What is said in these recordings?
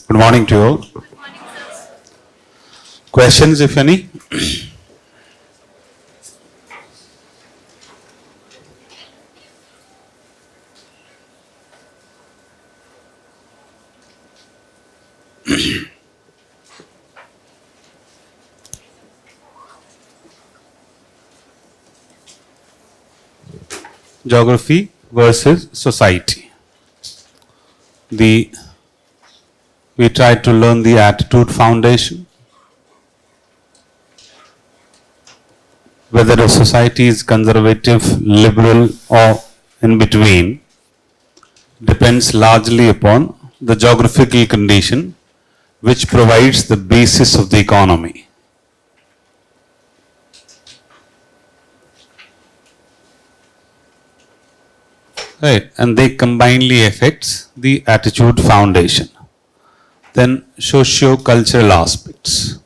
Good morning to you all. Questions, if any? Geography versus society. We tried to learn the attitude foundation, whether a society is conservative, liberal, or in between, depends largely upon the geographical condition which provides the basis of the economy. Right, and they combinedly affects the attitude foundation. Then socio-cultural aspects.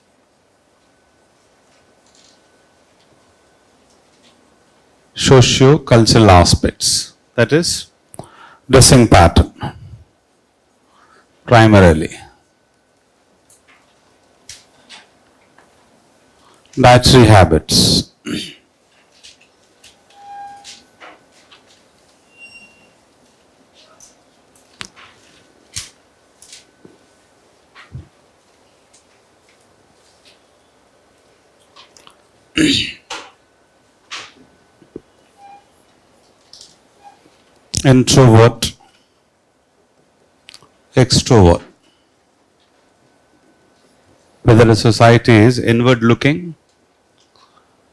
Socio-cultural aspects, that is dressing pattern primarily, dietary habits, introvert, extrovert. Whether a society is inward looking,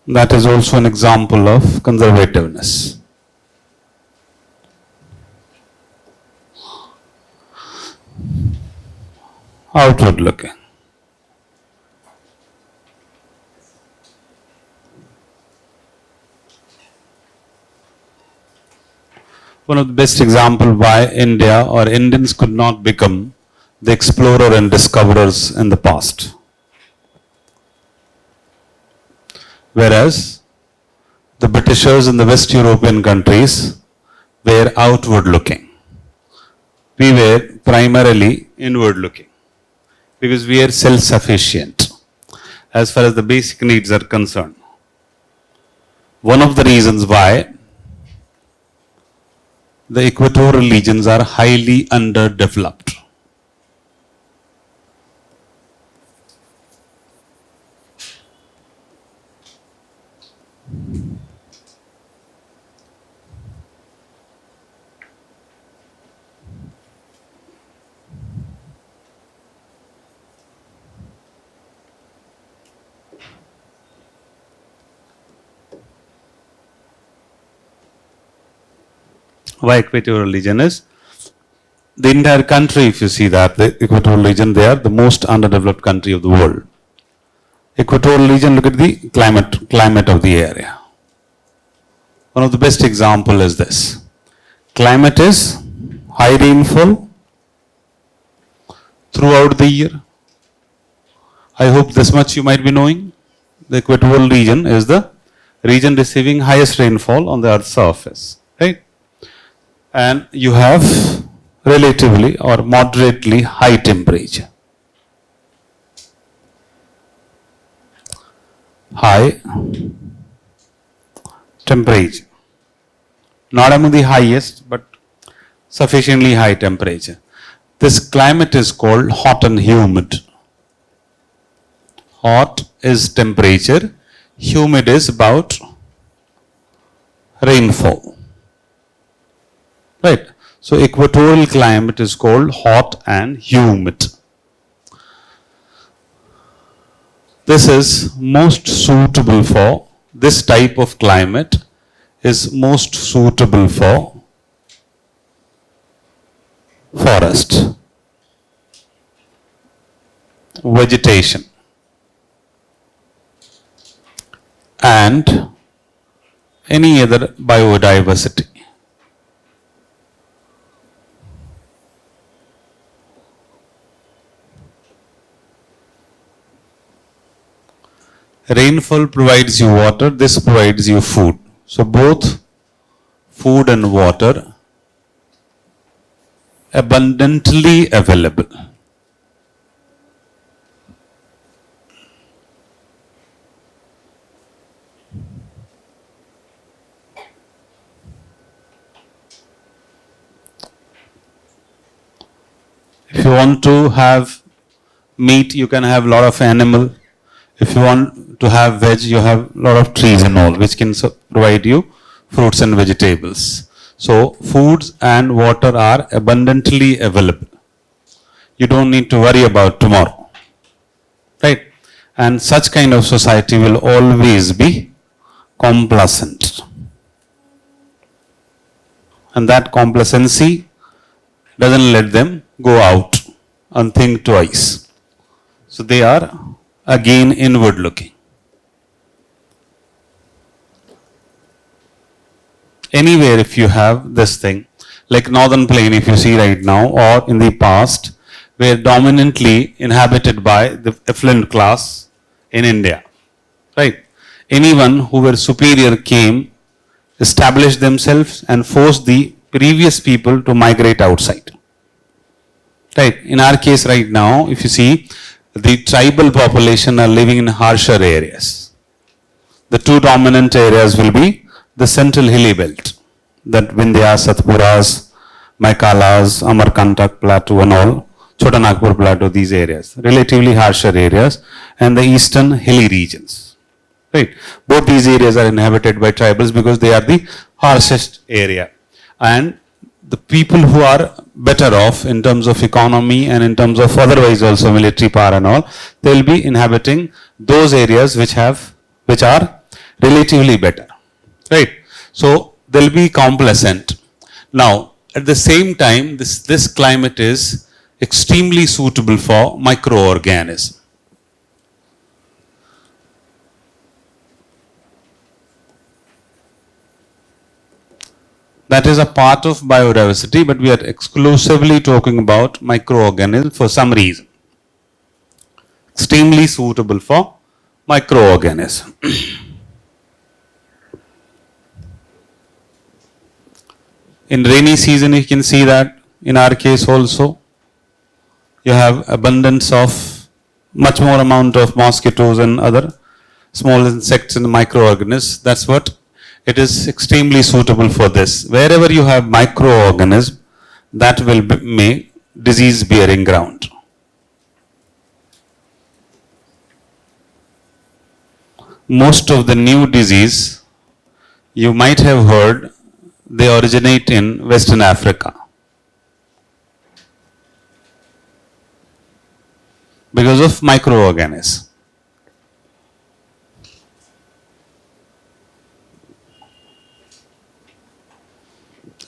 that is also an example of conservativeness. Outward looking. One of the best examples why India or Indians could not become the explorer and discoverers in the past. Whereas the Britishers in the West European countries were outward looking. We were primarily inward looking because we are self-sufficient as far as the basic needs are concerned. One of the reasons why the equatorial regions are highly underdeveloped. Why equatorial region is? The entire country, if you see that, the equatorial region, they are the most underdeveloped country of the world. Equatorial region, look at the climate of the area. One of the best example is this. Climate is high rainfall throughout the year. I hope this much you might be knowing. The equatorial region is the region receiving highest rainfall on the Earth's surface, right? And you have relatively or moderately high temperature. High temperature. Not among the highest, but sufficiently high temperature. This climate is called hot and humid. Hot is temperature, humid is about rainfall. Right. So equatorial climate is called hot and humid. This is most suitable for, this type of climate is most suitable for forest, vegetation, and any other biodiversity. Rainfall provides you water, this provides you food. So both food and water abundantly available. If you want to have meat, you can have a lot of animal. If you want to have veg, you have a lot of trees and all, which can provide you fruits and vegetables. So foods and water are abundantly available. You don't need to worry about tomorrow. Right? And such kind of society will always be complacent. And that complacency doesn't let them go out and think twice. So they are again inward looking. Anywhere if you have this thing, like northern plain if you see right now, or in the past, were dominantly inhabited by the affluent class in India. Right? Anyone who were superior came, established themselves and forced the previous people to migrate outside. Right? In our case right now, if you see, the tribal population are living in harsher areas. The two dominant areas will be the central hilly belt, that Vindhya, Satpuras, Maikalas, Amarkantak Plateau and all, Chota Nagpur Plateau, these areas, relatively harsher areas, and the eastern hilly regions. Right? Both these areas are inhabited by tribals because they are the harshest area. And the people who are better off in terms of economy and in terms of otherwise also military power and all, they will be inhabiting those areas which are relatively better. Right? So they'll be complacent. Now, at the same time, this climate is extremely suitable for microorganisms. That is a part of biodiversity, but we are exclusively talking about microorganisms for some reason. Extremely suitable for microorganisms. In rainy season, you can see that in our case also, you have abundance of much more amount of mosquitoes and other small insects and microorganisms. That's what it is extremely suitable for this. Wherever you have microorganism, that will make disease bearing ground. Most of the new disease, you might have heard, they originate in Western Africa. Because of microorganisms.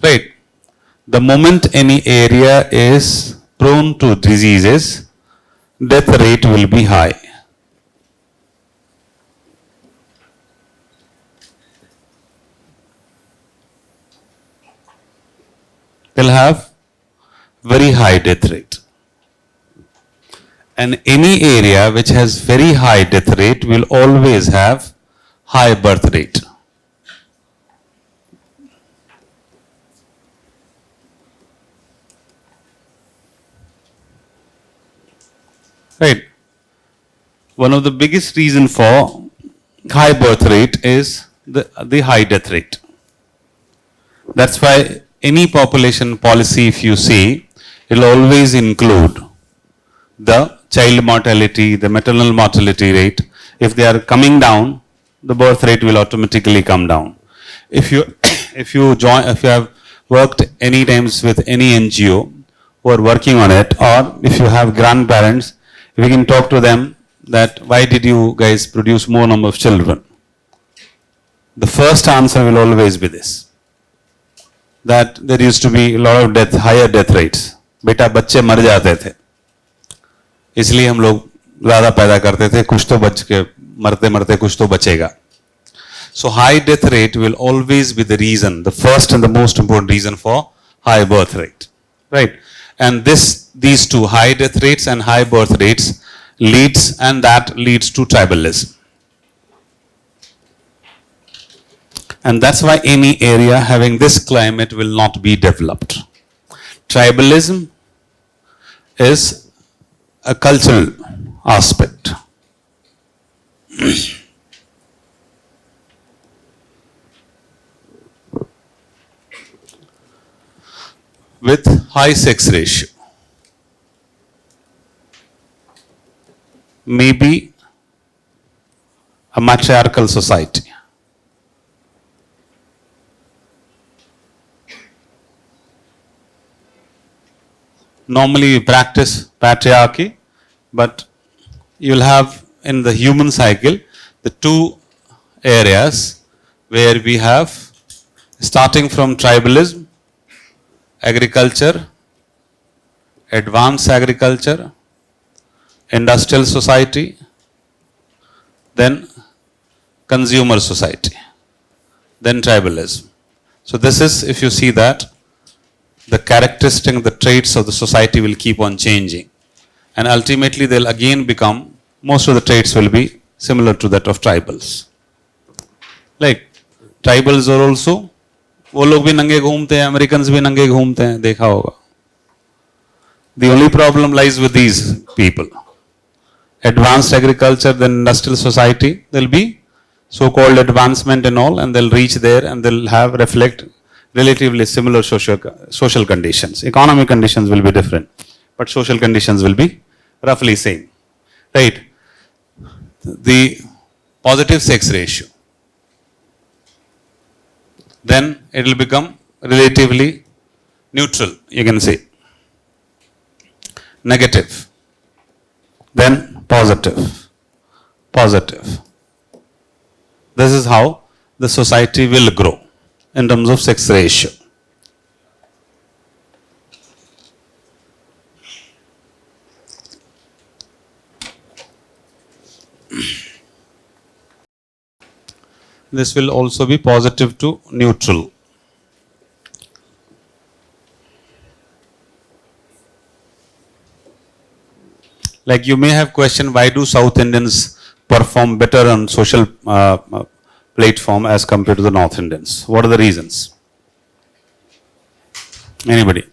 Right. The moment any area is prone to diseases, death rate will be high. They'll have very high death rate. And any area which has very high death rate will always have high birth rate. Right. One of the biggest reason for high birth rate is the high death rate. That's why any population policy, if you see, it will always include the child mortality, the maternal mortality rate. If they are coming down, the birth rate will automatically come down. If you have worked any times with any NGO who are working on it, or if you have grandparents, we can talk to them that why did you guys produce more number of children? The first answer will always be this, that there used to be a lot of death, higher death rates. बेटा बच्चे मर जाते थे, इसलिए हम लोग ज़्यादा पैदा करते थे, कुछ तो बच के मरते मरते कुछ तो बचेगा. So high death rate will always be the reason, the first and the most important reason for high birth rate, right? And these two, high death rates and high birth rates, leads to tribalism. And that's why any area having this climate will not be developed. Tribalism is a cultural aspect. With high sex ratio, maybe a matriarchal society. Normally we practice patriarchy, but you'll have in the human cycle the two areas where we have, starting from tribalism, agriculture, advanced agriculture, industrial society, then consumer society, then tribalism. So this is, if you see that, the characteristic, the traits of the society will keep on changing. And ultimately they'll again become, most of the traits will be similar to that of tribals. Like tribals are also, वो लोग भी नंगे घूमते हैं, Americans भी नंगे घूमते हैं, देखा होगा. The only problem lies with these people. Advanced agriculture, then industrial society, there'll be so-called advancement and all, and they'll reach there and they'll have reflect relatively similar social conditions. Economic conditions will be different, but social conditions will be roughly same, right? The positive sex ratio, then it will become relatively neutral, you can say. Negative, then positive, positive. This is how the society will grow in terms of sex ratio. This will also be positive to neutral. Like you may have questioned, why do South Indians perform better on social platform as compared to the North Indians? What are the reasons? Anybody?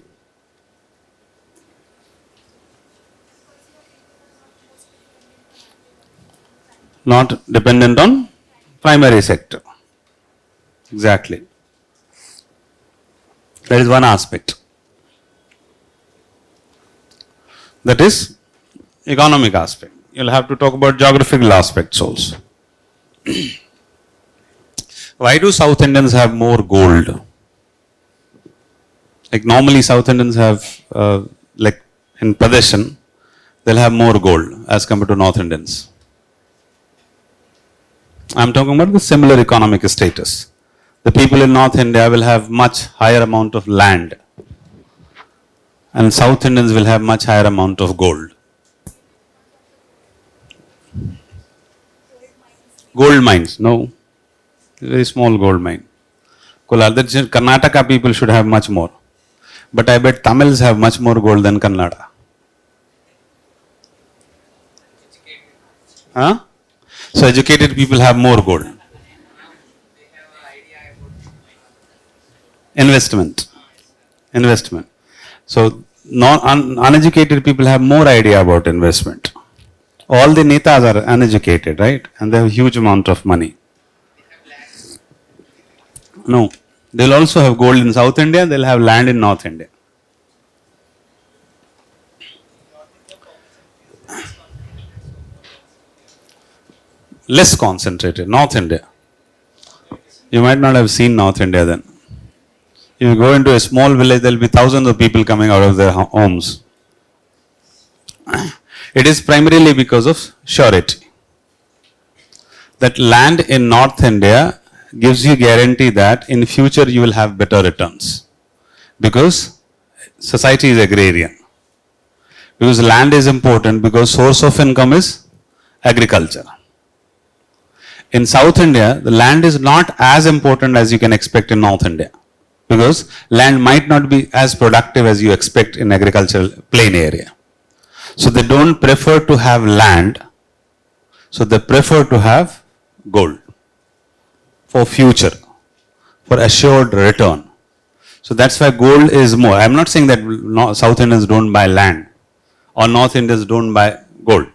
Not dependent on primary sector. Exactly. That is one aspect. That is economic aspect. You'll have to talk about geographical aspects also. Why do South Indians have more gold? Like normally South Indians have, like in possession, they'll have more gold as compared to North Indians. I'm talking about the similar economic status. The people in North India will have much higher amount of land, and South Indians will have much higher amount of gold. Gold mines, no. Very small gold mine. Karnataka people should have much more. But I bet Tamils have much more gold than Kannada. Huh? So educated people have more gold. Investment. Investment. So uneducated people have more idea about investment. All the netas are uneducated, right? And they have a huge amount of money. No. They'll also have gold in South India, they'll have land in North India. Less concentrated, North India. You might not have seen North India then. If you go into a small village, there will be thousands of people coming out of their homes. It is primarily because of surety. That land in North India gives you guarantee that in future you will have better returns. Because society is agrarian. Because land is important, because source of income is agriculture. In South India, the land is not as important as you can expect in North India. Because land might not be as productive as you expect in agricultural plain area. So they don't prefer to have land. So they prefer to have gold for future. for assured return. So that's why gold is more. I'm not saying that South Indians don't buy land or North Indians don't buy gold.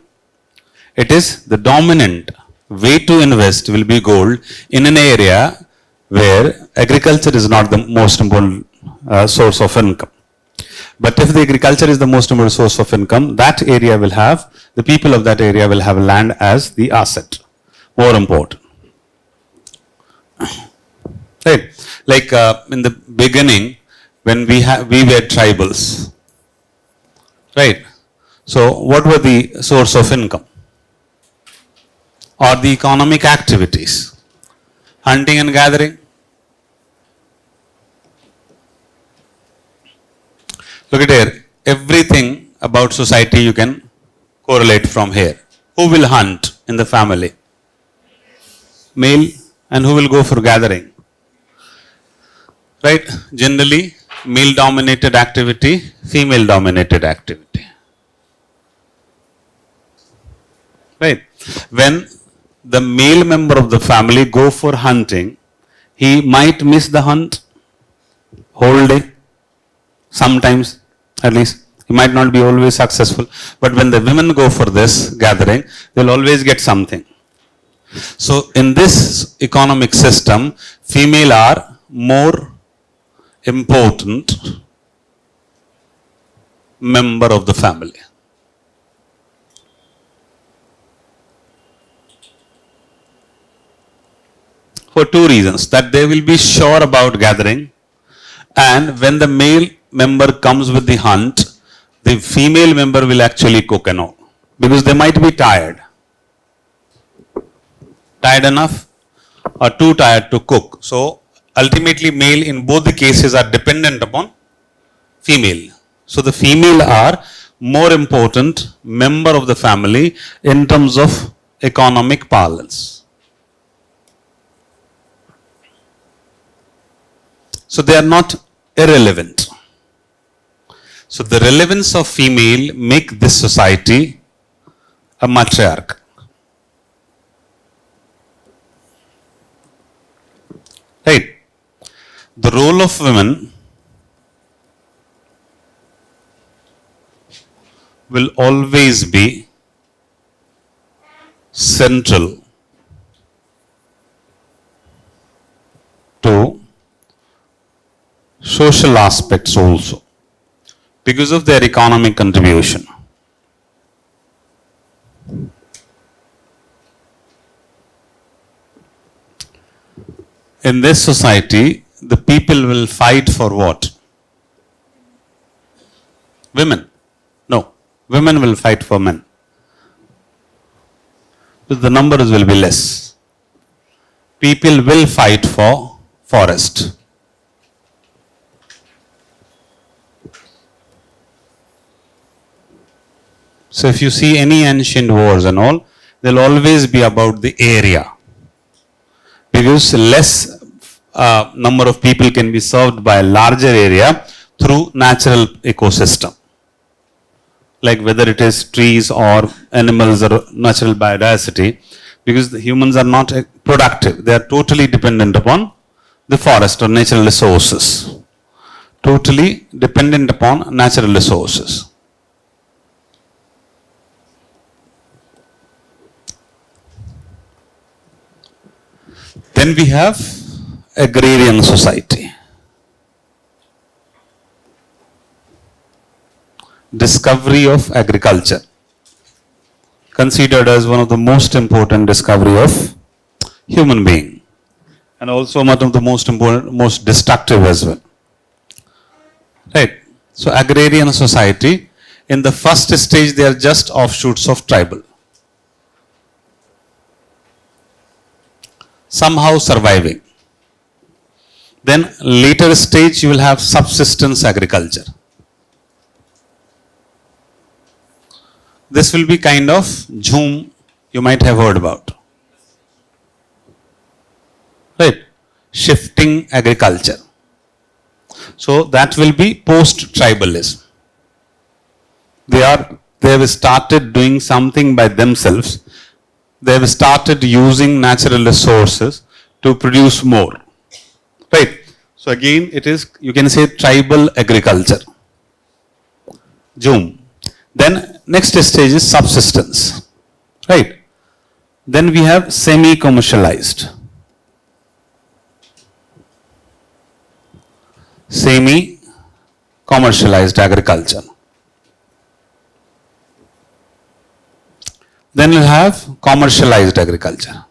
It is the dominant way to invest will be gold in an area where agriculture is not the most important source of income. But if the agriculture is the most important source of income, that area will have, the people of that area will have land as the asset. More important. Right? Like in the beginning, when we were tribals. Right? So what were the source of income? Or the economic activities? Hunting and gathering. Look at here. Everything about society you can correlate from here. Who will hunt in the family? Male. And who will go for gathering? Right? Generally, male dominated activity, female dominated activity. Right? When the male member of the family go for hunting, he might miss the hunt whole day. Sometimes, at least, he might not be always successful. But when the women go for this gathering, they'll always get something. So, in this economic system, female are more important member of the family. For two reasons, that they will be sure about gathering, and when the male member comes with the hunt, the female member will actually cook and all, because they might be tired. Tired enough or too tired to cook. So ultimately male in both the cases are dependent upon female. So the female are more important member of the family in terms of economic parlance. So they are not irrelevant. So the relevance of female make this society a matriarch. Right? The role of women will always be central to social aspects also, because of their economic contribution. In this society, the people will fight for what? Women. No, women will fight for men. But the numbers will be less. People will fight for forest. So if you see any ancient wars and all, they'll always be about the area. Because less number of people can be served by a larger area through natural ecosystem. Like whether it is trees or animals or natural biodiversity, because the humans are not productive. They are totally dependent upon the forest or natural resources. Totally dependent upon natural resources. Then we have agrarian society. Discovery of agriculture, considered as one of the most important discovery of human being, and also one of the most important, most destructive as well. Right? So agrarian society, in the first stage they are just offshoots of tribal. Somehow surviving. Then later stage you will have subsistence agriculture. This will be kind of Jhum you might have heard about. Right? Shifting agriculture. So that will be post-tribalism. They have started doing something by themselves. They have started using natural resources to produce more. Right. So again, it is, you can say, tribal agriculture. Zoom. Then next stage is subsistence. Right. Then we have semi-commercialized. Semi-commercialized agriculture. Then you have commercialized agriculture.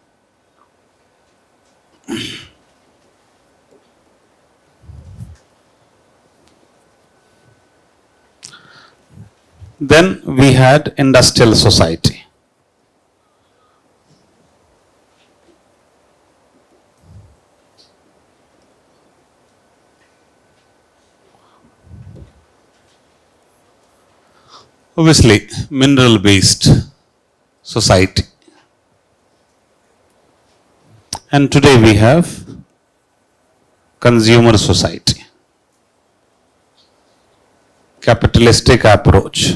Then we had industrial society. Obviously, mineral-based society. And today we have consumer society. Capitalistic approach.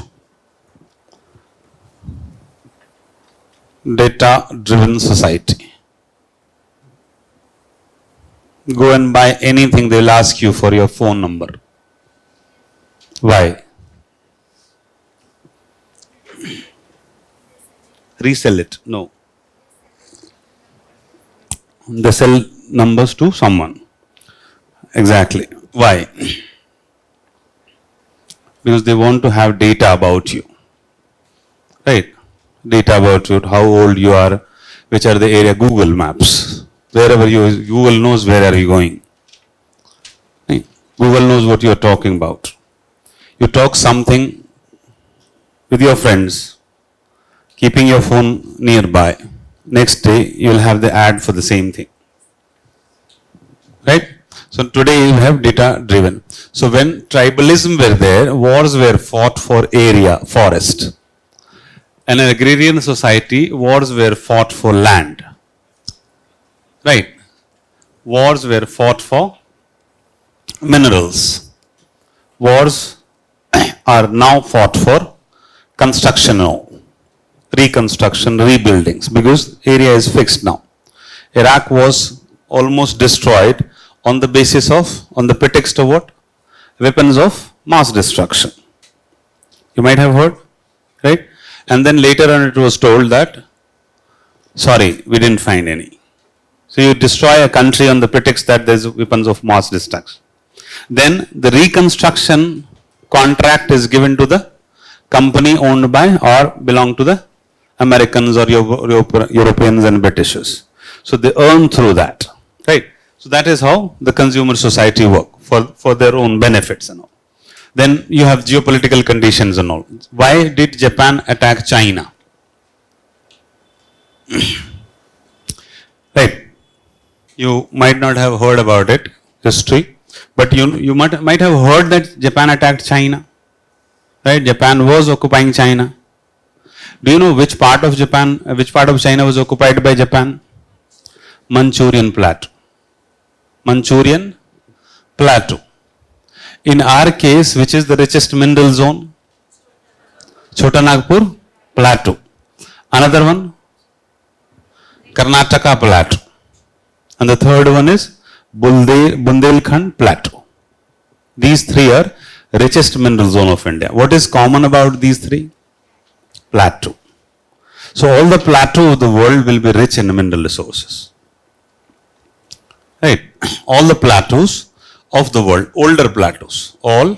Data-driven society. Go and buy anything, they will ask you for your phone number. Why? Resell it? No. They sell numbers to someone. Exactly. Why? Because they want to have data about you. Right? Data about you, how old you are, which are the area, Google Maps. Wherever you, Google knows where are you going. Right? Google knows what you are talking about. You talk something with your friends, keeping your phone nearby. Next day, you will have the ad for the same thing. Right? So today you have data driven. So when tribalism were there, wars were fought for area, forest. In an agrarian society, wars were fought for land. Right? Wars were fought for minerals. Wars are now fought for construction now. Reconstruction, rebuildings, because area is fixed now. Iraq was almost destroyed on the basis of, on the pretext of what? Weapons of mass destruction. You might have heard, right? And then later on it was told that, sorry, we didn't find any. So you destroy a country on the pretext that there's weapons of mass destruction. Then the reconstruction contract is given to the company owned by or belong to the Americans or Europeans and Britishers. So they earn through that, right? So that is how the consumer society work for their own benefits and all. Then you have geopolitical conditions and all. Why did Japan attack China? Right. You might not have heard about it, history, but you might have heard that Japan attacked China. Right? Japan was occupying China. Do you know which part of Japan, which part of China was occupied by Japan? Manchurian Plateau. Manchurian Plateau. In our case, which is the richest mineral zone? Chota Nagpur Plateau. Another one? Karnataka Plateau. And the third one is Bundelkhand Plateau. These three are richest mineral zone of India. What is common about these three? Plateau. So all the plateau of the world will be rich in mineral resources. Right? All the plateaus of the world, older plateaus, all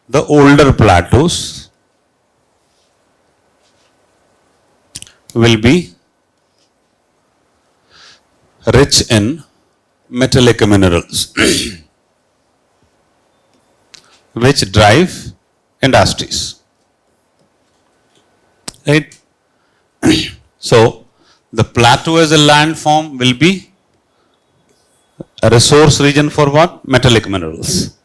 the older plateaus will be rich in metallic minerals which drive industries. Right? So the plateau as a landform will be a resource region for what? Metallic minerals.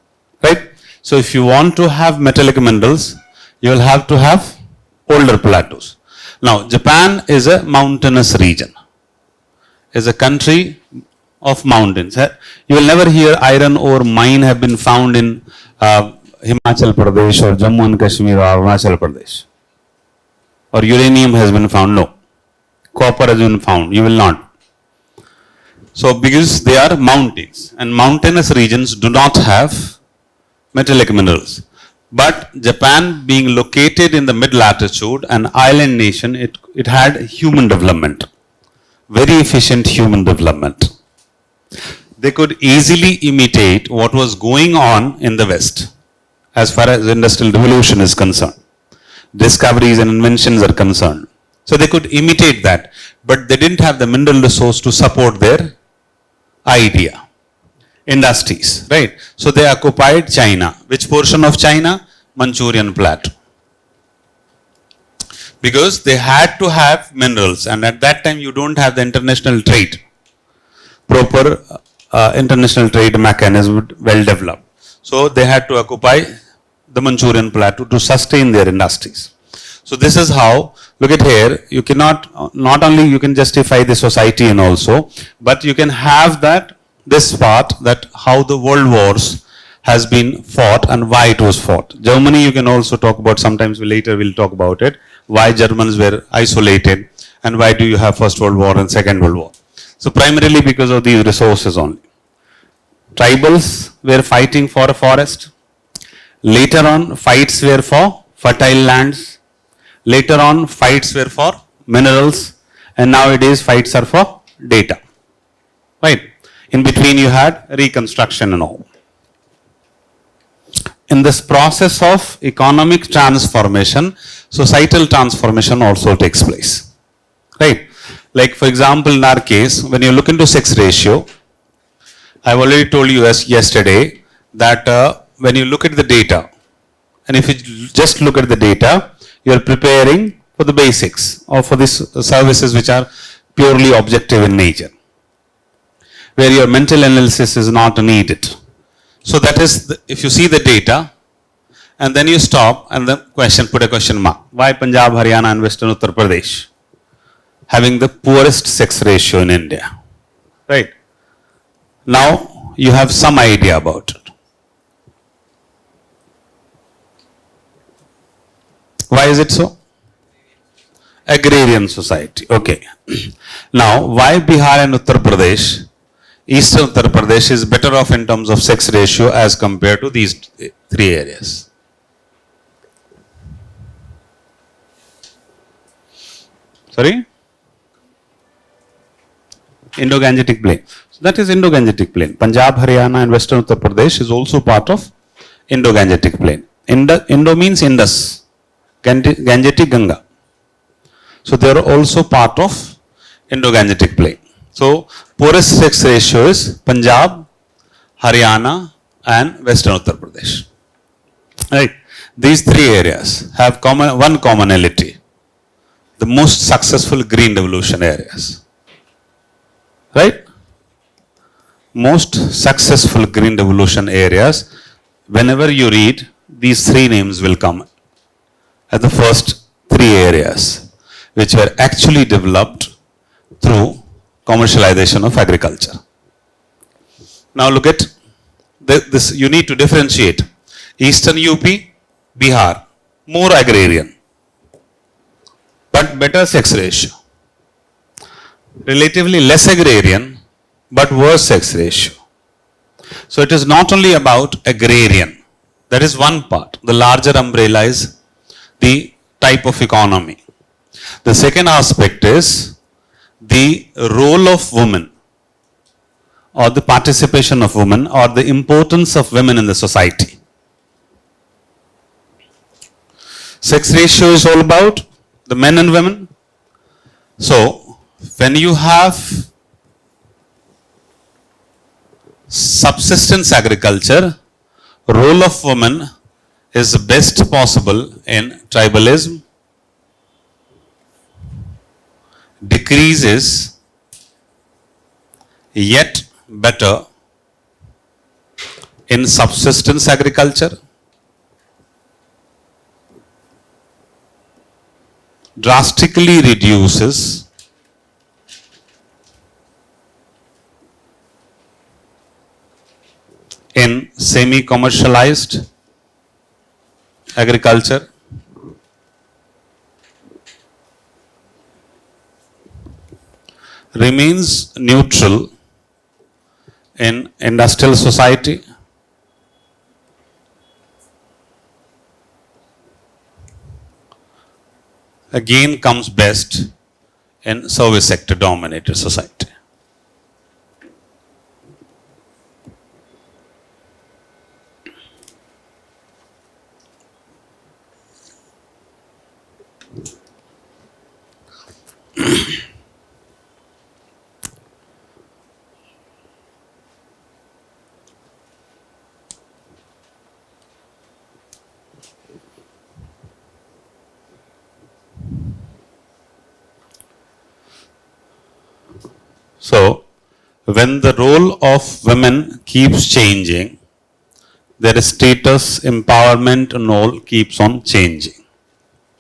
Right? So if you want to have metallic minerals, you will have to have older plateaus. Now Japan is a mountainous region, is a country of mountains. You will never hear iron ore mine have been found in Himachal Pradesh or Jammu and Kashmir or Arunachal Pradesh. Or uranium has been found. No. Copper has been found. You will not. So because they are mountains and mountainous regions do not have metallic minerals. But Japan being located in the mid-latitude, an island nation, it had human development, very efficient human development. They could easily imitate what was going on in the West as far as industrial revolution is concerned. Discoveries and inventions are concerned. So they could imitate that, but they didn't have the mineral resource to support their idea. Industries, right? So they occupied China. Which portion of China? Manchurian Plateau. Because they had to have minerals, and at that time you don't have the international trade, proper international trade mechanism well developed. So they had to occupy the Manchurian Plateau to sustain their industries. So this is how, look at here, you cannot, not only you can justify the society and also, but you can have that, this part, that how the world wars has been fought and why it was fought. Germany you can also talk about, sometimes later we'll talk about it, why Germans were isolated and why do you have First World War and Second World War. So primarily because of these resources only. Tribals were fighting for a forest. Later on, fights were for fertile lands. Later on, fights were for minerals. And nowadays, fights are for data. Right? In between, you had reconstruction and all. In this process of economic transformation, societal transformation also takes place. Right? Like, for example, in our case, when you look into sex ratio, I've already told you yesterday that when you look at the data, and if you just look at the data, you are preparing for the basics or for these services which are purely objective in nature, where your mental analysis is not needed. So that is, if you see the data, and then you stop and the question, put a question mark. Why Punjab, Haryana and Western Uttar Pradesh having the poorest sex ratio in India? Right? Now you have some idea about it. Why is it so? Agrarian society. Okay. Now, why Bihar and Uttar Pradesh, Eastern Uttar Pradesh is better off in terms of sex ratio as compared to these three areas? Sorry? Indo-Gangetic Plain. So that is Indo-Gangetic Plain. Punjab, Haryana and Western Uttar Pradesh is also part of Indo-Gangetic Plain. Indo means Indus. Gangetic Ganga. So they are also part of Indo-Gangetic Plain. So poorest sex ratio is Punjab, Haryana and Western Uttar Pradesh. Right? These three areas have one commonality. The most successful green revolution areas. Right? Most successful green revolution areas, whenever you read, these three names will come at the first three areas, which were actually developed through commercialization of agriculture. Now look at this, you need to differentiate. Eastern UP, Bihar, more agrarian, but better sex ratio. Relatively less agrarian, but worse sex ratio. So it is not only about agrarian. That is one part. The larger umbrella is the type of economy. The second aspect is the role of women or the participation of women or the importance of women in the society. Sex ratio is all about the men and women. So when you have subsistence agriculture, role of women is best possible in tribalism, decreases, yet better in subsistence agriculture, drastically reduces in semi-commercialized agriculture, remains neutral in industrial society. Again comes best in service sector dominated society. So, when the role of women keeps changing, their status, empowerment and all keeps on changing.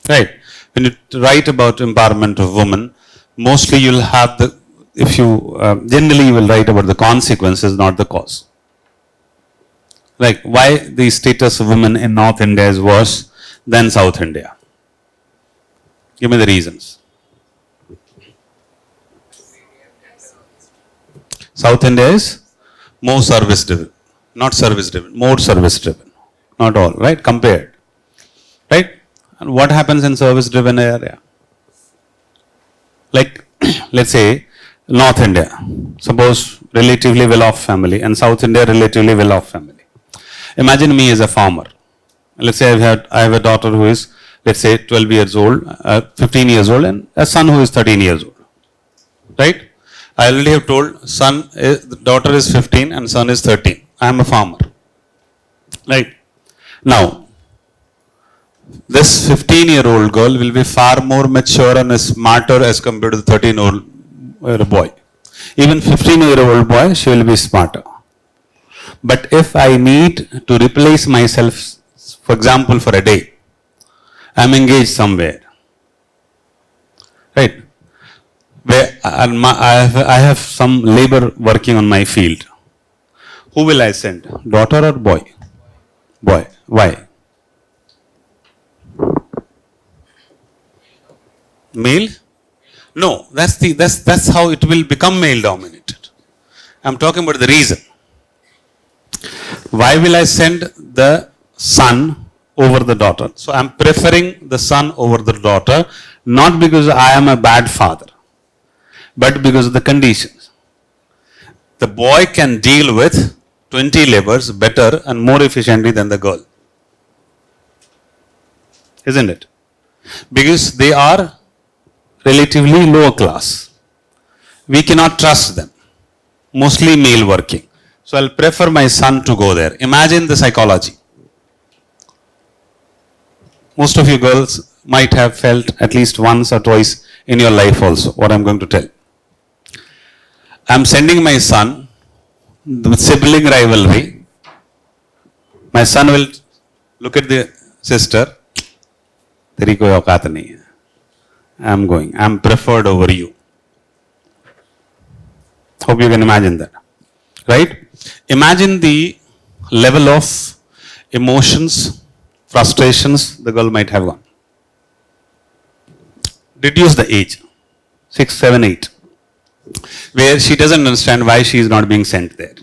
Right? When you write about empowerment of women, mostly you'll have the, if you, generally you will write about the consequences, not the cause. Like why the status of women in North India is worse than South India. Give me the reasons. South India is more service driven, not service driven, more service driven, not all, right? Compared, right? And what happens in service driven area? Like, let's say North India, suppose relatively well off family, and South India relatively well off family. Imagine me as a farmer. Let's say I have a daughter who is, let's say 12 years old, 15 years old, and a son who is 13 years old, right? I already have told the daughter is 15 and son is 13. I am a farmer. Right. Now, this 15-year-old girl will be far more mature and smarter as compared to the 13-year-old boy. Even 15-year-old boy, she will be smarter. But if I need to replace myself, for example, for a day, I am engaged somewhere. Right. Where I have some labor working on my field. Who will I send? Daughter or boy? Boy. Why? Male? No, that's how it will become male dominated. I'm talking about the reason. Why will I send the son over the daughter? So I'm preferring the son over the daughter, not because I am a bad father, but because of the conditions. The boy can deal with 20 labors better and more efficiently than the girl. Isn't it? Because they are relatively lower class. We cannot trust them. Mostly male working. So I'll prefer my son to go there. Imagine the psychology. Most of you girls might have felt at least once or twice in your life also what I'm going to tell. I'm sending my son, the sibling rivalry. My son will look at the sister. Teri koi aukat nahi hai. I'm going. I'm preferred over you. Hope you can imagine that. Right? Imagine the level of emotions, frustrations the girl might have gone. Reduce the age. 6, 7, 8. Where she doesn't understand why she is not being sent there.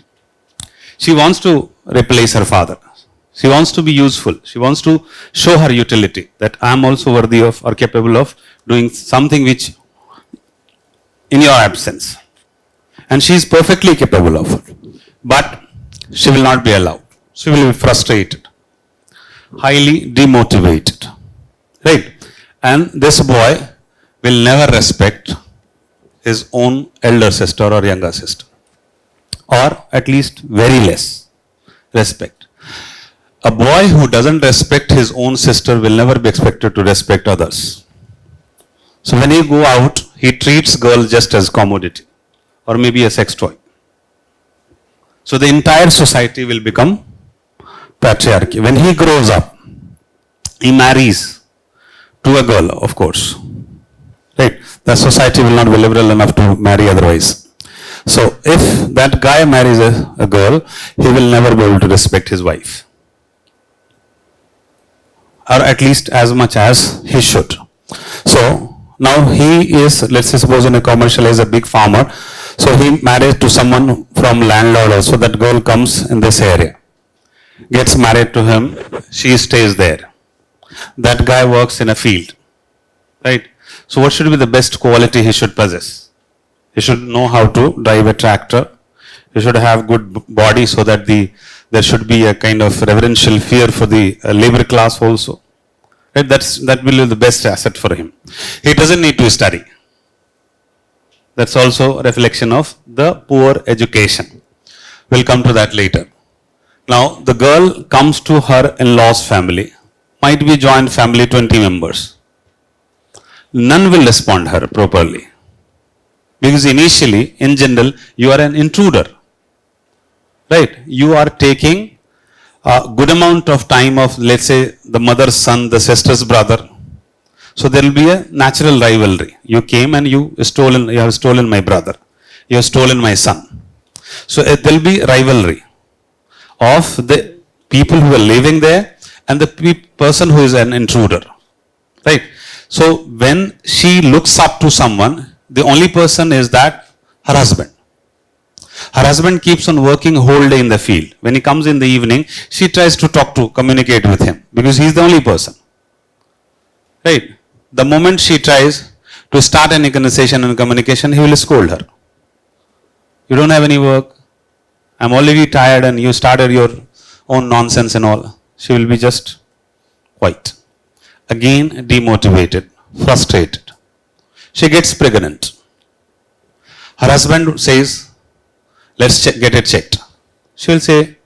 She wants to replace her father. She wants to be useful. She wants to show her utility, that I am also worthy of or capable of doing something which in your absence. And she is perfectly capable of it. But she will not be allowed. She will be frustrated, highly demotivated. Right? And this boy will never respect his own elder sister or younger sister, or at least very less respect. A boy who doesn't respect his own sister will never be expected to respect others. So when he go out, he treats girls just as commodity or maybe a sex toy. So the entire society will become patriarchy. When he grows up, he marries to a girl, of course. Right? The society will not be liberal enough to marry otherwise. So if that guy marries a girl, he will never be able to respect his wife. Or at least as much as he should. So now he is, let's say suppose in a commercial, he is a big farmer. So he married to someone from landlord also. That girl comes in this area, gets married to him, she stays there. That guy works in a field, right? So what should be the best quality he should possess? He should know how to drive a tractor. He should have good body so that there should be a kind of reverential fear for the labor class also. Right? That will be the best asset for him. He doesn't need to study. That's also a reflection of the poor education. We'll come to that later. Now, the girl comes to her in-laws family. Might be joint family, 20 members. None will respond her properly. Because initially, in general, you are an intruder. Right? You are taking a good amount of time of, let's say, the mother's son, the sister's brother. So there will be a natural rivalry. You came and you have stolen my brother. You have stolen my son. So there will be rivalry of the people who are living there and the person who is an intruder. Right? So when she looks up to someone, the only person is that her husband. Her husband keeps on working whole day in the field. When he comes in the evening, she tries to communicate with him because he is the only person. Right? The moment she tries to start any conversation and communication, he will scold her. You don't have any work. I'm already tired and you started your own nonsense and all. She will be just quiet. Again, demotivated, frustrated. She gets pregnant. Her husband says, let's get it checked. She will say,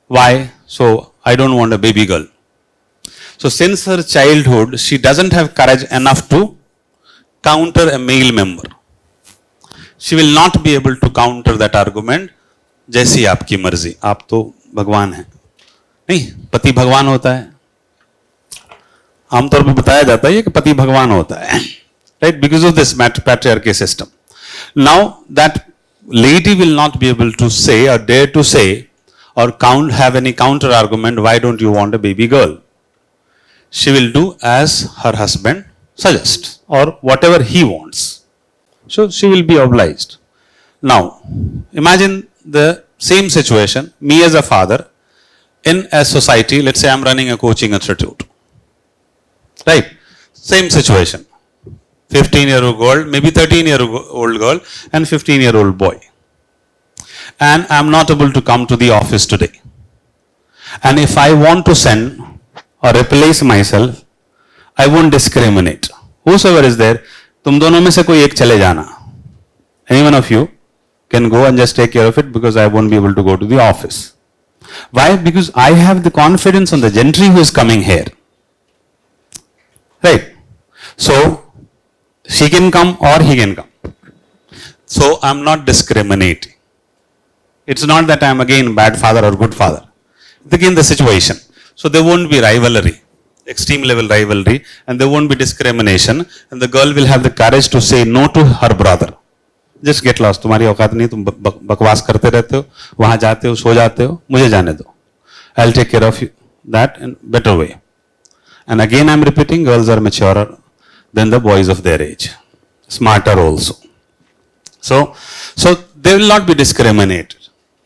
why? So, I don't want a baby girl. So, since her childhood, she doesn't have courage enough to counter a male member. She will not be able to counter that argument. जैसी आपकी मर्जी, आप तो भगवान हैं. नहीं, पति भगवान होता है. आमतौर पर बताया जाता है कि पति भगवान होता है. Right? Because of this patriarchy system. Now, that lady will not be able to say or dare to say or have any counter argument, why don't you want a baby girl? She will do as her husband suggests or whatever he wants. So she will be obliged. Now, imagine the same situation, me as a father, in a society, let's say I'm running a coaching institute. Right? Same situation. 15-year-old girl, maybe 13-year-old girl and 15-year-old boy. And I'm not able to come to the office today. And if I want to send or replace myself, I won't discriminate. Whosoever is there, तुम दोनों में से कोई एक चले जाना. Any one of you can go and just take care of it because I won't be able to go to the office. Why? Because I have the confidence on the gentry who is coming here. Right? So, she can come or he can come. So, I'm not discriminating. It's not that I'm again bad father or good father. It's again the situation. So there won't be rivalry, extreme level rivalry, and there won't be discrimination, and the girl will have the courage to say no to her brother. Just get lost. तुम्हारी औकात नहीं, तुम बकवास करते रहते हो, वहां जाते हो, सो जाते हो, मुझे जाने दो. I'll take care of you that in better way. And again I'm repeating, girls are maturer than the boys of their age, smarter also. So they will not be discriminated.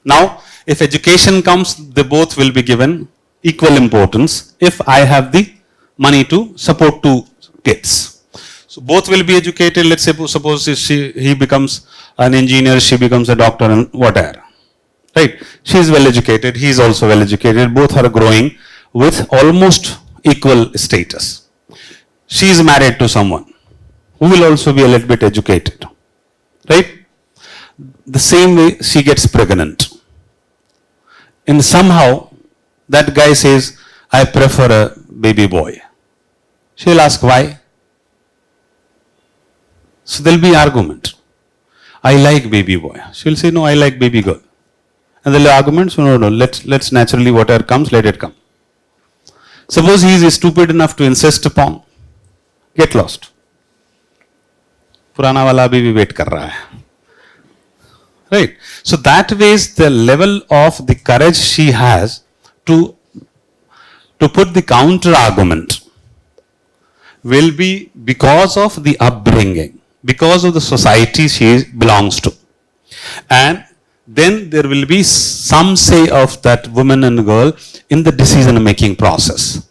Now, if education comes, they both will be given equal importance if I have the money to support two kids. So both will be educated. Let's say, suppose he becomes an engineer, she becomes a doctor and whatever. Right? She is well educated, he is also well educated. Both are growing with almost equal status. She is married to someone who will also be a little bit educated. Right? The same way she gets pregnant. And somehow that guy says, I prefer a baby boy. She will ask why. So there will be argument. I like baby boy. She will say, no, I like baby girl. And there will be arguments, no, let's naturally whatever comes, let it come. Suppose he is stupid enough to insist upon, get lost. पुराना वाला अभी भी wait कर रहा है. Right? So that way the level of the courage she has to put the counter argument will be because of the upbringing, because of the society she belongs to. And then there will be some say of that woman and girl in the decision making process.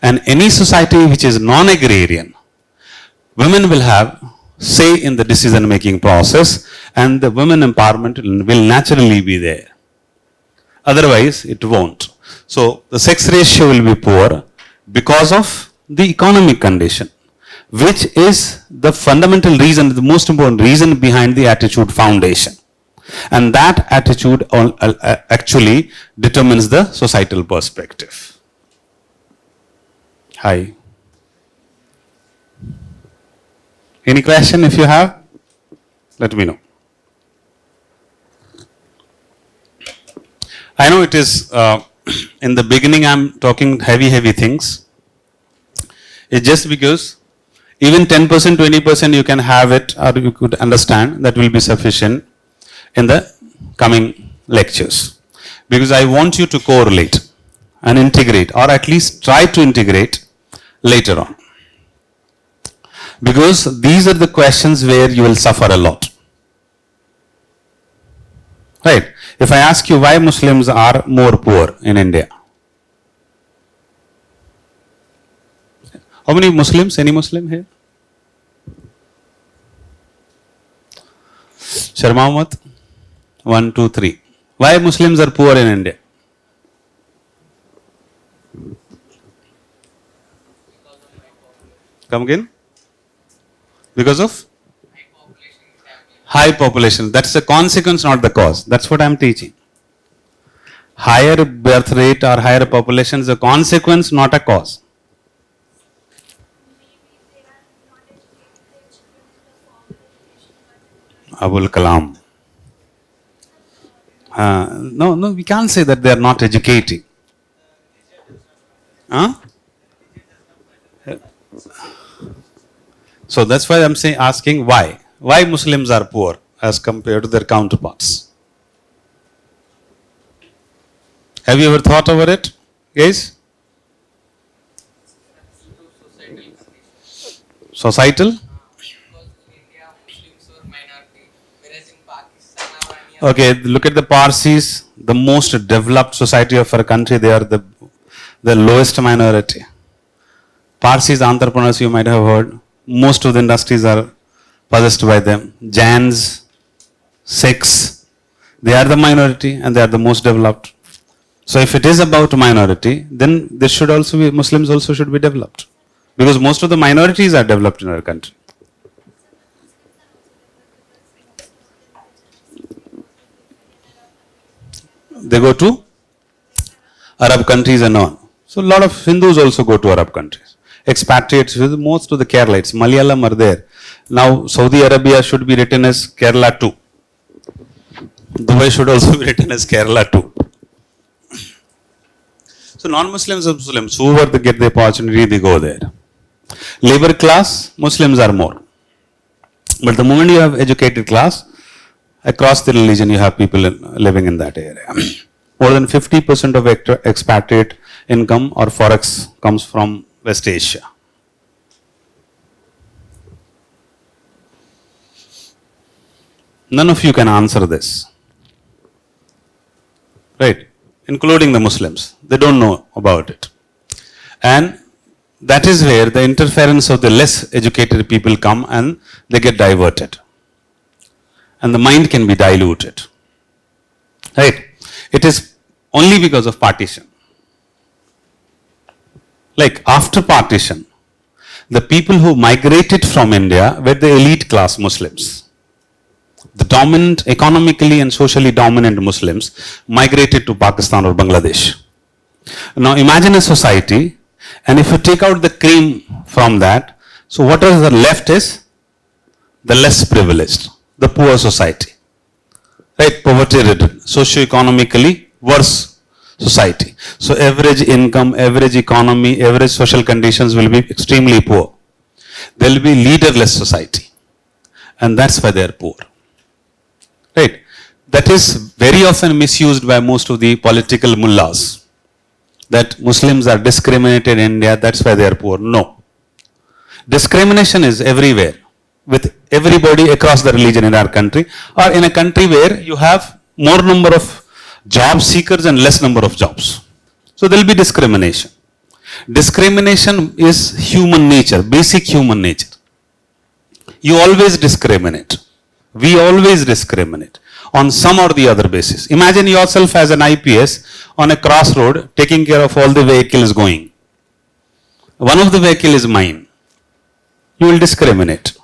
And any society which is non-agrarian, women will have say in the decision making process, and the women empowerment will naturally be there. Otherwise, it won't. So, the sex ratio will be poor because of the economic condition, which is the fundamental reason, the most important reason behind the attitude foundation. And that attitude actually determines the societal perspective. Hi. Any question if you have? Let me know. I know it is, in the beginning I'm talking heavy things. It's just because even 10%, 20% you can have it or you could understand, that will be sufficient in the coming lectures. Because I want you to correlate and integrate, or at least try to integrate later on. Because these are the questions where you will suffer a lot. Right? If I ask you why Muslims are more poor in India. How many Muslims? Any Muslim here? Sharma Ahmad? 1, 2, 3. Why Muslims are poor in India? Come again? Because of? High population. That's the consequence, not the cause. That's what I'm teaching. Higher birth rate or higher population is a consequence, not a cause. Abul Kalam. No, we can't say that they are not educating. Huh? So that's why I'm saying, asking why. Why Muslims are poor as compared to their counterparts? Have you ever thought over it, guys? Societal? Okay, look at the Parsis, the most developed society of our country. They are the lowest minority. Parsis entrepreneurs, you might have heard. Most of the industries are possessed by them. Jains, Sikhs, they are the minority and they are the most developed. So if it is about minority, then there should also be, Muslims also should be developed. Because most of the minorities are developed in our country. They go to Arab countries and on. So a lot of Hindus also go to Arab countries. Expatriates, with most of the Keralites, Malayalam are there. Now Saudi Arabia should be written as Kerala 2. Dubai should also be written as Kerala 2. So non-Muslims and Muslims, whoever they get the opportunity, they go there. Labor class, Muslims are more. But the moment you have educated class, across the religion you have people living in that area. More than 50% of expatriate income or forex comes from West Asia. None of you can answer this. Right? Including the Muslims. They don't know about it. And that is where the interference of the less educated people come and they get diverted. And the mind can be diluted. Right? It is only because of partition. Like after partition, the people who migrated from India were the elite class Muslims. The dominant, economically and socially dominant Muslims migrated to Pakistan or Bangladesh. Now imagine a society, and if you take out the cream from that, so what is left is the less privileged, the poor society. Right? Poverty ridden, socio-economically worse society. So average income, average economy, average social conditions will be extremely poor. There will be leaderless society. And that's why they are poor. Right? That is very often misused by most of the political mullahs. That Muslims are discriminated in India, that's why they are poor. No. Discrimination is everywhere with everybody across the religion in our country, or in a country where you have more number of job seekers and less number of jobs. So there will be discrimination. Discrimination is human nature, basic human nature. You always discriminate. We always discriminate on some or the other basis. Imagine yourself as an IPS on a crossroad taking care of all the vehicles going. One of the vehicle is mine. You will discriminate.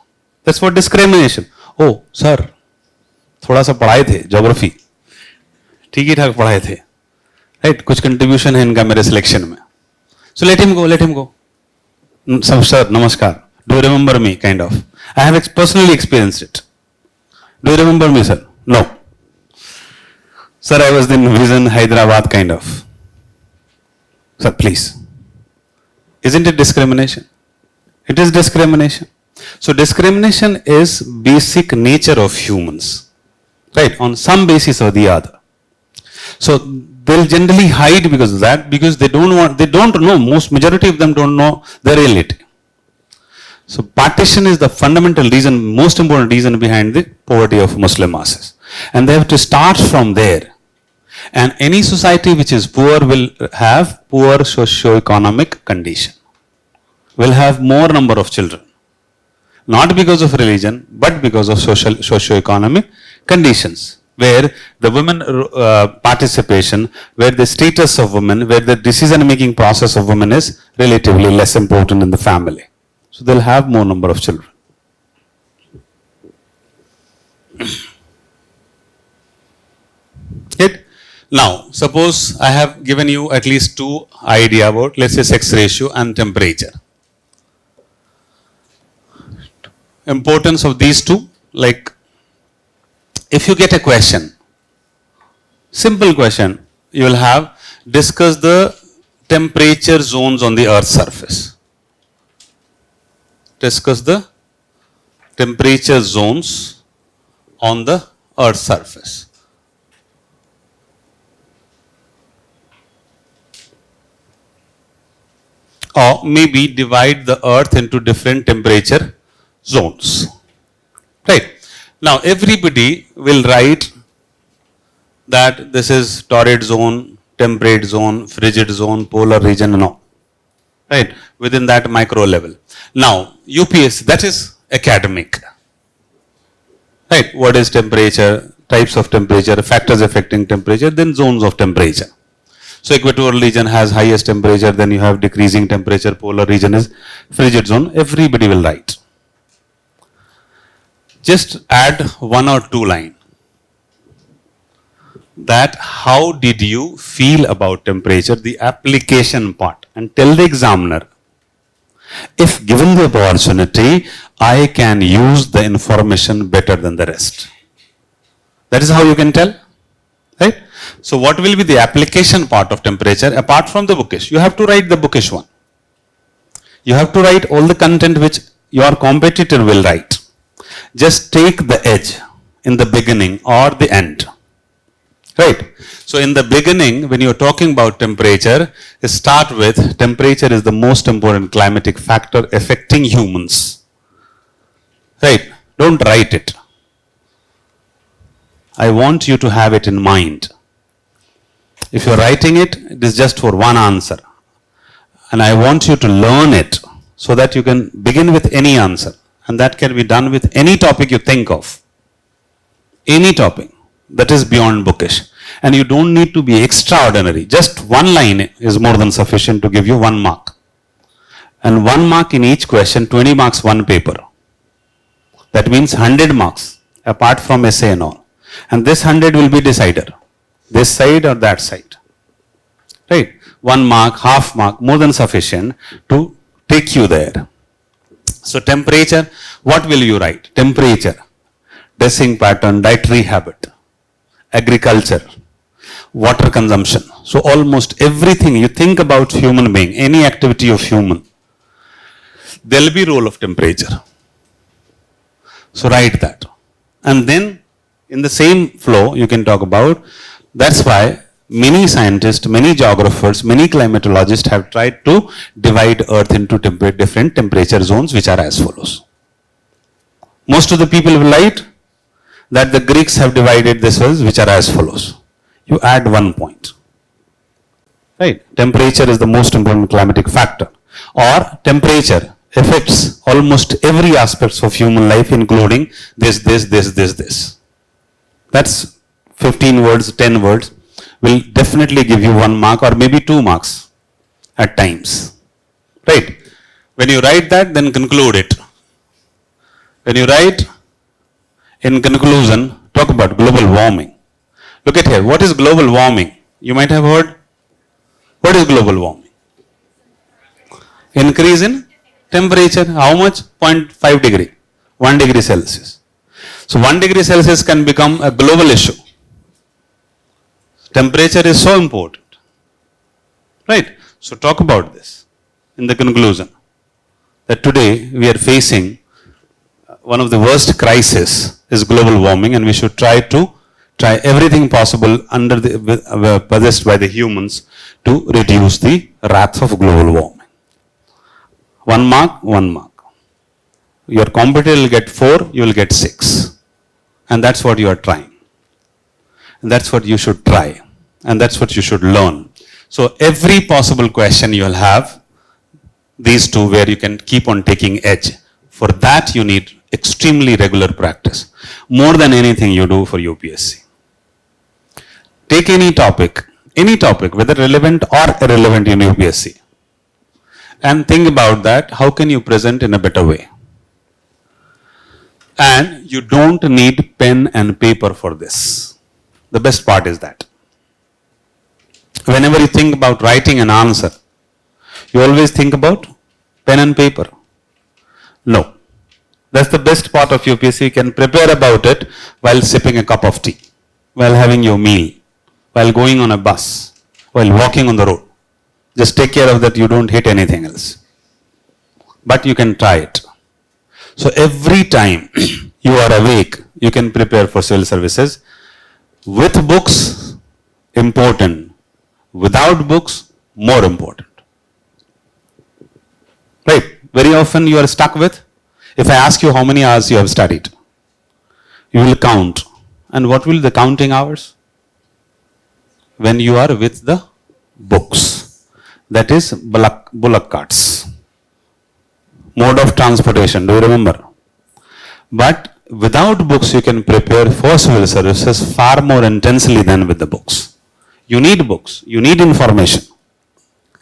That's what discrimination. Oh, sir, थोड़ा सा पढ़ाए थे geography, ठीक ही ठाक पढ़ाए थे, right, कुछ contribution है इनका मेरे सिलेक्शन में. So let him go, let him go. Sir, namaskar. Do you remember me? Kind of. I have personally experienced it. Do you remember me, sir? No. Sir, I was in Vision, Hyderabad, kind of. Sir, please. Isn't it discrimination? It is discrimination. So discrimination is basic nature of humans, right? On some basis or the other. So they'll generally hide because of that, because they don't know, majority of them don't know the reality. So partition is the fundamental reason, most important reason behind the poverty of Muslim masses. And they have to start from there. And any society which is poor will have poor socio-economic condition, will have more number of children. Not because of religion, but because of socio-economic conditions, where the women participation, where the status of women, where the decision-making process of women is relatively less important in the family. So they'll have more number of children. Right? Now, suppose I have given you at least two idea about, let's say, sex ratio and temperature. Importance of these two, like if you get a question, simple question, you will have discuss the temperature zones on the Earth's surface. Discuss the temperature zones on the Earth's surface. Or maybe divide the Earth into different temperature zones. Right. Now everybody will write that this is torrid zone, temperate zone, frigid zone, polar region and all. Right. Within that micro level. Now UPSC, that is academic. Right. What is temperature, types of temperature, factors affecting temperature, then zones of temperature. So equatorial region has highest temperature, then you have decreasing temperature, polar region is frigid zone. Everybody will write. Just add one or two lines. That how did you feel about temperature, the application part, and tell the examiner, if given the opportunity, I can use the information better than the rest. That is how you can tell, right? So what will be the application part of temperature apart from the bookish? You have to write the bookish one. You have to write all the content which your competitor will write. Just take the edge in the beginning or the end. Right? So in the beginning, when you're talking about temperature, start with temperature is the most important climatic factor affecting humans. Right? Don't write it. I want you to have it in mind. If you're writing it, it is just for one answer. And I want you to learn it so that you can begin with any answer. And that can be done with any topic you think of. Any topic that is beyond bookish. And you don't need to be extraordinary. Just one line is more than sufficient to give you 1 mark. And 1 mark in each question, 20 marks one paper. That means 100 marks apart from essay and all. And this 100 will be decided. This side or that side. Right? 1 mark, half mark, more than sufficient to take you there. So temperature, what will you write? Temperature, dressing pattern, dietary habit, agriculture, water consumption. So almost everything you think about human being, any activity of human, there will be role of temperature. So write that. And then in the same flow you can talk about, that's why many scientists, many geographers, many climatologists have tried to divide Earth into different temperature zones which are as follows. Most of the people will write that the Greeks have divided this as which are as follows. You add 1 point. Right? Temperature is the most important climatic factor. Or temperature affects almost every aspect of human life, including this. That's 15 words, 10 words will definitely give you 1 mark or maybe 2 marks at times. Right? When you write that, then conclude it. When you write in conclusion, talk about global warming. Look at here. What is global warming? You might have heard. What is global warming? Increase in temperature. How much? 0.5 degree. 1 degree Celsius. So 1 degree Celsius can become a global issue. Temperature is so important. Right? So talk about this in the conclusion. That today we are facing one of the worst crises is global warming, and we should try everything possible under the possessed by the humans to reduce the wrath of global warming. 1 mark, 1 mark. Your competitor will get 4, you will get 6. And that's what you are trying. And that's what you should try. And that's what you should learn. So every possible question you will have, these two where you can keep on taking edge. For that you need extremely regular practice. More than anything you do for UPSC. Take any topic, whether relevant or irrelevant in UPSC. And think about that, how can you present in a better way? And you don't need pen and paper for this. The best part is that. Whenever you think about writing an answer, you always think about pen and paper. No. That's the best part of UPSC. You can prepare about it while sipping a cup of tea, while having your meal, while going on a bus, while walking on the road. Just take care of that you don't hit anything else. But you can try it. So every time you are awake, you can prepare for civil services. With books, important. Without books, more important. Right? Very often you are stuck with, if I ask you how many hours you have studied, you will count. And what will the counting hours? When you are with the books. That is bullock carts. Mode of transportation, do you remember? But without books, you can prepare for civil services far more intensely than with the books. You need books, you need information.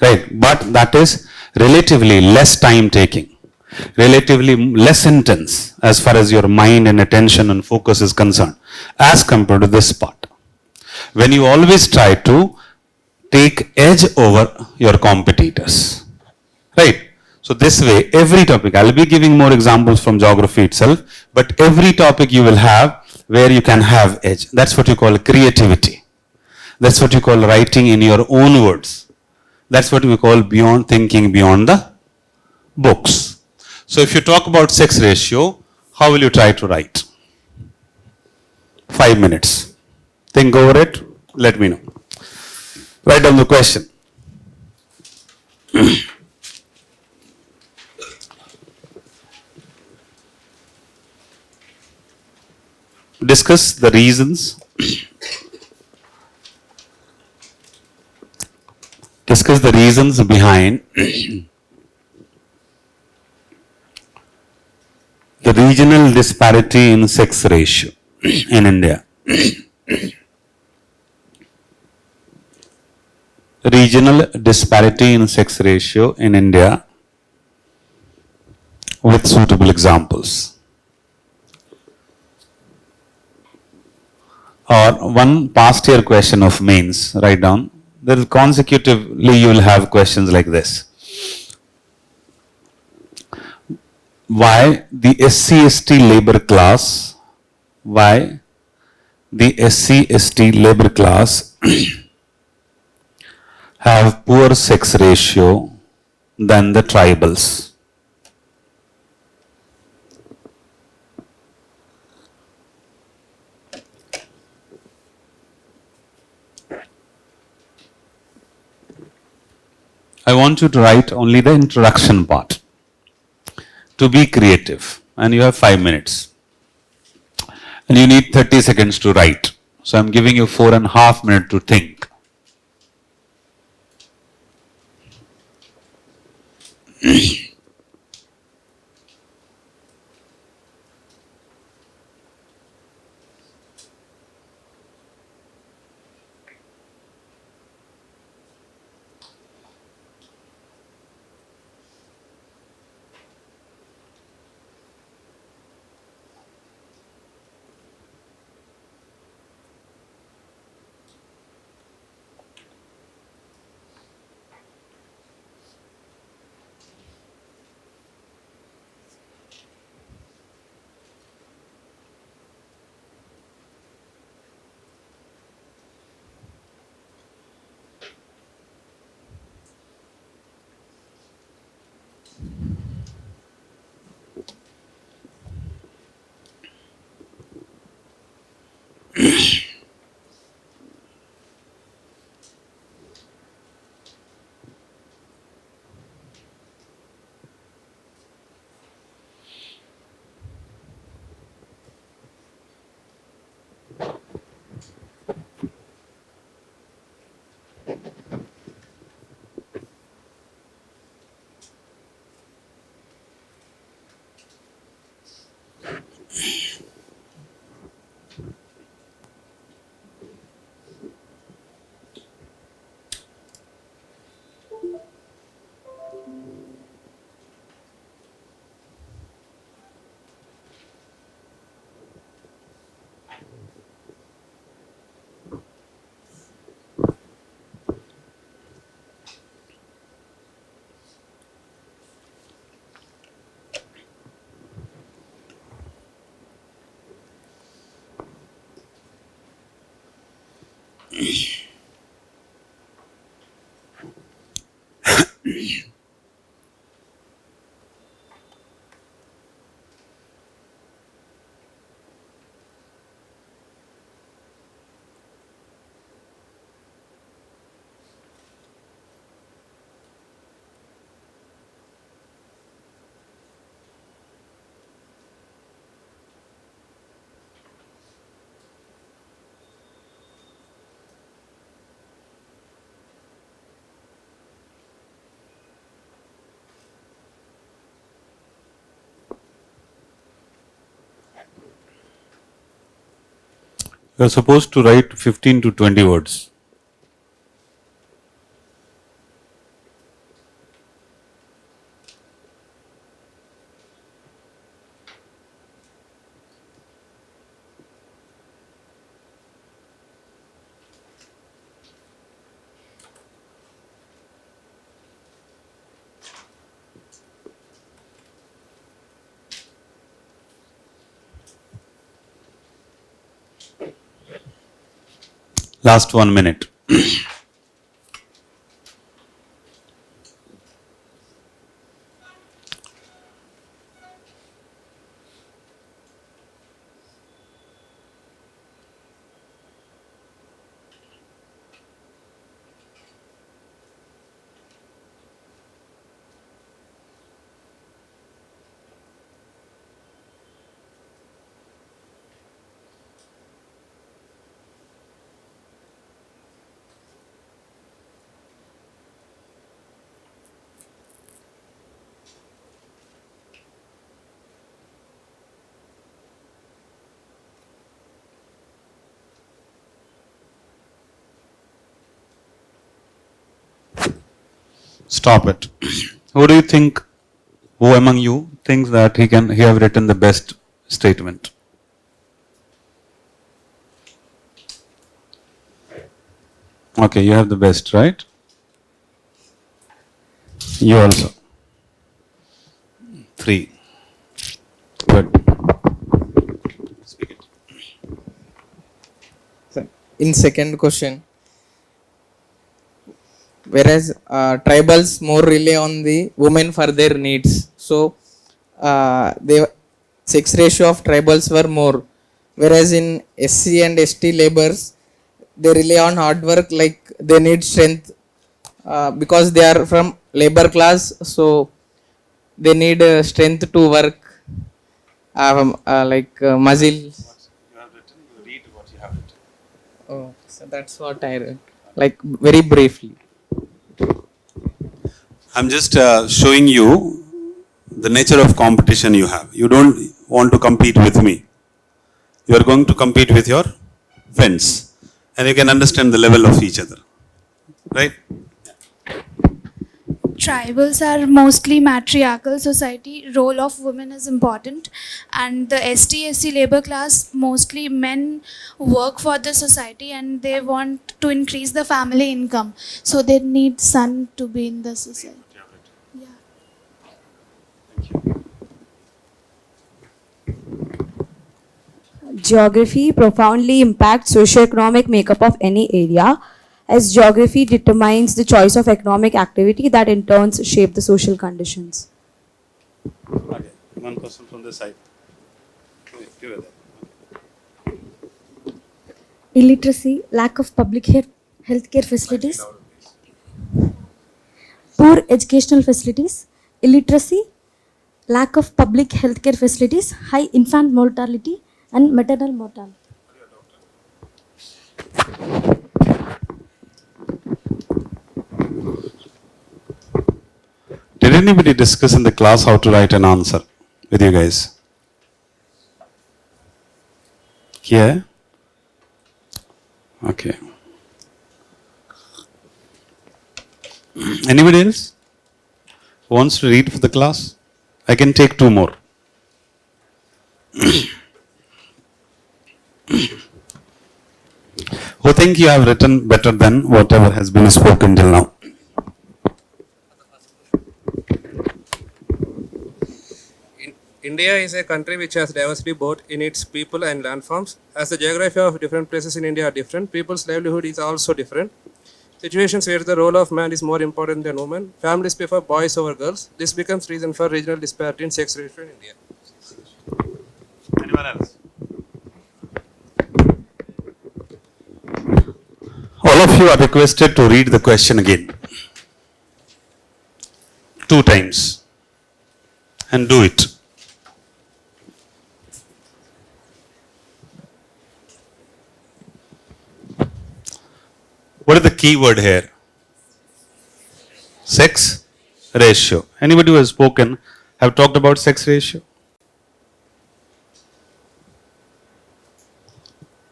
Right? But that is relatively less time taking. Relatively less intense as far as your mind and attention and focus is concerned as compared to this part. When you always try to take edge over your competitors. Right? So this way, every topic, I'll be giving more examples from geography itself, but every topic you will have where you can have edge. That's what you call creativity. That's what you call writing in your own words. That's what we call thinking beyond the books. So if you talk about sex ratio, how will you try to write? 5 minutes. Think over it, let me know. Write down the question. Discuss the reasons. Discuss the reasons behind the regional disparity in sex ratio in India. Regional disparity in sex ratio in India with suitable examples. Or one past year question of mains, write down. Then consecutively you will have questions like this. Why the SC/ST labor class, have poor sex ratio than the tribals? I want you to write only the introduction part. To be creative, and you have 5 minutes. and you need 30 seconds to write. So I'm giving you 4.5 minutes to think. You're supposed to write 15 to 20 words. Last 1 minute. Stop it. Who do you think, who among you thinks that he have written the best statement? Okay, you have the best, right? You also. 3. Good. Speak it. In second question, whereas tribals more rely on the women for their needs, so the sex ratio of tribals were more, whereas in SC and ST laborers they rely on hard work, like they need strength because they are from labor class, so they need strength to work, like muscle. So that's what I read, like very briefly. I'm just showing you the nature of competition you have. You don't want to compete with me. You are going to compete with your friends. And you can understand the level of each other. Right? Tribals are mostly matriarchal society. Role of women is important, and the ST/SC labor class, mostly men work for the society and they want to increase the family income. So they need son to be in the society. Yeah. Geography profoundly impacts socioeconomic makeup of any area, as geography determines the choice of economic activity that in turn shape the social conditions. Okay. One person from this side. Give it there. Illiteracy, lack of public healthcare facilities, poor educational facilities, illiteracy, lack of public healthcare facilities, high infant mortality, and maternal mortality. Did anybody discuss in the class how to write an answer with you guys? Yeah? Okay. Anybody else who wants to read for the class? I can take two more. Who think you have written better than whatever has been spoken till now? India is a country which has diversity both in its people and landforms. As the geography of different places in India are different, people's livelihood is also different. Situations where the role of man is more important than women, families prefer boys over girls. This becomes reason for regional disparity in sex ratio in India. Anyone else? All of you are requested to read the question again. 2 times. And do it. What is the key word here? Sex ratio. Anybody who has spoken have talked about sex ratio?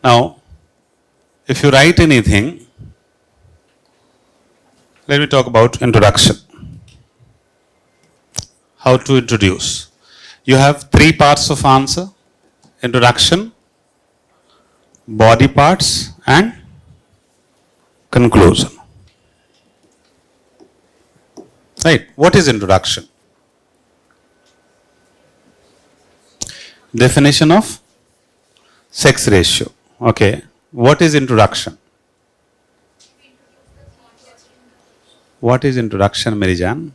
Now, if you write anything, let me talk about introduction. How to introduce. You have 3 parts of answer: introduction, body parts, and conclusion. Right. What is introduction? Definition of sex ratio. Okay. What is introduction? What is introduction, Merijan?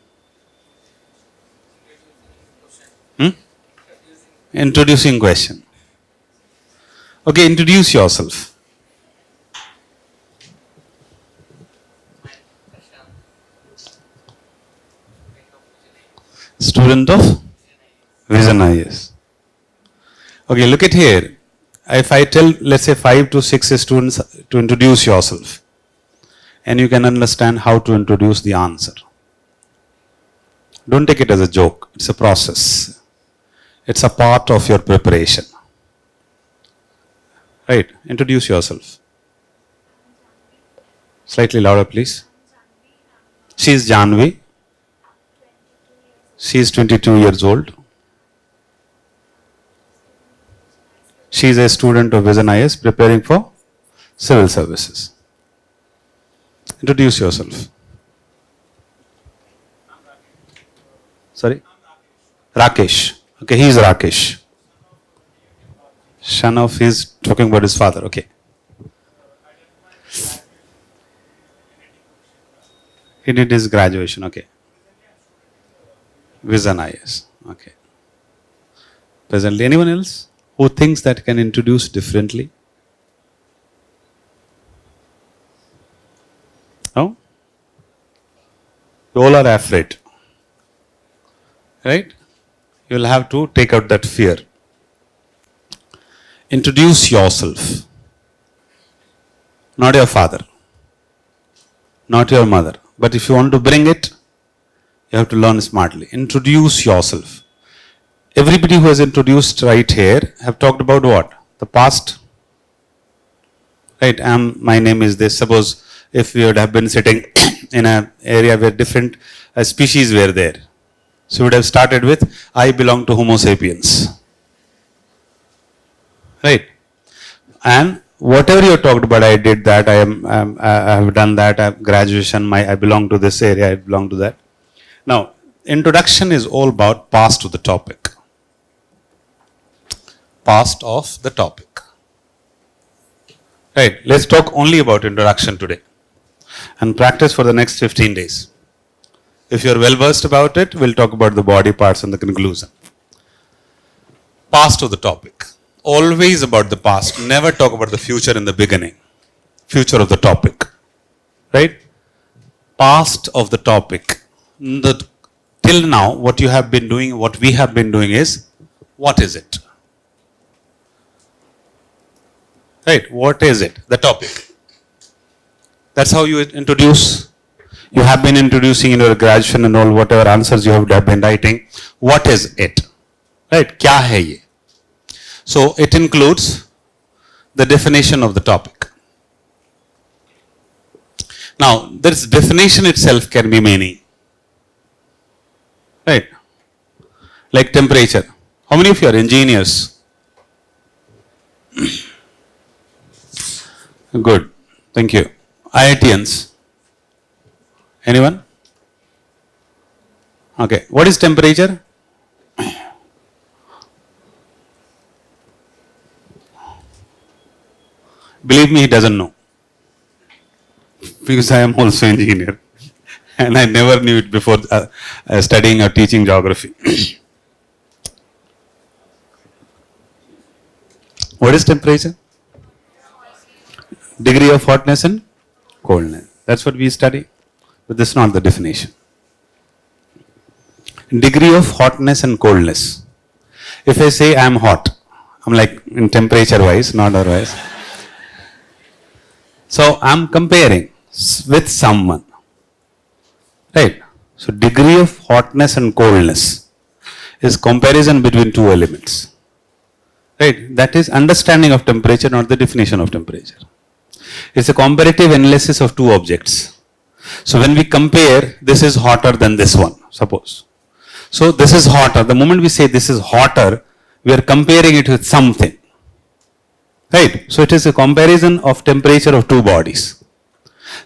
Introducing question. Okay, introduce yourself. Student of Vision IS. Okay, look at here. If I tell, let's say 5 to 6 students to introduce yourself, and you can understand how to introduce the answer. Don't take it as a joke. It's a process. It's a part of your preparation. Right? Introduce yourself. Slightly louder, please. She is Janvi. She is 22 years old. She is a student of Vision IS preparing for civil services. Introduce yourself. Sorry? Rakesh. Okay, he is Rakesh. Son of his, talking about his father. Okay. He did his graduation. Okay. Vision IS. Okay. Presently, anyone else who thinks that can introduce differently? No? You all are afraid. Right? You will have to take out that fear. Introduce yourself. not your father, not your mother. But if you want to bring it, you have to learn smartly. Introduce yourself. Everybody who has introduced right here have talked about what? The past. Right, my name is this. Suppose if we would have been sitting in an area where different species were there. So we would have started with, I belong to Homo sapiens. Right. And whatever you talked about, I did that, I have done that, I have graduation, I belong to this area, I belong to that. Now, introduction is all about past of the topic. Past of the topic. Right, let's talk only about introduction today and practice for the next 15 days. If you're well versed about it, we'll talk about the body parts and the conclusion. Past of the topic. Always about the past. Never talk about the future in the beginning. Future of the topic. Right? Past of the topic. Till now, what you have been doing, what we have been doing is, what is it? Right? What is it? The topic. That's how you introduce. You have been introducing in your graduation and all whatever answers you have been writing. What is it? Right? Kya hai ye? So it includes the definition of the topic. Now, this definition itself can be many. Right? Like temperature. How many of you are engineers? Good. Thank you. IITians. Anyone? Okay. What is temperature? Believe me, he doesn't know. Because I am also engineer. And I never knew it before studying or teaching geography. What is temperature? Degree of hotness and coldness. That's what we study. But this is not the definition. Degree of hotness and coldness. If I say I am hot, I'm like in temperature wise, not otherwise. So I'm comparing with someone. Right? So degree of hotness and coldness is comparison between two elements. Right? That is understanding of temperature, not the definition of temperature. It's a comparative analysis of two objects. So when we compare, this is hotter than this one, suppose. So this is hotter. The moment we say this is hotter, we are comparing it with something. Right? So it is a comparison of temperature of two bodies.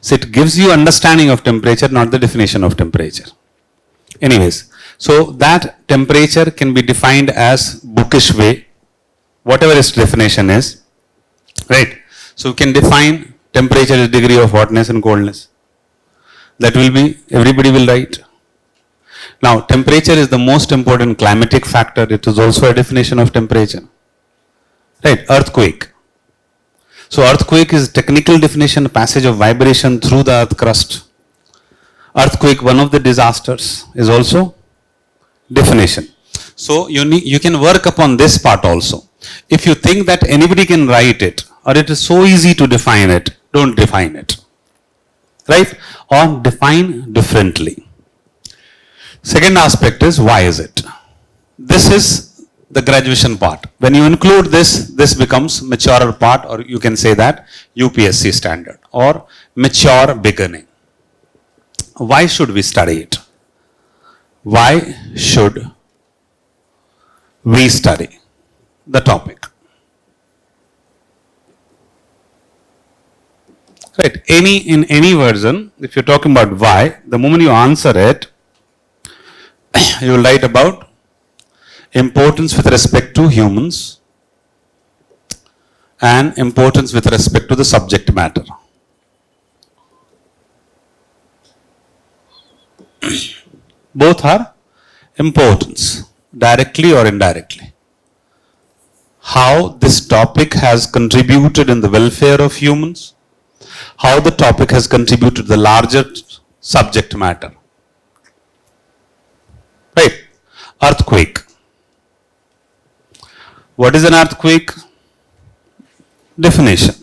So it gives you understanding of temperature, not the definition of temperature. Anyways, so that temperature can be defined as bookish way, whatever its definition is. Right? So we can define temperature as degree of hotness and coldness. That will be, everybody will write. Now, temperature is the most important climatic factor. It is also a definition of temperature. Right? Earthquake. So, earthquake is technical definition, passage of vibration through the earth crust. Earthquake, one of the disasters, is also definition. So, you can work upon this part also. If you think that anybody can write it, or it is so easy to define it, don't define it. Right? Or define differently. Second aspect is, why is it? This is the graduation part. When you include this, this becomes maturer part, or you can say that UPSC standard or mature beginning. Why should we study it? Why should we study the topic? Right. In any version, if you're talking about why, the moment you answer it, you will write about importance with respect to humans and importance with respect to the subject matter. Both are importance, directly or indirectly. How this topic has contributed in the welfare of humans, how the topic has contributed to the larger subject matter. Right? Earthquake. What is an earthquake? Definition.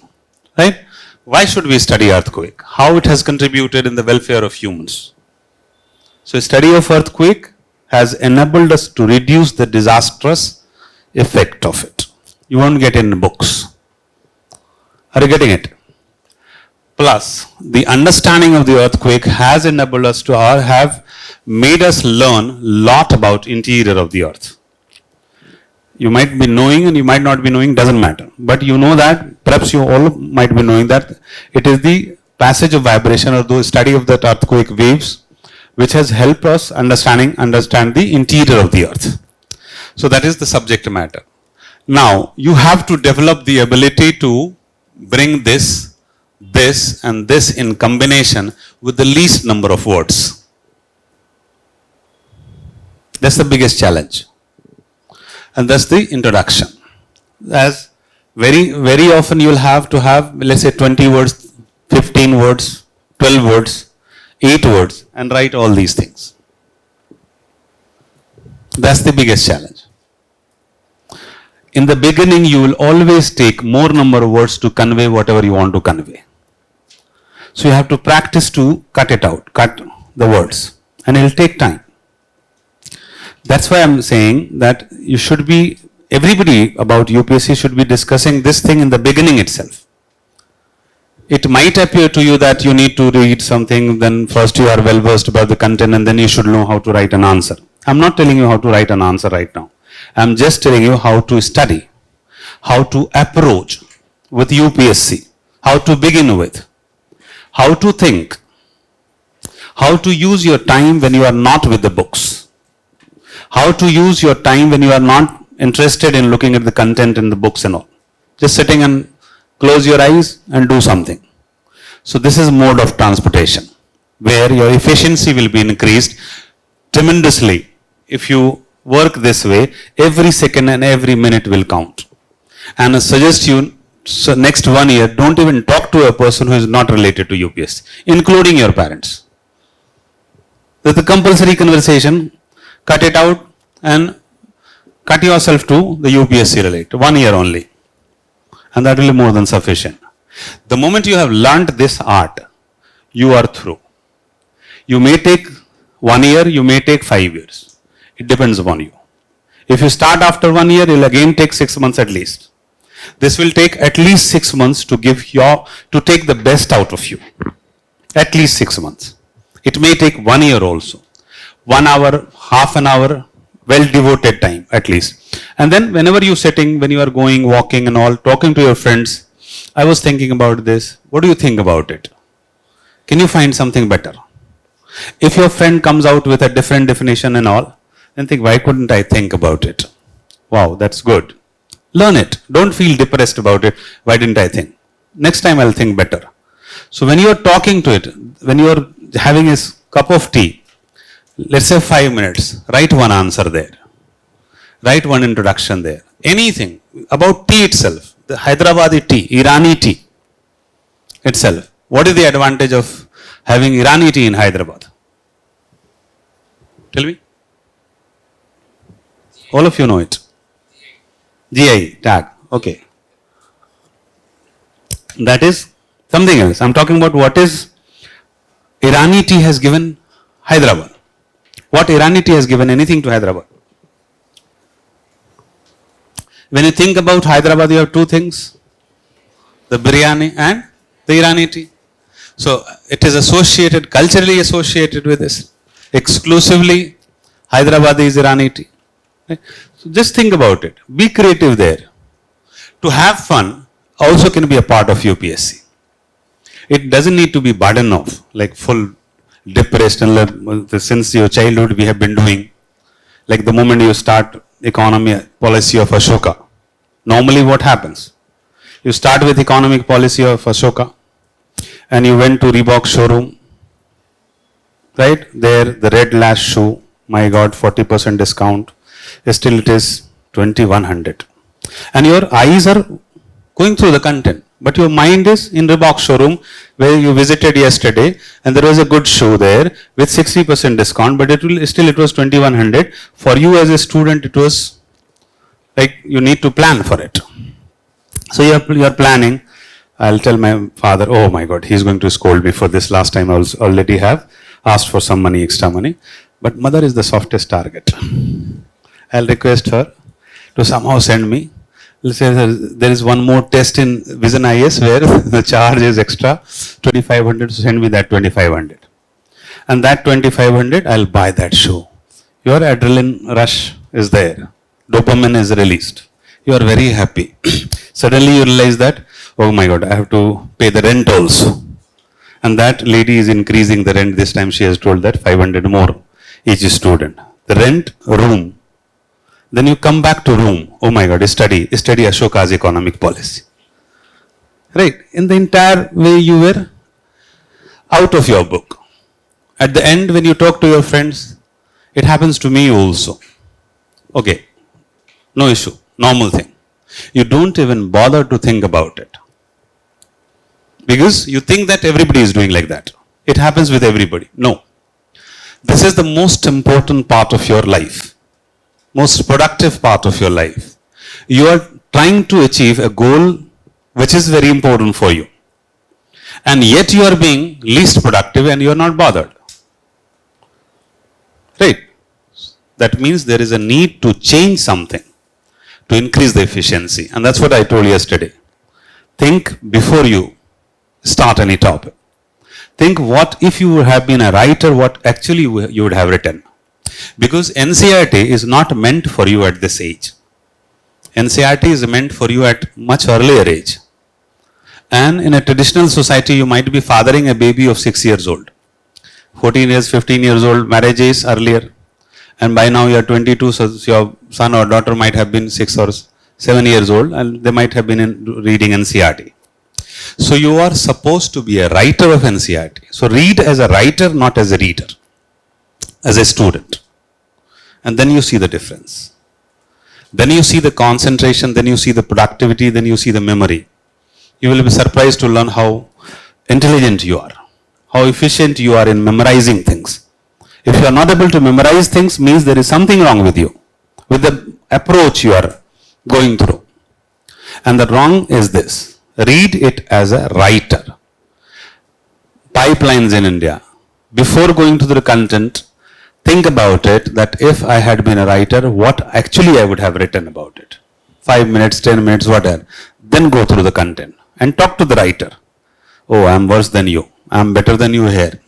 Right? Why should we study earthquake? How it has contributed in the welfare of humans? So study of earthquake has enabled us to reduce the disastrous effect of it. You won't get in books. Are you getting it? Plus, the understanding of the earthquake has enabled us to have made us learn a lot about interior of the earth. You might be knowing and you might not be knowing, doesn't matter. But you know that, perhaps you all might be knowing that it is the passage of vibration or the study of that earthquake waves which has helped us understand the interior of the earth. So that is the subject matter. Now, you have to develop the ability to bring this and this in combination with the least number of words. That's the biggest challenge. And that's the introduction. As very often you will have to have, let's say 20 words, 15 words, 12 words, 8 words, and write all these things. That's the biggest challenge. In the beginning, you will always take more number of words to convey whatever you want to convey. So you have to practice to cut it out, cut the words, and it will take time. That's why I'm saying that you should be, everybody about UPSC should be discussing this thing in the beginning itself. It might appear to you that you need to read something, then first you are well versed about the content and then you should know how to write an answer. I'm not telling you how to write an answer right now. I'm just telling you how to study, how to approach with UPSC, how to begin with, how to think, how to use your time when you are not with the books, how to use your time when you are not interested in looking at the content in the books and all. Just sitting and close your eyes and do something. So this is mode of transportation where your efficiency will be increased tremendously. If you work this way, every second and every minute will count. And I suggest you, so next 1 year, don't even talk to a person who is not related to UPSC, including your parents. That's the compulsory conversation. Cut it out and cut yourself to the UPSC relate. 1 year only. And that will be more than sufficient. The moment you have learned this art, you are through. You may take 1 year, you may take 5 years. It depends upon you. If you start after 1 year, you will again take 6 months at least. This will take at least 6 months to take the best out of you. At least 6 months. It may take 1 year also. 1 hour, half an hour, well devoted time at least. And then whenever you're sitting, when you are going, walking and all, talking to your friends, I was thinking about this. What do you think about it? Can you find something better? If your friend comes out with a different definition and all, then think, why couldn't I think about it? Wow, that's good. Learn it. Don't feel depressed about it. Why didn't I think? Next time I'll think better. So when you're talking to it, when you're having a cup of tea, let's say 5 minutes, write one answer there. Write one introduction there. Anything about tea itself, the Hyderabadi tea, Irani tea itself. What is the advantage of having Irani tea in Hyderabad? Tell me. All of you know it. GI tag. Okay. That is something else. I'm talking about what is Irani tea has given Hyderabad. What Irani tea has given anything to Hyderabad? When you think about Hyderabad, you have two things. The biryani and the Irani tea. So it is associated, culturally associated with this. Exclusively Hyderabad is Irani tea. Right? So just think about it. Be creative there. To have fun also can be a part of UPSC. It doesn't need to be burden of, like full depressed and since your childhood we have been doing. Like the moment you start economy policy of Ashoka. Normally what happens? You start with economic policy of Ashoka and you went to Reebok showroom. Right? There the red lash shoe, my God, 40% discount. Still it is 2100. And your eyes are going through the content. But your mind is in Reebok showroom where you visited yesterday and there was a good shoe there with 60% discount, but it was 2100. For you as a student, it was like you need to plan for it. So you are planning. I'll tell my father, oh my God, he's going to scold me for this. Last time I was already have asked for some money, extra money. But mother is the softest target. I'll request her to somehow send me. Let's say there is one more test in Vision IS where the charge is extra 2500, so send me that 2500. And that 2500, I'll buy that shoe. Your adrenaline rush is there. Dopamine is released. You are very happy. Suddenly you realize that, oh my God, I have to pay the rent also. And that lady is increasing the rent. This time she has told that 500 more each student. The rent, room. Then you come back to room. Oh my God, study Ashoka's economic policy. Right. In the entire way you were out of your book. At the end, when you talk to your friends, it happens to me also. Okay, no issue, normal thing. You don't even bother to think about it. Because you think that everybody is doing like that. It happens with everybody. No. This is the most important part of your life. Most productive part of your life. You are trying to achieve a goal which is very important for you. And yet you are being least productive and you are not bothered. Right? That means there is a need to change something to increase the efficiency. And that's what I told yesterday. Think before you start any topic. Think what if you have been a writer, what actually you would have written. Because NCERT is not meant for you at this age. NCERT is meant for you at much earlier age. And in a traditional society, you might be fathering a baby of 6 years old. 14 years, 15 years old, marriage is earlier. And by now you are 22, so your son or daughter might have been 6 or 7 years old and they might have been reading NCERT. So you are supposed to be a writer of NCERT. So read as a writer, not as a reader, as a student. And then you see the difference. Then you see the concentration, then you see the productivity, then you see the memory. You will be surprised to learn how intelligent you are, how efficient you are in memorizing things. If you are not able to memorize things, means there is something wrong with you, with the approach you are going through. And the wrong is this. Read it as a writer. Pipelines in India. Before going to the content, think about it that if I had been a writer, what actually I would have written about it. 5 minutes, 10 minutes, whatever. Then go through the content and talk to the writer. Oh, I am worse than you. I am better than you here.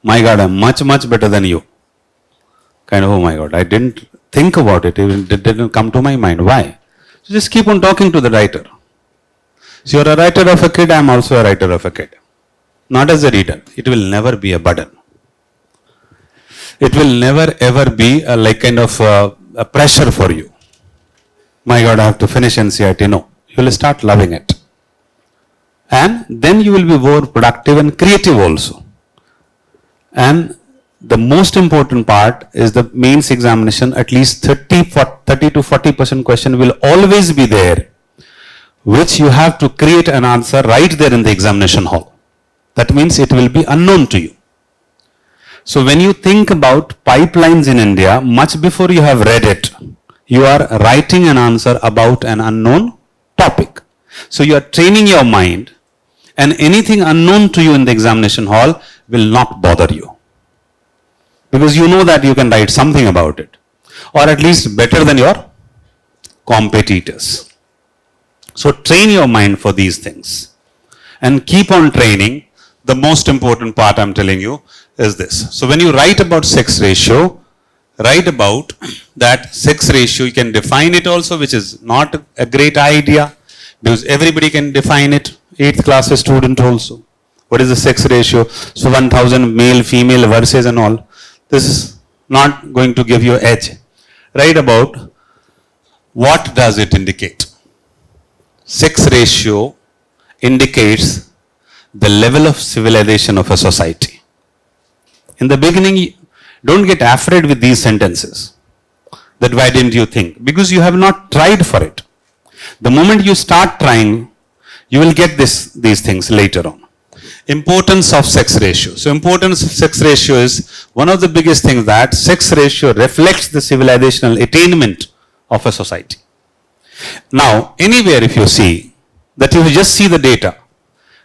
My God, I am much, much better than you. Kind of, oh my God, I didn't think about it. It didn't come to my mind. Why? So just keep on talking to the writer. So you are a writer of a kid, I am also a writer of a kid. Not as a reader. It will never be a burden. It will never ever be a like kind of a pressure for you. My God, I have to finish NCERT. No. You will start loving it. And then you will be more productive and creative also. And the most important part is the mains examination. At least 30 to 40% question will always be there, which you have to create an answer right there in the examination hall. That means it will be unknown to you. So when you think about pipelines in India, much before you have read it, you are writing an answer about an unknown topic. So you are training your mind, and anything unknown to you in the examination hall will not bother you. Because you know that you can write something about it, or at least better than your competitors. So train your mind for these things and keep on training. The most important part I'm telling you is this. So when you write about sex ratio, write about that sex ratio. You can define it also, which is not a great idea because everybody can define it. 8th class student also. What is the sex ratio? So 1000 male, female versus and all. This is not going to give you edge. Write about what does it indicate. Sex ratio indicates the level of civilization of a society. In the beginning, don't get afraid with these sentences. That why didn't you think? Because you have not tried for it. The moment you start trying, you will get these things later on. Importance of sex ratio. So importance of sex ratio is one of the biggest things that sex ratio reflects the civilizational attainment of a society. Now, anywhere if you see, that if you just see the data,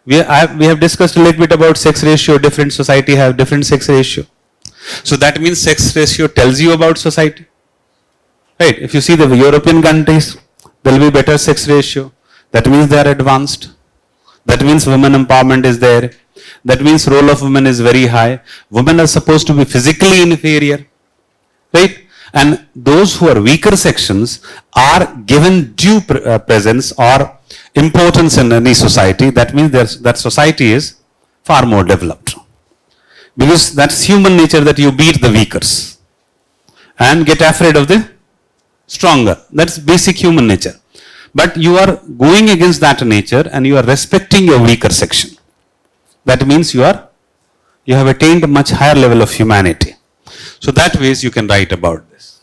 We have discussed a little bit about sex ratio. Different society have different sex ratio. So that means sex ratio tells you about society. Right? If you see the European countries, there will be better sex ratio. That means they are advanced. That means women empowerment is there. That means role of women is very high. Women are supposed to be physically inferior. Right? And those who are weaker sections are given due presence or importance in any society. That means that society is far more developed. Because that's human nature that you beat the weakers and get afraid of the stronger. That's basic human nature. But you are going against that nature and you are respecting your weaker section. That means you have attained a much higher level of humanity. So that ways you can write about this.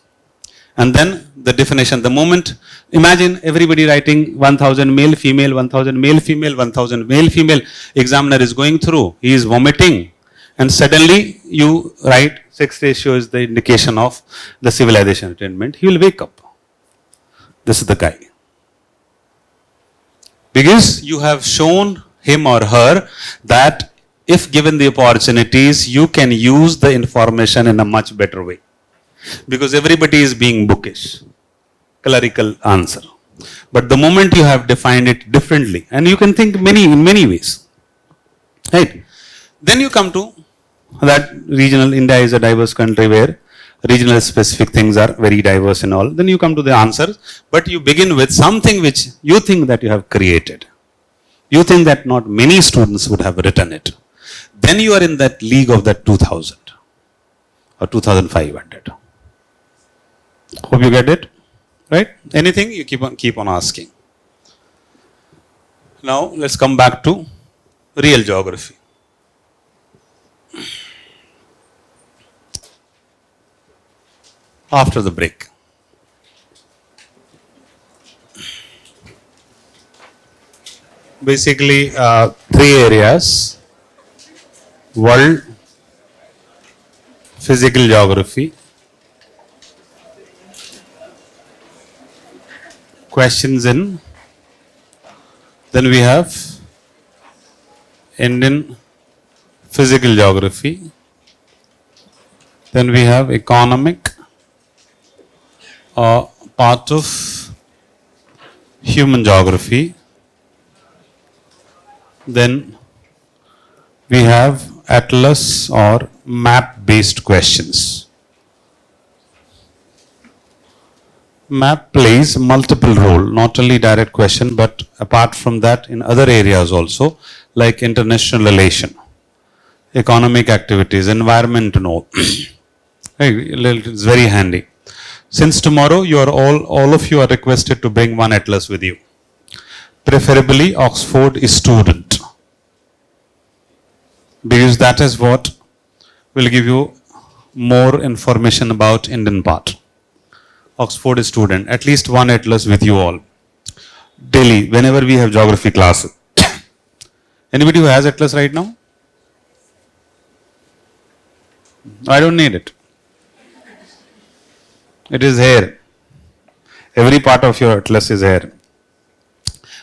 And then the definition, the moment, imagine everybody writing 1000 male, female, 1000 male, female, 1000 male, female, examiner is going through, he is vomiting, and suddenly you write sex ratio is the indication of the civilization attainment, he will wake up. This is the guy. Because you have shown him or her that if given the opportunities, you can use the information in a much better way. Because everybody is being bookish, clerical answer. But the moment you have defined it differently, and you can think in many ways, right? Then you come to that regional, India is a diverse country where regional specific things are very diverse and all. Then you come to the answers, but you begin with something which you think that you have created. You think that not many students would have written it. Then you are in that league of that 2000 or 2500. Hope you get it, right? Anything you keep on asking. Now let's come back to real geography. After the break. Basically, three areas: world, physical geography, questions in, then we have Indian physical geography, then we have economic, part of human geography, then we have atlas or map based questions. Map plays multiple role, not only direct question, but apart from that in other areas also, like international relation, economic activities, environment and all. It's very handy. Since tomorrow you are all of you are requested to bring one atlas with you. Preferably Oxford student. Because that is what will give you more information about Indian part. Oxford student, at least one atlas with you all. Daily, whenever we have geography classes. Anybody who has atlas right now? I don't need it. It is here. Every part of your atlas is here.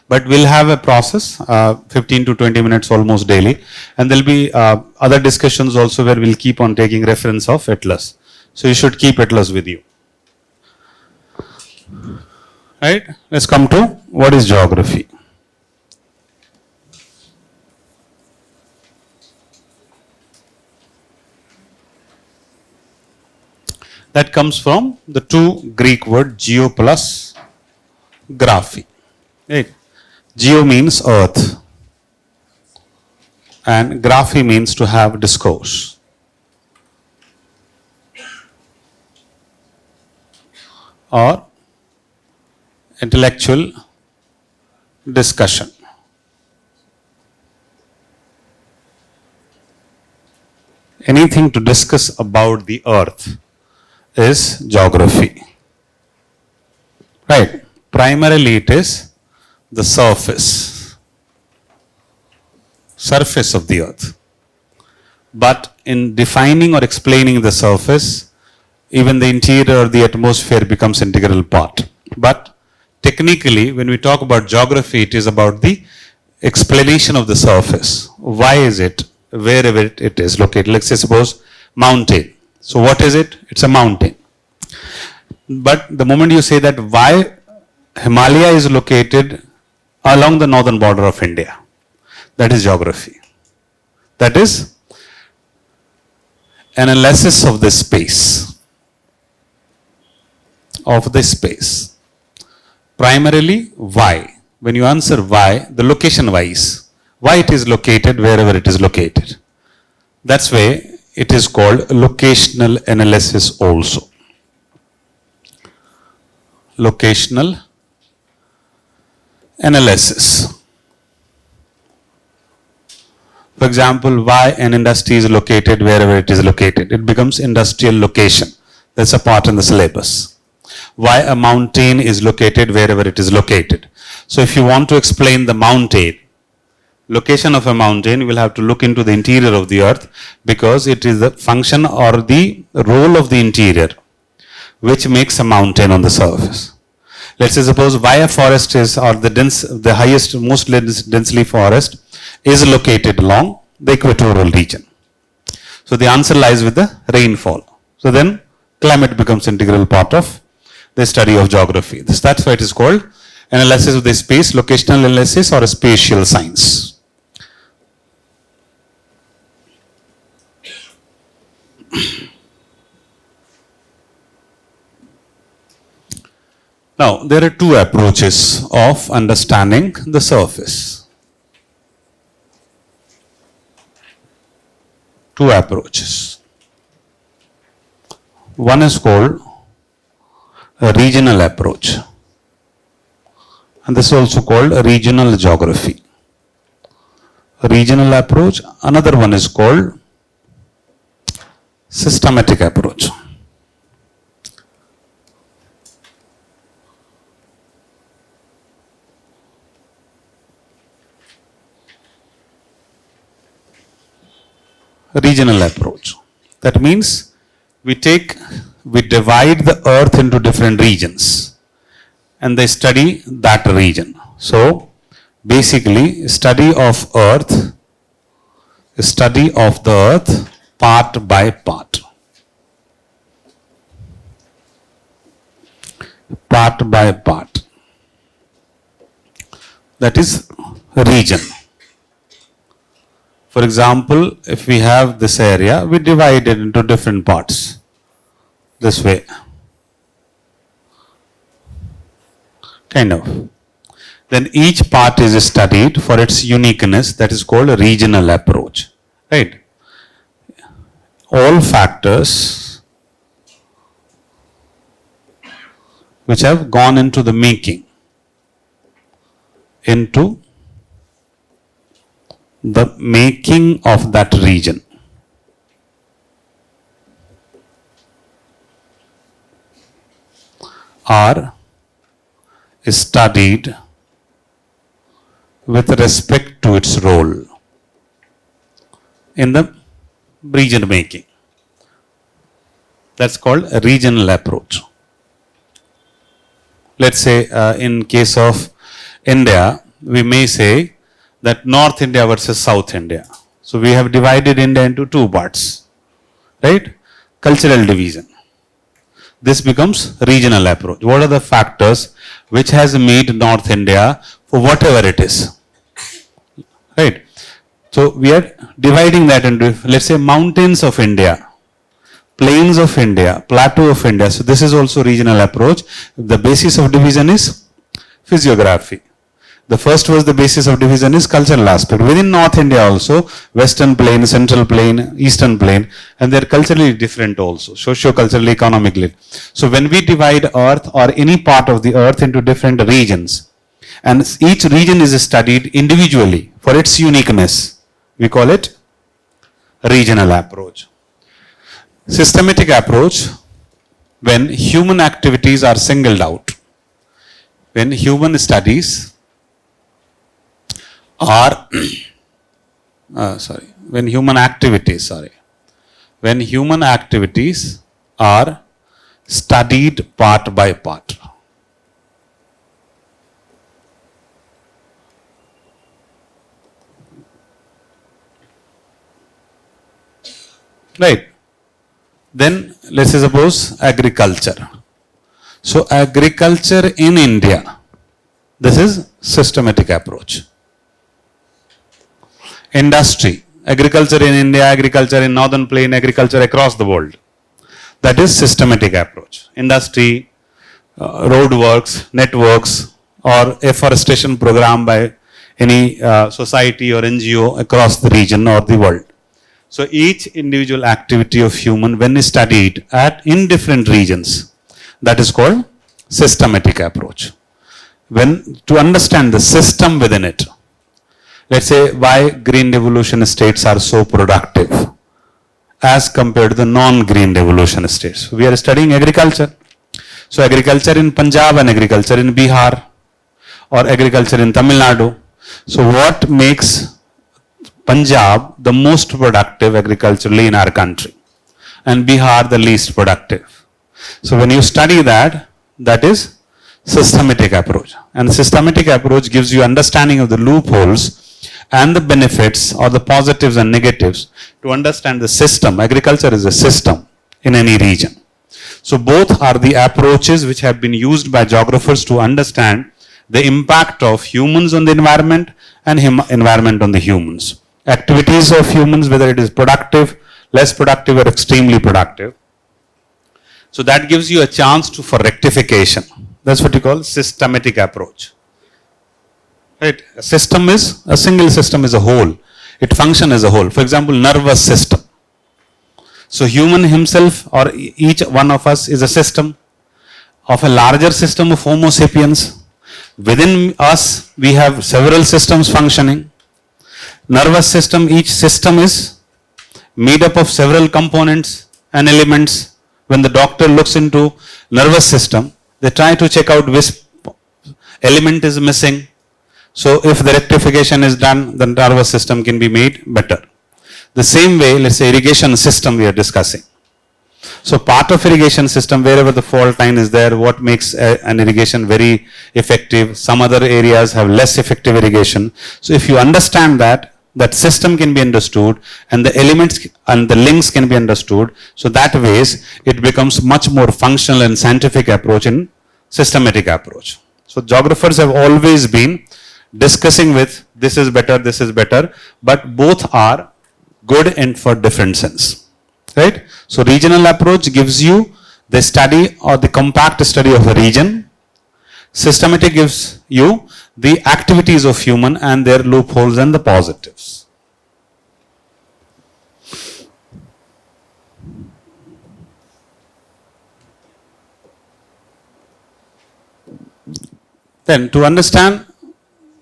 But we'll have a process, 15 to 20 minutes almost daily. And there'll be other discussions also where we'll keep on taking reference of atlas. So you should keep atlas with you. Right? Let's come to what is geography. That comes from the two Greek word geo plus graphy. Right? Geo means earth and graphy means to have discourse. Or intellectual discussion. Anything to discuss about the earth is geography. Right? Primarily it is the surface of the earth. But in defining or explaining the surface, even the interior or the atmosphere becomes integral part. But technically, when we talk about geography, it is about the explanation of the surface. Why is it wherever it is located? Let's say suppose mountain. So what is it? It's a mountain. But the moment you say that why Himalaya is located along the northern border of India, that is geography. That is analysis of the space. Of the space. Primarily, why? When you answer why, the location wise, why it is located wherever it is located. That's why it is called locational analysis also. Locational analysis. For example, why an industry is located wherever it is located. It becomes industrial location. That's a part in the syllabus. Why a mountain is located wherever it is located. So if you want to explain the mountain, location of a mountain, you will have to look into the interior of the earth, because it is the function or the role of the interior which makes a mountain on the surface. Let's say suppose why a forest is, or the highest, most densely forest is located along the equatorial region. So the answer lies with the rainfall. So then climate becomes integral part of the study of geography. That's why it is called analysis of the space, locational analysis, or spatial science. Now, there are two approaches of understanding the surface. Two approaches. One is called a regional approach, and this is also called a regional geography. A regional approach. Another one is called systematic approach. Regional approach. That means we divide the earth into different regions and they study that region. So basically study of the earth part by part. Part by part. That is region. For example, if we have this area, we divide it into different parts. This way. Kind of. Then each part is studied for its uniqueness. That is called a regional approach. Right? All factors which have gone into the making, into the making of that region, are studied with respect to its role in the region making. That's called a regional approach. Let's say in case of India, we may say that North India versus South India. So we have divided India into two parts, right? Cultural division. This becomes regional approach. What are the factors which has made North India for whatever it is, right? So we are dividing that into, let's say, mountains of India, plains of India, plateau of India. So this is also regional approach. The basis of division is physiography. The first was the basis of division is cultural aspect. Within North India also, Western plain, Central plain, Eastern plain, and they're culturally different also, socio-culturally, economically. So when we divide earth or any part of the earth into different regions, and each region is studied individually for its uniqueness, we call it regional approach. Systematic approach, when human activities are singled out, when human studies are when human activities are studied part by part. Right. Then let's say suppose agriculture. So agriculture in India, this is systematic approach. Industry, agriculture in India, agriculture in Northern Plain, agriculture across the world. That is systematic approach. Industry, road works, networks, or afforestation program by any society or NGO across the region or the world. So each individual activity of human, when studied in different regions, that is called systematic approach. When to understand the system within it, let's say why green revolution states are so productive as compared to the non-green revolution states. We are studying agriculture. So agriculture in Punjab and agriculture in Bihar or agriculture in Tamil Nadu. So what makes Punjab the most productive agriculturally in our country and Bihar the least productive? So when you study that, that is systematic approach. And systematic approach gives you understanding of the loopholes and the benefits or the positives and negatives to understand the system. Agriculture is a system in any region. So both are the approaches which have been used by geographers to understand the impact of humans on the environment and environment on the humans. Activities of humans, whether it is productive, less productive or extremely productive. So that gives you a chance for rectification. That's what you call systematic approach. Right? A single system is a whole. It functions as a whole. For example, nervous system. So human himself or each one of us is a system of a larger system of Homo sapiens. Within us, we have several systems functioning. Nervous system, each system is made up of several components and elements. When the doctor looks into nervous system, they try to check out which element is missing. So if the rectification is done, the nervous system can be made better. The same way, let's say irrigation system we are discussing. So part of irrigation system, wherever the fault line is there, what makes an irrigation very effective, some other areas have less effective irrigation. So if you understand that, that system can be understood and the elements and the links can be understood. So that ways it becomes much more functional and scientific approach in systematic approach. So geographers have always been discussing with this is better, but both are good and for different sense. Right? So regional approach gives you the study or the compact study of a region. Systematic gives you the activities of human and their loopholes and the positives. Then to understand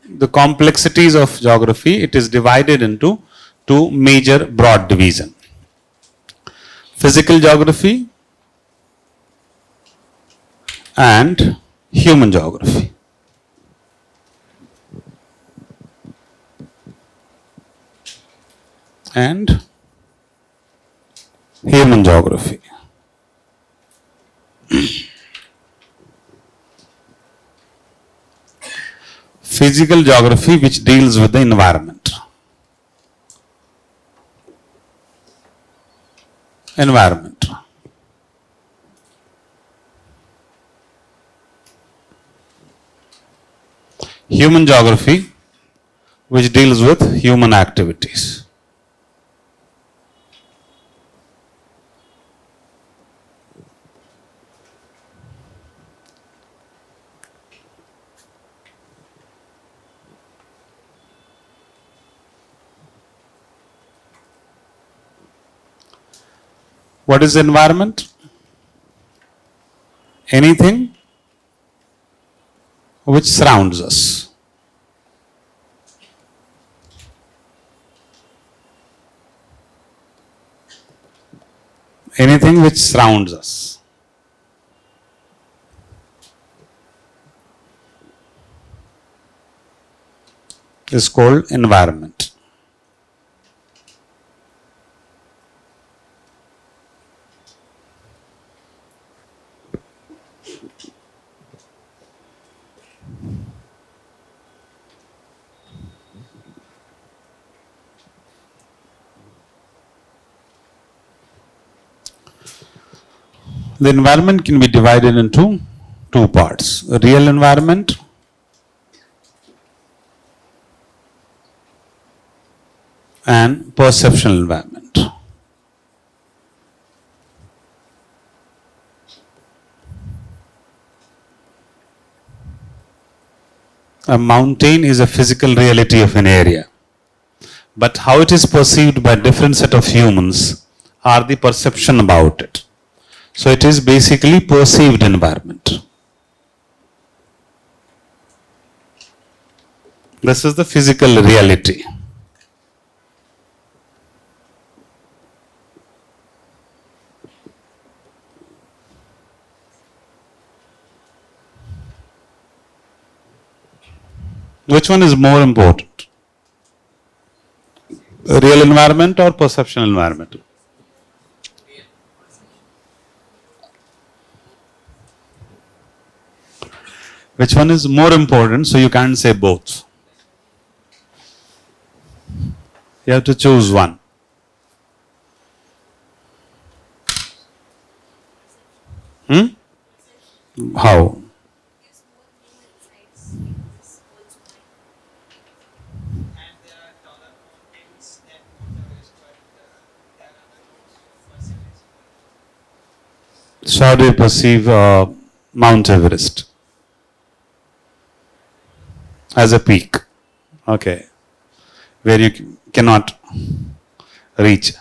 the complexities of geography, it is divided into two major broad divisions. Physical geography and human geography. And human geography. Physical geography, which deals with the environment. Human geography, which deals with human activities. What is the environment? Anything which surrounds us. Anything which surrounds us. Is called environment. The environment can be divided into two parts: a real environment and perceptual environment. A mountain is a physical reality of an area, but how it is perceived by different set of humans are the perception about it. So it is basically perceived environment. This is the physical reality. Which one is more important? Real environment or perceptual environment? Which one is more important? So you can't say both. You have to choose one. How? So how do you perceive Mount Everest? As a peak. Okay. Where you cannot reach.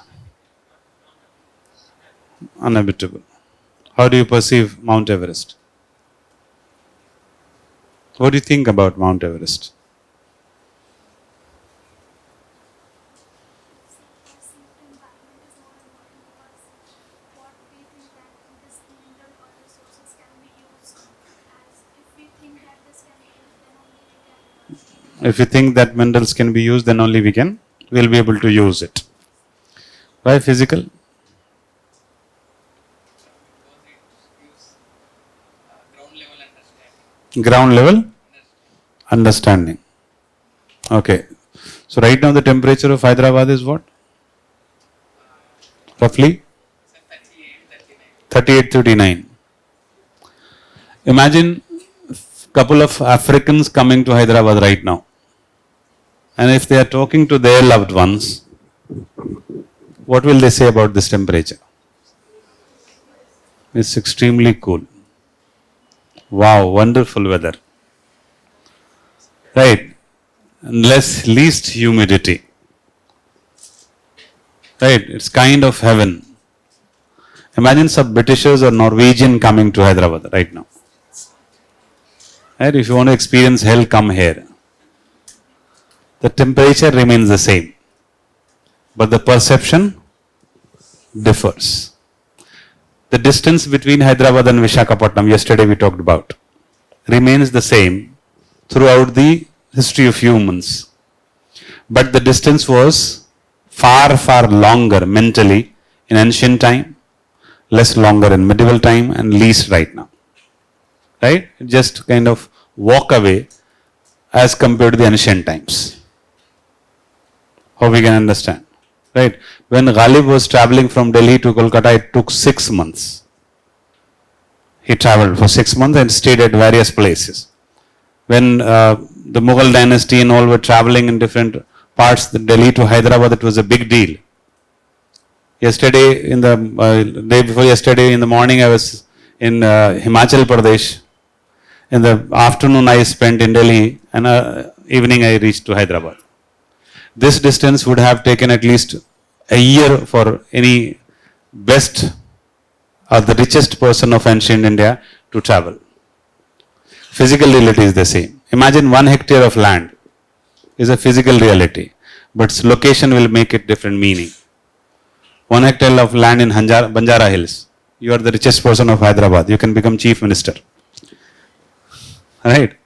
Unhabitable. How do you perceive Mount Everest? What do you think about Mount Everest? If you think that minerals can be used, then only we'll be able to use it. Why physical? Ground level understanding. Okay. So right now the temperature of Hyderabad is what? Roughly? 38, 39. Imagine couple of Africans coming to Hyderabad right now. And if they are talking to their loved ones, what will they say about this temperature? It's extremely cool. Wow, wonderful weather. Right. And least humidity. Right. It's kind of heaven. Imagine some Britishers or Norwegian coming to Hyderabad right now. Right? If you want to experience hell, come here. The temperature remains the same, but the perception differs. The distance between Hyderabad and Visakhapatnam, yesterday we talked about, remains the same throughout the history of humans. But the distance was far, far longer mentally in ancient time, less longer in medieval time, and least right now. Right? Just kind of walk away as compared to the ancient times. How we can understand? Right? When Ghalib was traveling from Delhi to Kolkata, it took 6 months. He traveled for 6 months and stayed at various places. When the Mughal dynasty and all were traveling in different parts, Delhi to Hyderabad, it was a big deal. Yesterday, in the day before yesterday, in the morning, I was in Himachal Pradesh. In the afternoon, I spent in Delhi, and evening, I reached to Hyderabad. This distance would have taken at least a year for any best or the richest person of ancient India to travel. Physical reality is the same. Imagine 1 hectare of land is a physical reality, but its location will make it different meaning. 1 hectare of land in Banjara Hills, you are the richest person of Hyderabad, you can become chief minister. Right?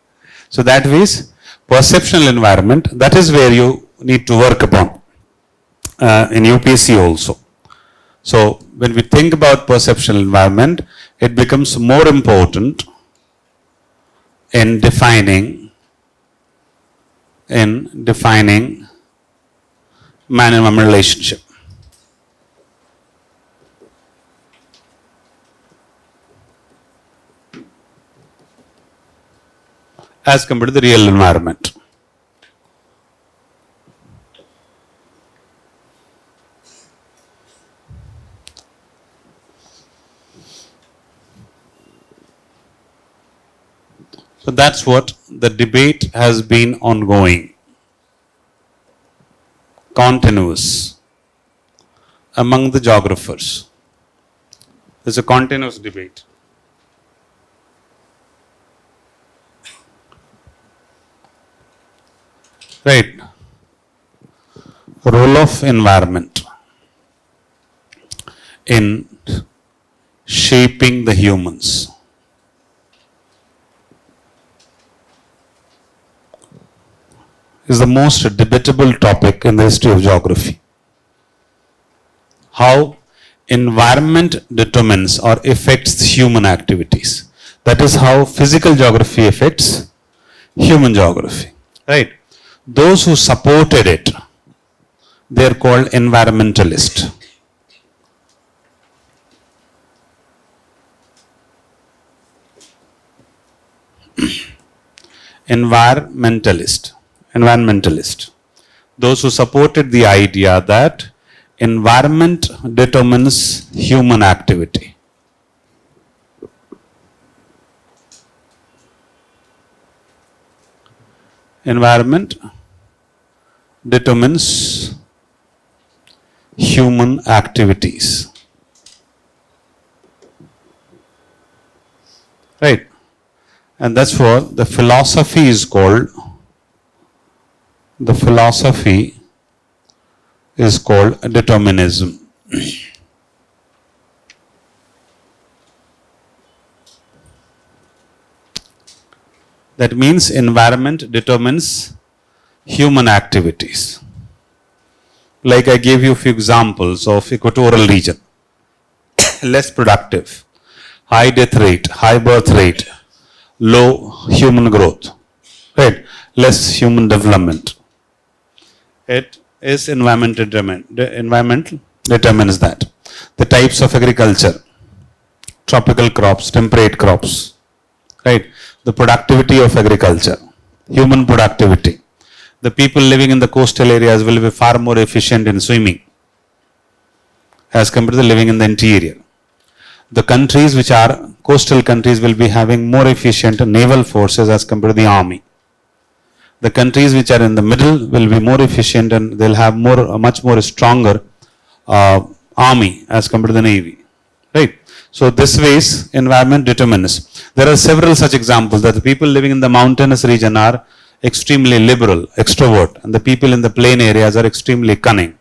So that means perceptual environment, that is where you need to work upon in UPSC also. So when we think about perceptual environment, it becomes more important in defining man and woman relationship. as compared to the real environment. So that's what the debate has been ongoing, continuous, among the geographers. There's a continuous debate. Right. Role of environment in shaping the humans. Is the most debatable topic in the history of geography. How environment determines or affects human activities. That is how physical geography affects human geography. Right? Those who supported it, they are called environmentalists. Environmentalist. Those who supported the idea that environment determines human activity. Environment determines human activities. Right? And that's what the philosophy is called. The philosophy is called determinism. That means environment determines human activities. Like I gave you a few examples of equatorial region. Less productive, high death rate, high birth rate, low human growth, right? Less human development. It is environment determines that. The types of agriculture, tropical crops, temperate crops, right? The productivity of agriculture, human productivity. The people living in the coastal areas will be far more efficient in swimming as compared to the living in the interior. The countries which are coastal countries will be having more efficient naval forces as compared to the army. The countries which are in the middle will be more efficient and they'll have much more stronger army as compared to the navy. Right? So this ways environment determines. There are several such examples that the people living in the mountainous region are extremely liberal, extrovert, and the people in the plain areas are extremely cunning.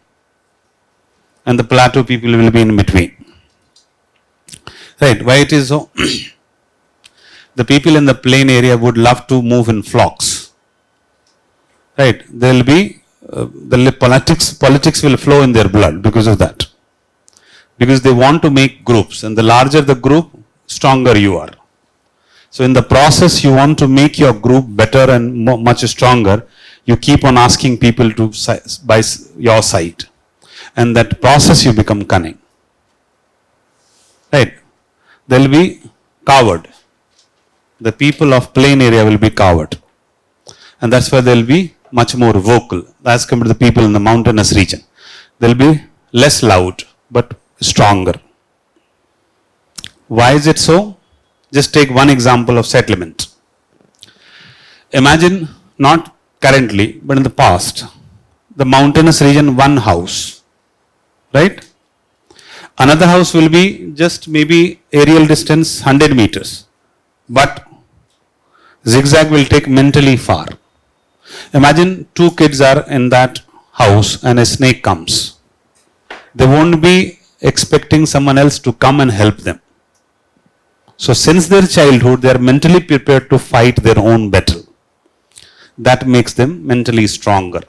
And the plateau people will be in between. Right? Why it is so? The people in the plain area would love to move in flocks. Right? There will be the politics will flow in their blood because of that. Because they want to make groups, and the larger the group, stronger you are. So in the process, you want to make your group better and much stronger. You keep on asking people to by your side, and that process you become cunning. Right? There will be coward. The people of plain area will be coward, and that's why they will be much more vocal as compared to the people in the mountainous region. They'll be less loud but stronger. Why is it so? Just take one example of settlement. Imagine, not currently, but in the past, the mountainous region, one house, right? Another house will be just maybe aerial distance 100 meters, but zigzag will take mentally far. Imagine two kids are in that house and a snake comes. They won't be expecting someone else to come and help them. So since their childhood, they are mentally prepared to fight their own battle. That makes them mentally stronger.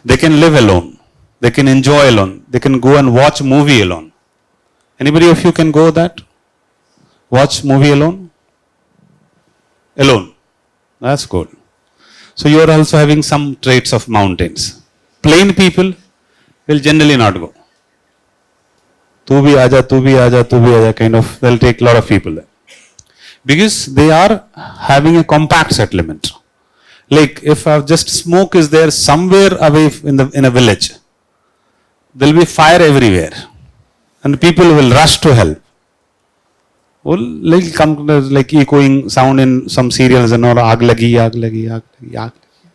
They can live alone. They can enjoy alone. They can go and watch movie alone. Anybody of you can go that? Watch movie alone? Alone. That's good. So you are also having some traits of mountains. Plain people will generally not go. Tu bhi aaja, kind of, they'll take a lot of people there. because they are having a compact settlement. Like if just smoke is there somewhere away in a village, there will be fire everywhere, and people will rush to help. Well, like come like echoing sound in some serials and all, aag lagi, aag lagi, aag lagi, aag lagi,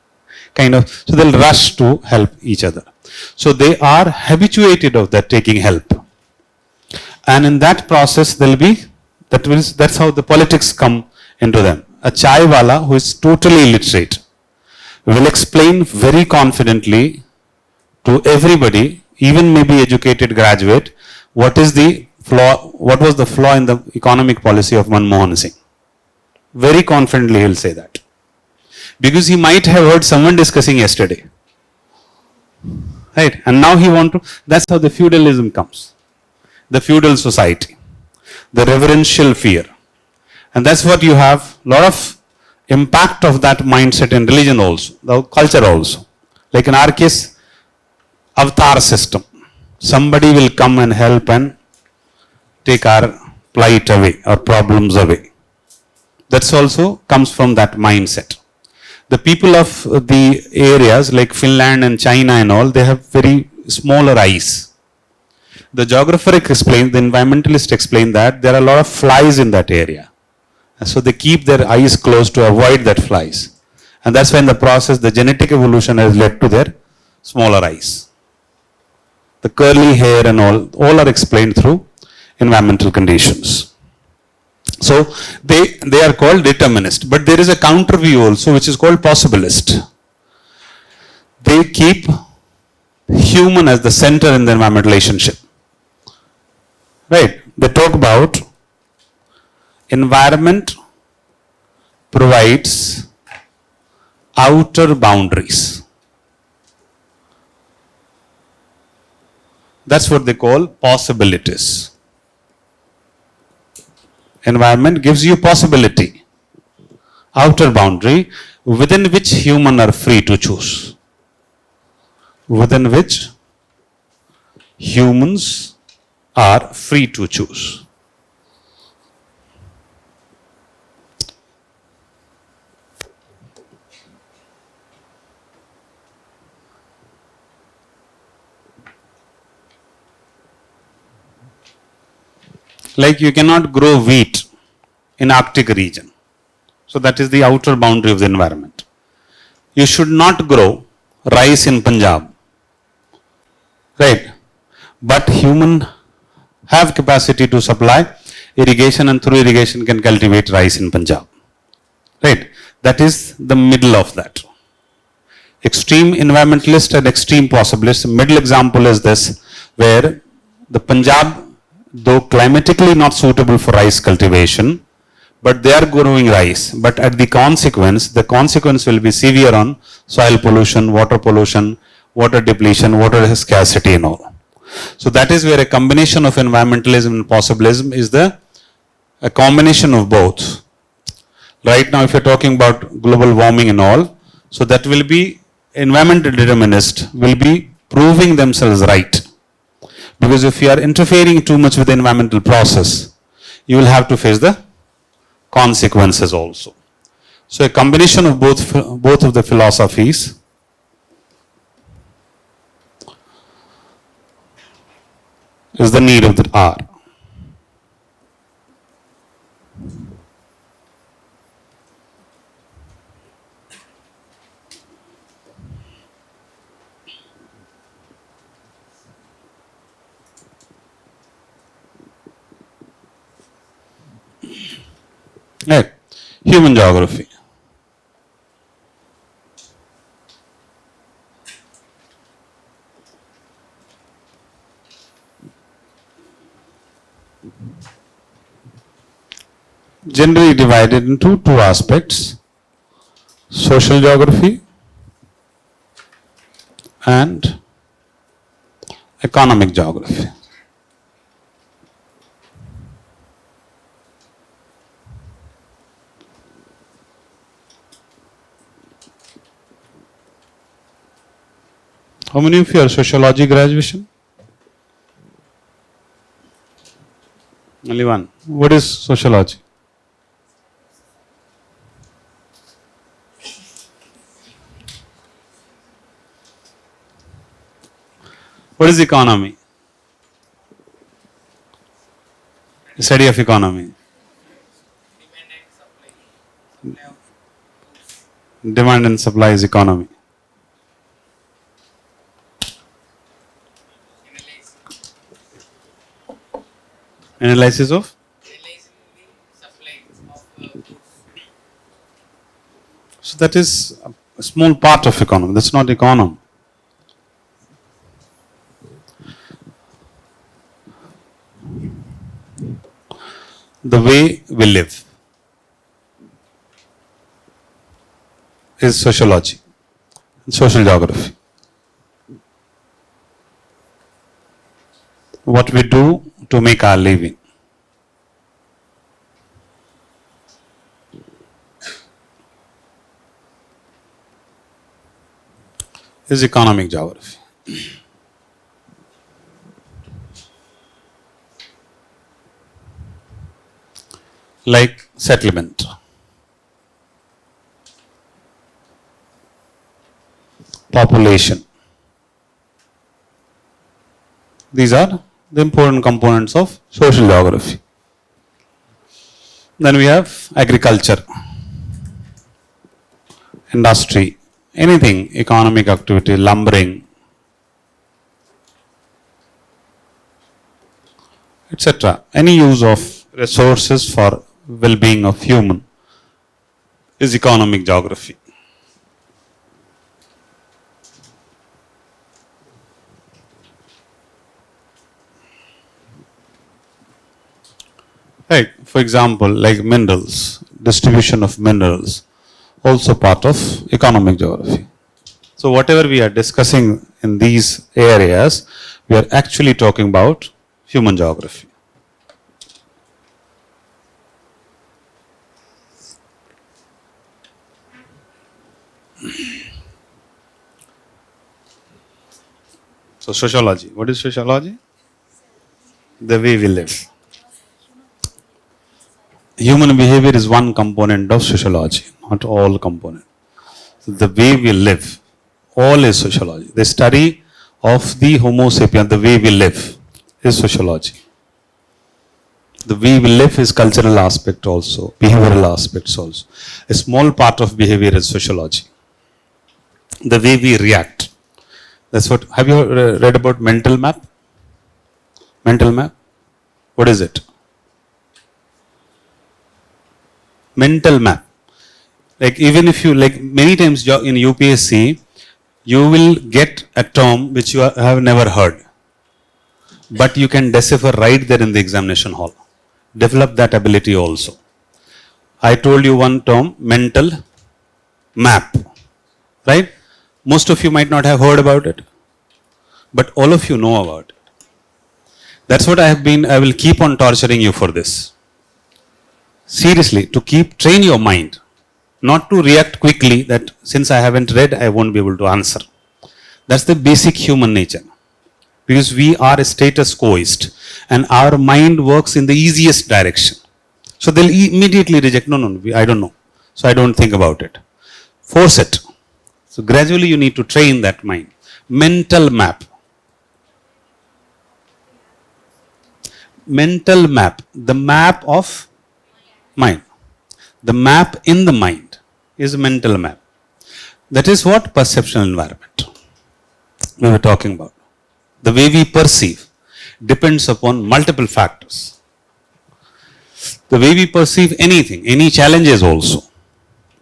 kind of. So they'll rush to help each other. So they are habituated of that taking help, and in that process there'll be that's how the politics come into them. A chai wala who is totally illiterate will explain very confidently to everybody, even maybe educated graduate, what is the flaw, what was the flaw in the economic policy of Manmohan Singh. Very confidently he'll say that. Because he might have heard someone discussing yesterday. Right? And now he want to, that's how the feudalism comes. The feudal society. The reverential fear. And that's what you have, lot of impact of that mindset in religion also, the culture also. Like in our case, avatar system. Somebody will come and help and take our plight away, our problems away. That's also comes from that mindset. The people of the areas like Finland and China and all, they have very smaller eyes. The geographer explained, the environmentalist explained that there are a lot of flies in that area. And so they keep their eyes closed to avoid that flies. And that's when the process, the genetic evolution has led to their smaller eyes. The curly hair and all are explained through environmental conditions. So they are called determinist. But there is a counter view also which is called possibilist. They keep human as the center in the environmental relationship. Right? They talk about environment provides outer boundaries. That's what they call possibilities. Environment gives you possibility, outer boundary within which humans are free to choose. Within which humans are free to choose. Like you cannot grow wheat in Arctic region. So that is the outer boundary of the environment. You should not grow rice in Punjab. Right? But human have capacity to supply irrigation, and through irrigation can cultivate rice in Punjab. Right? That is the middle of that. Extreme environmentalist and extreme possibilist. Middle example is this, where the Punjab, though climatically not suitable for rice cultivation, but they are growing rice. But at the consequence will be severe on soil pollution, water depletion, water scarcity and all. So that is where a combination of environmentalism and possibilism is a combination of both. Right now if you're talking about global warming and all, so that will be environmental determinists will be proving themselves right. Because if you are interfering too much with the environmental process, you will have to face the consequences also. So a combination of both of the philosophies is the need of the hour. Right. Human geography. Generally divided into two aspects: social geography and economic geography. How many of you are sociology graduation? Only one. What is sociology? What is economy? Study of economy. Demand and supply is economy. Analysis of? So that is a small part of economy. That's not economy. The way we live is sociology, social geography. What we do to make our living. Is economic geography. Like settlement, population. These are the important components of social geography. Then we have agriculture, industry, anything, economic activity, lumbering, etc. Any use of resources for well-being of human is economic geography. Right. For example, like minerals, distribution of minerals, also part of economic geography. So whatever we are discussing in these areas, we are actually talking about human geography. So sociology. What is sociology? The way we live. Human behavior is one component of sociology, not all component. So the way we live, all is sociology. The study of the Homo sapien, the way we live, is sociology. The way we live is cultural aspect also, behavioral aspects also. A small part of behavior is sociology. The way we react. That's what, have you read about mental map? Mental map? What is it? Mental map. Like even if you, like many times in UPSC, you will get a term which you have never heard. But you can decipher right there in the examination hall. Develop that ability also. I told you one term, mental map. Right? Most of you might not have heard about it. But all of you know about it. That's what I will keep on torturing you for this. Seriously, to train your mind, not to react quickly that since I haven't read, I won't be able to answer. That's the basic human nature. Because we are a status quoist and our mind works in the easiest direction. So they'll immediately reject, no, I don't know. So I don't think about it. Force it. So gradually you need to train that mind. Mental map. Mental map. The map of mind. The map in the mind is a mental map. That is what perceptual environment we were talking about. The way we perceive depends upon multiple factors. The way we perceive anything, any challenges also,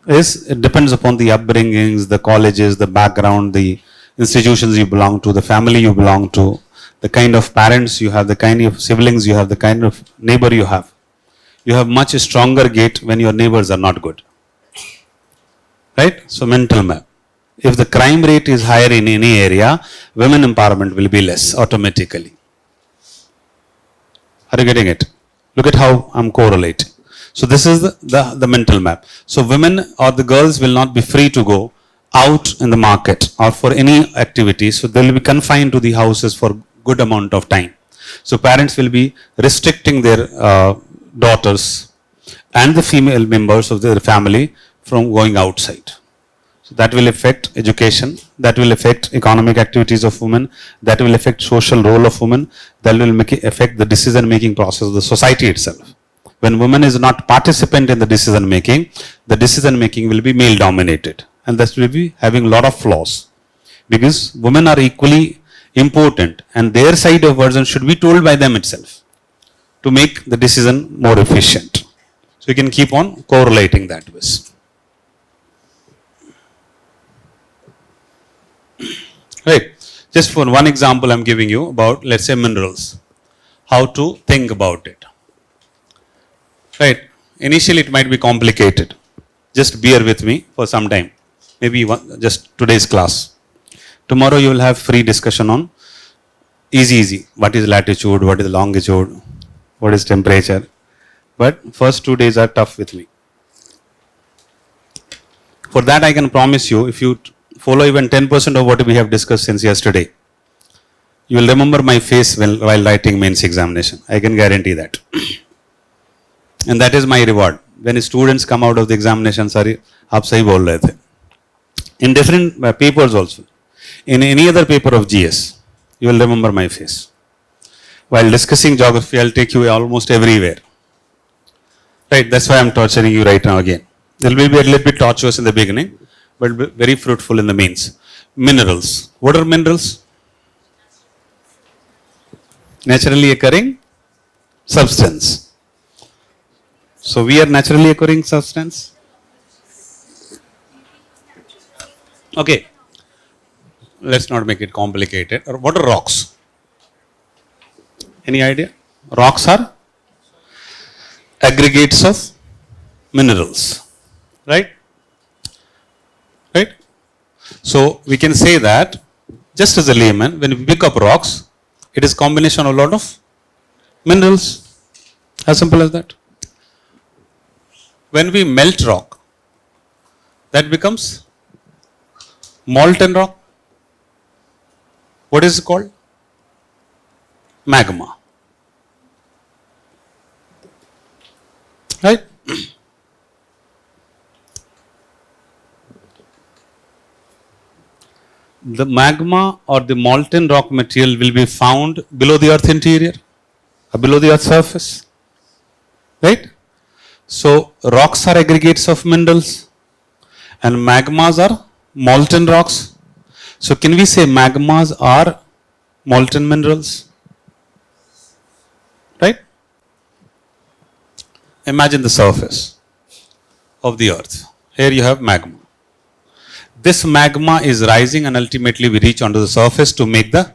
it depends upon the upbringings, the colleges, the background, the institutions you belong to, the family you belong to, the kind of parents you have, the kind of siblings you have, the kind of neighbor you have. You have much stronger gait when your neighbors are not good. Right? So mental map. If the crime rate is higher in any area, women empowerment will be less automatically. Are you getting it? Look at how I'm correlating. So this is the mental map. So women or the girls will not be free to go out in the market or for any activity. So they will be confined to the houses for good amount of time. So parents will be restricting their daughters and the female members of their family from going outside. So that will affect education, that will affect economic activities of women, that will affect social role of women, that will affect the decision making process of the society itself. When woman is not participant in the decision making will be male dominated, and that will be having a lot of flaws, because women are equally important and their side of version should be told by them itself to make the decision more efficient. So you can keep on correlating that with. Right. Just for one example I'm giving you about, let's say, minerals. How to think about it. Right. Initially it might be complicated. Just bear with me for some time. Maybe just today's class. Tomorrow you will have free discussion on easy. What is latitude? What is longitude? What is temperature? But first 2 days are tough with me. For that I can promise you, if you follow even 10% of what we have discussed since yesterday, you will remember my face while writing mains examination. I can guarantee that. And that is my reward. When students come out of the examination, sorry, आप सही बोल रहे थे. In different papers also. In any other paper of GS, you will remember my face. While discussing geography, I'll take you almost everywhere. Right, that's why I'm torturing you right now again. It will be a little bit tortuous in the beginning, but very fruitful in the mains. Minerals. What are minerals? Naturally occurring substance. So we are naturally occurring substance. Okay. Let's not make it complicated. What are rocks? Any idea? Rocks are aggregates of minerals. Right? Right? So we can say that, just as a layman, when we pick up rocks, it is combination of a lot of minerals. As simple as that. When we melt rock, that becomes molten rock. What is it called? Magma. Right? The magma or the molten rock material will be found below the earth interior or below the earth surface. Right? So rocks are aggregates of minerals and magmas are molten rocks. So can we say magmas are molten minerals? Right? Imagine the surface of the earth. Here you have magma. This magma is rising and ultimately we reach onto the surface to make the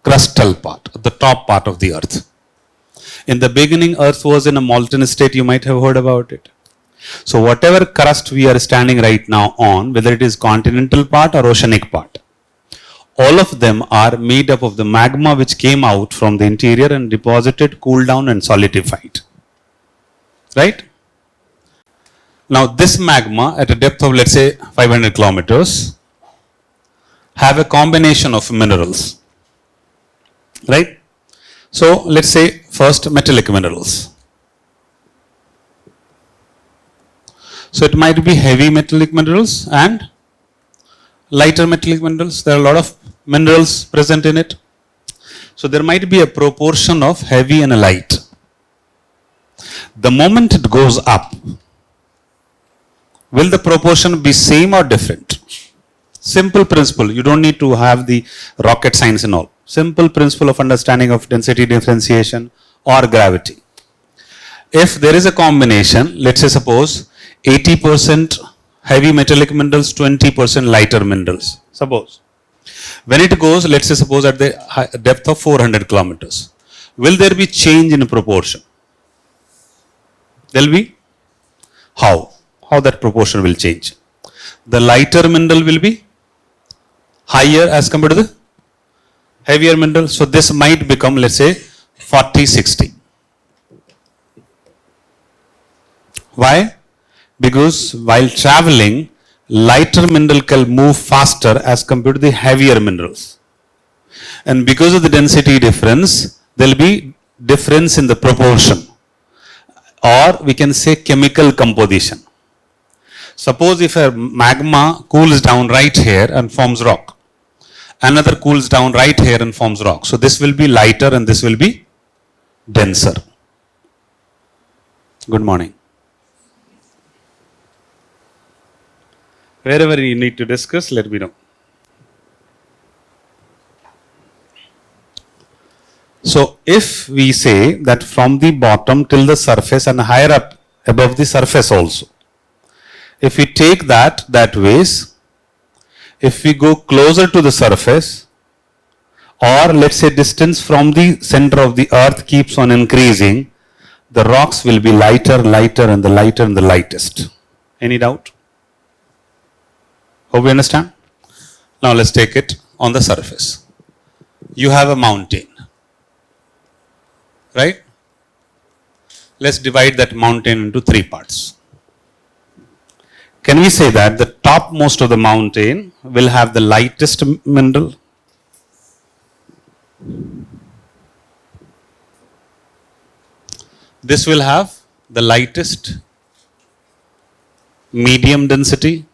crustal part, the top part of the earth. In the beginning, earth was in a molten state. You might have heard about it. So whatever crust we are standing right now on, whether it is continental part or oceanic part, all of them are made up of the magma which came out from the interior and deposited, cooled down and solidified. Right? Now this magma at a depth of, let's say, 500 kilometers have a combination of minerals. Right? So let's say first metallic minerals. So it might be heavy metallic minerals and lighter metallic minerals. There are a lot of minerals present in it. So there might be a proportion of heavy and light. The moment it goes up, will the proportion be same or different? Simple principle. You don't need to have the rocket science and all. Simple principle of understanding of density differentiation or gravity. If there is a combination, let's say suppose 80% heavy metallic minerals, 20% lighter minerals. Suppose. When it goes, let's say suppose at the depth of 400 kilometers, will there be change in proportion? There will be? How? How that proportion will change? The lighter mineral will be higher as compared to the heavier mineral. So this might become, let's say, 40-60. Why? Because while traveling, lighter mineral can move faster as compared to the heavier minerals. And because of the density difference, there will be difference in the proportion, or we can say chemical composition. Suppose if a magma cools down right here and forms rock, another cools down right here and forms rock. So this will be lighter and this will be denser. Good morning. Wherever you need to discuss, let me know. So if we say that from the bottom till the surface and higher up above the surface also, if we take that ways, if we go closer to the surface, or let's say distance from the center of the earth keeps on increasing, the rocks will be lighter, lighter and the lighter and the lightest. Any doubt? Hope you understand? Now let's take it on the surface. You have a mountain, right? Let's divide that mountain into 3 parts. Can we say that the topmost of the mountain will have the lightest mineral? This will have the lightest, medium density,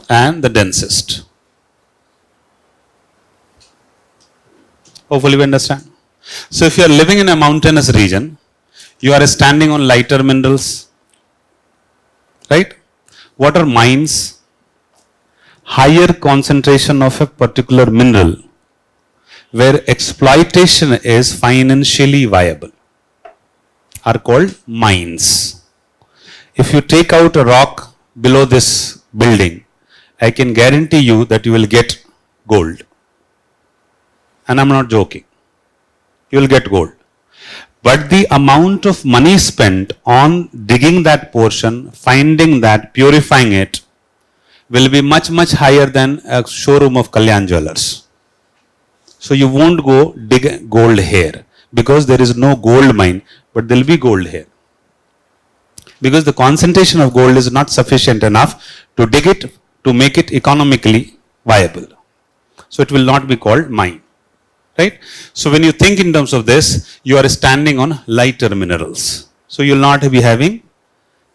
and the densest. Hopefully we understand. So if you are living in a mountainous region, you are standing on lighter minerals, right? What are mines? Higher concentration of a particular mineral where exploitation is financially viable are called mines. If you take out a rock below this building, I can guarantee you that you will get gold. And I'm not joking. You will get gold. But the amount of money spent on digging that portion, finding that, purifying it, will be much, much higher than a showroom of Kalyan Jewelers. So you won't go dig gold here because there is no gold mine, but there will be gold here. Because the concentration of gold is not sufficient enough to dig it, to make it economically viable. So it will not be called mine. Right? So when you think in terms of this, you are standing on lighter minerals. So you will not be having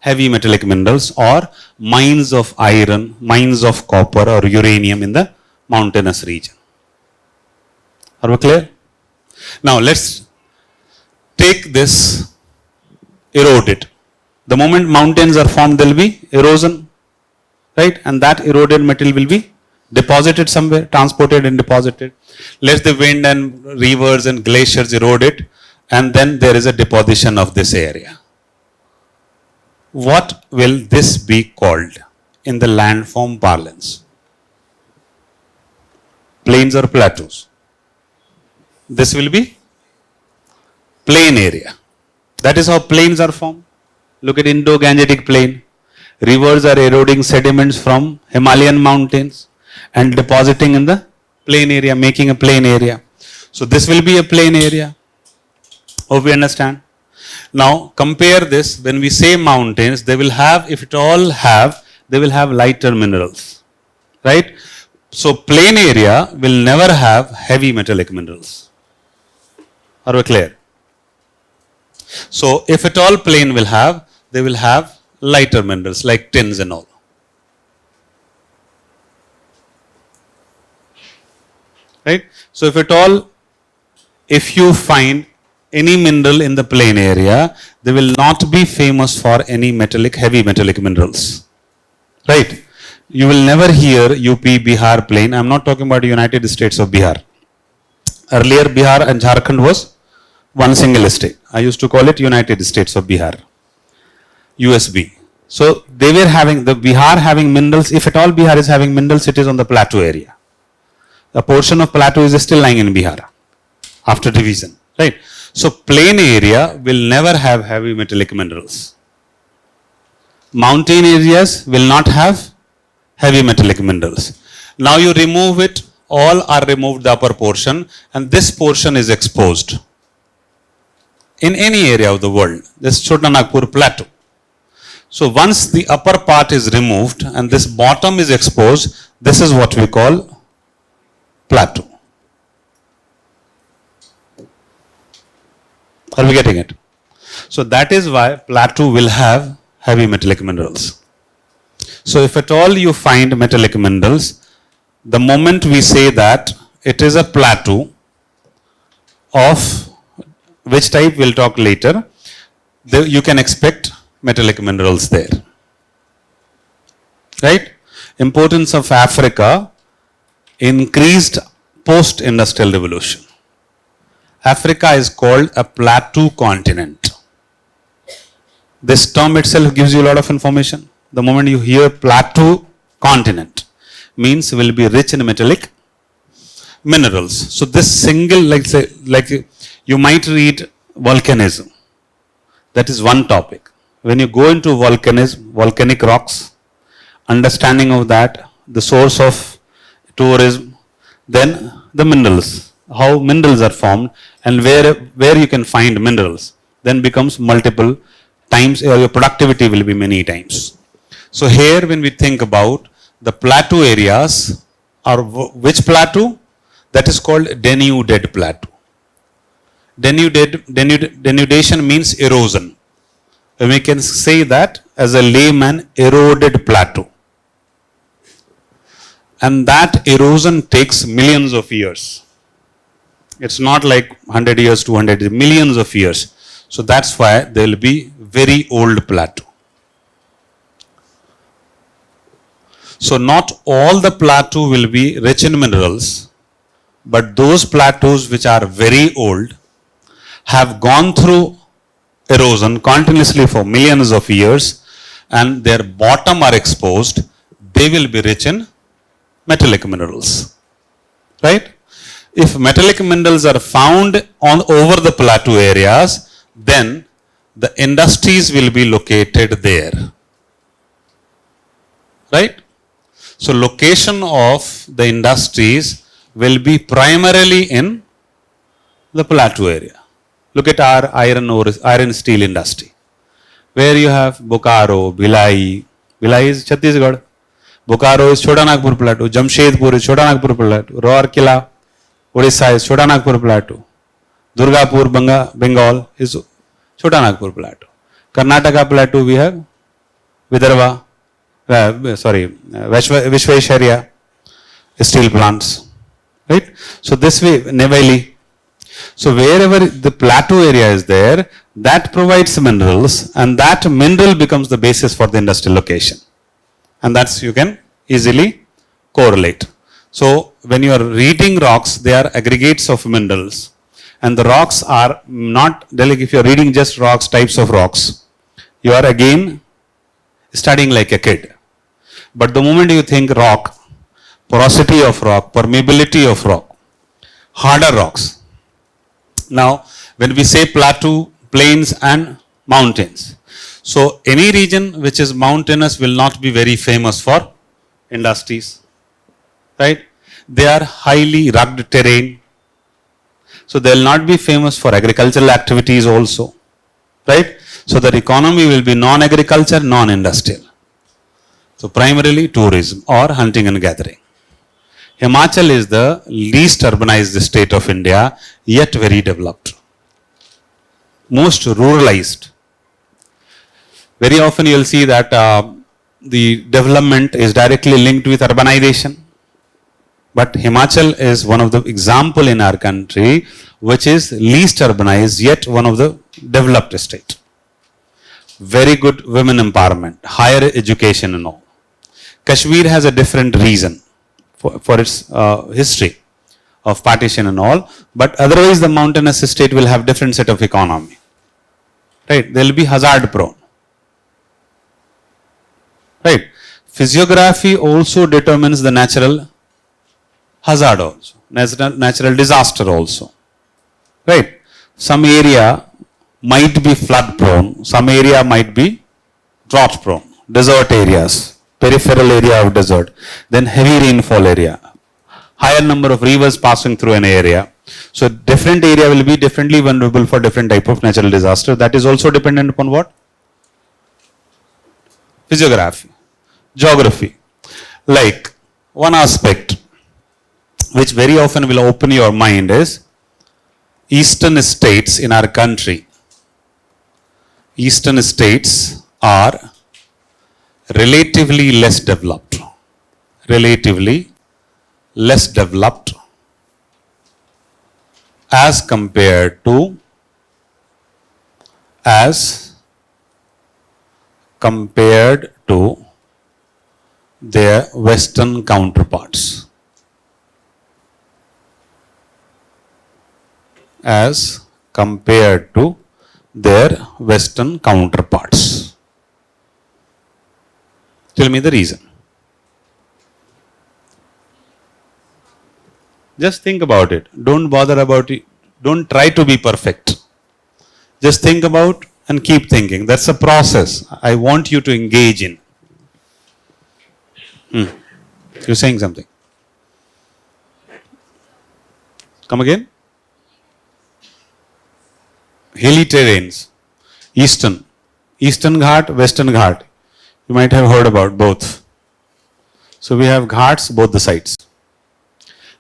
heavy metallic minerals or mines of iron, mines of copper or uranium in the mountainous region. Are we clear? Now let's take this, erode it. The moment mountains are formed, there will be erosion, right? And that eroded metal will be deposited somewhere, transported and deposited. Let the wind and rivers and glaciers erode it, and then there is a deposition of this area. What will this be called in the landform parlance? Plains or plateaus? This will be plain area. That is how plains are formed. Look at Indo-Gangetic plain. Rivers are eroding sediments from Himalayan mountains and depositing in the plain area, making a plain area. So this will be a plain area. Hope we understand. Now compare this. When we say mountains, they will have, if it all have, they will have lighter minerals, right? So plain area will never have heavy metallic minerals. Are we clear? So if at all plain will have, they will have lighter minerals like tins and all. Right? So if at all, if you find any mineral in the plain area, they will not be famous for any metallic, heavy metallic minerals. Right? You will never hear UP, Bihar plain. I'm not talking about United States of Bihar. Earlier Bihar and Jharkhand was one single state. I used to call it United States of Bihar. USB. So they were having, the Bihar having minerals. If at all Bihar is having minerals, it is on the plateau area. A portion of plateau is still lying in Bihar after division, right? So plain area will never have heavy metallic minerals. Mountain areas will not have heavy metallic minerals. Now you remove it, all are removed, the upper portion, and this portion is exposed. In any area of the world, this Chota Nagpur plateau. So once the upper part is removed and this bottom is exposed, this is what we call plateau. Are we getting it? So that is why plateau will have heavy metallic minerals. So if at all you find metallic minerals, the moment we say that it is a plateau of which type we'll talk later, you can expect metallic minerals there. Right? Importance of Africa increased post-industrial revolution. Africa is called a plateau continent. This term itself gives you a lot of information. The moment you hear plateau continent, means will be rich in metallic minerals. So this single, like you might read volcanism. That is one topic. When you go into volcanism, volcanic rocks, understanding of that, the source of tourism, then the minerals, how minerals are formed, and where you can find minerals, then becomes multiple times, or your productivity will be many times. So here when we think about the plateau areas, or which plateau? That is called denuded plateau. Denudation means erosion. And we can say that as a layman, eroded plateau. And that erosion takes millions of years. It's not like 100 years, 200 years, millions of years. So that's why there will be very old plateau. So not all the plateau will be rich in minerals, but those plateaus which are very old have gone through erosion continuously for millions of years and their bottom are exposed, they will be rich in metallic minerals. Right? If metallic minerals are found over the plateau areas, then the industries will be located there. Right? So location of the industries will be primarily in the plateau area. Look at our iron steel industry, where you have Bokaro, Bhilai. Bhilai is Chhattisgarh. Bokaro is Chotanagpur Plateau. Jamshedpur is Chotanagpur Plateau. Rourkela, Odisha is Chotanagpur Plateau. Durgapur, Bengal is Chotanagpur Plateau. Karnataka Plateau we have Vidarbha, Vishveshwarya steel plants. Right? So this way, Neyveli. So wherever the plateau area is there, that provides minerals, and that mineral becomes the basis for the industrial location. And that's you can easily correlate. So when you are reading rocks, they are aggregates of minerals. And the rocks are not, like if you are reading just rocks, types of rocks, you are again studying like a kid. But the moment you think rock, porosity of rock, permeability of rock, harder rocks. Now, when we say plateau, plains and mountains, so any region which is mountainous will not be very famous for industries, right? They are highly rugged terrain, so they will not be famous for agricultural activities also, right? So their economy will be non-agriculture, non-industrial. So primarily tourism or hunting and gathering. Himachal is the least urbanized state of India, yet very developed. Most ruralized. Very often you will see that the development is directly linked with urbanization. But Himachal is one of the example in our country which is least urbanized, yet one of the developed state. Very good women empowerment, higher education and all. Kashmir has a different reason for its history of partition and all, but otherwise the mountainous state will have different set of economy. Right? They will be hazard prone. Right? Physiography also determines the natural hazard also, natural disaster also. Right? Some area might be flood prone, some area might be drought prone, desert areas, peripheral area of desert, then heavy rainfall area, higher number of rivers passing through an area. So different area will be differently vulnerable for different type of natural disaster. That is also dependent upon what? Physiography, geography. Like one aspect which very often will open your mind is eastern states in our country. Eastern states are relatively less developed. Relatively less developed as compared to their Western counterparts. As compared to their Western counterparts. Tell me the reason. Just think about it. Don't bother about it. Don't try to be perfect. Just think about and keep thinking. That's a process I want you to engage in. You're saying something. Come again? Hilly terrains. Eastern Ghat, Western Ghat. You might have heard about both. So we have ghats both the sides.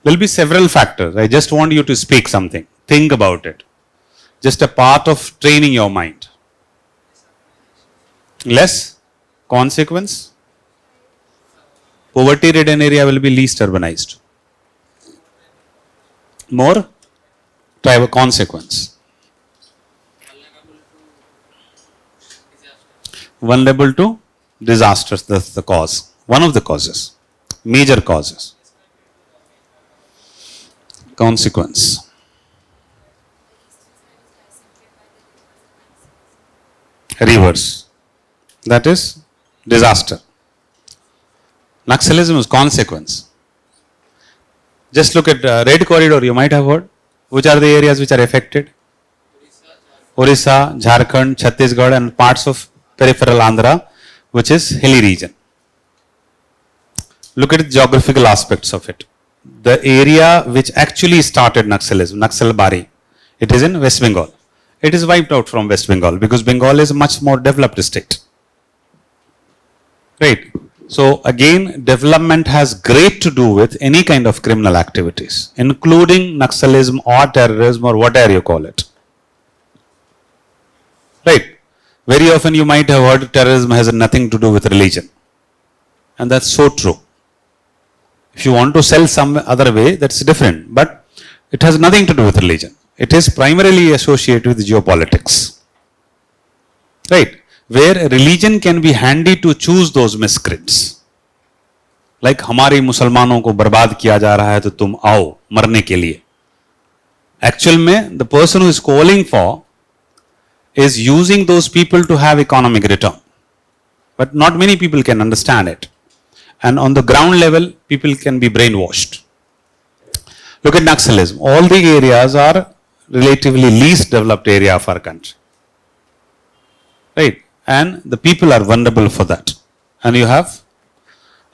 There will be several factors. I just want you to speak something. Think about it. Just a part of training your mind. Less consequence. Poverty ridden area will be least urbanized. More tribal consequence. Vulnerable to disasters. That's the cause. One of the causes. Major causes. Consequence. Reverse. That is disaster. Naxalism is consequence. Just look at Red Corridor, you might have heard. Which are the areas which are affected? Orissa, Jharkhand, Chhattisgarh and parts of peripheral Andhra, which is hilly region. Look at the geographical aspects of it. The area which actually started Naxalism, Naxal Bari, it is in West Bengal. It is wiped out from West Bengal because Bengal is a much more developed state. Right. So again, development has great to do with any kind of criminal activities, including Naxalism or terrorism or whatever you call it. Right. Very often you might have heard terrorism has nothing to do with religion. And that's so true. If you want to sell some other way, that's different. But it has nothing to do with religion. It is primarily associated with geopolitics. Right. Where religion can be handy to choose those miscreants. Like हमारे मुसलमानों को बर्बाद किया जा रहा है तो तुम आओ मरने के लिए. Actual में the person who is calling for is using those people to have economic return. But not many people can understand it. And on the ground level, people can be brainwashed. Look at Naxalism. All the areas are relatively least developed area of our country. Right? And the people are vulnerable for that. And you have,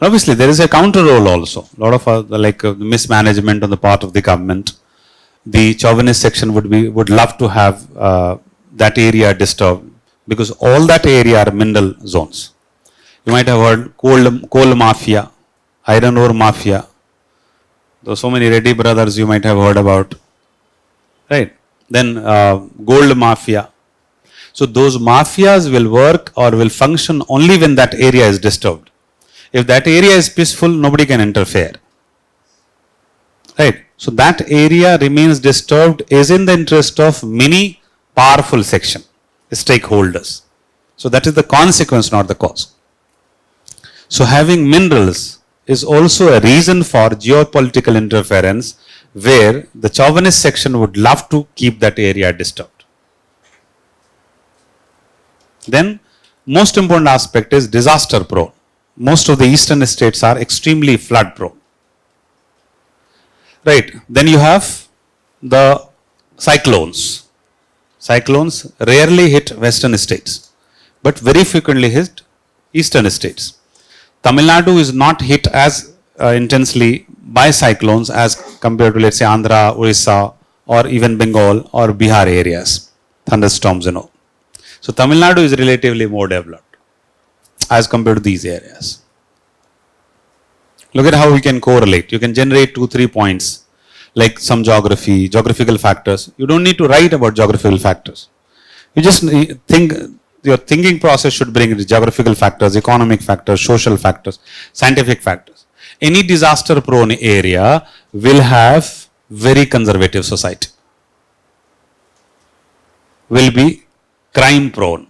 obviously there is a counter role also. A lot of mismanagement on the part of the government. The chauvinist section would love to have that area disturbed because all that area are mineral zones. You might have heard coal mafia, iron ore mafia. Though so many Reddy brothers you might have heard about. Right? Then gold mafia. So those mafias will work or will function only when that area is disturbed. If that area is peaceful, nobody can interfere. Right? So that area remains disturbed is in the interest of many powerful section, stakeholders. So that is the consequence, not the cause. So having minerals is also a reason for geopolitical interference where the chauvinist section would love to keep that area disturbed. Then most important aspect is disaster prone. Most of the eastern states are extremely flood prone. Right. Then you have the cyclones. Cyclones rarely hit western states, but very frequently hit eastern states. Tamil Nadu is not hit as intensely by cyclones as compared to, let's say, Andhra, Orissa, or even Bengal or Bihar areas, thunderstorms and all. So Tamil Nadu is relatively more developed as compared to these areas. Look at how we can correlate. You can generate 2-3 points like some geographical factors. You don't need to write about geographical factors. You just think your thinking process should bring geographical factors, economic factors, social factors, scientific factors. Any disaster prone area will have very conservative society, will be crime prone,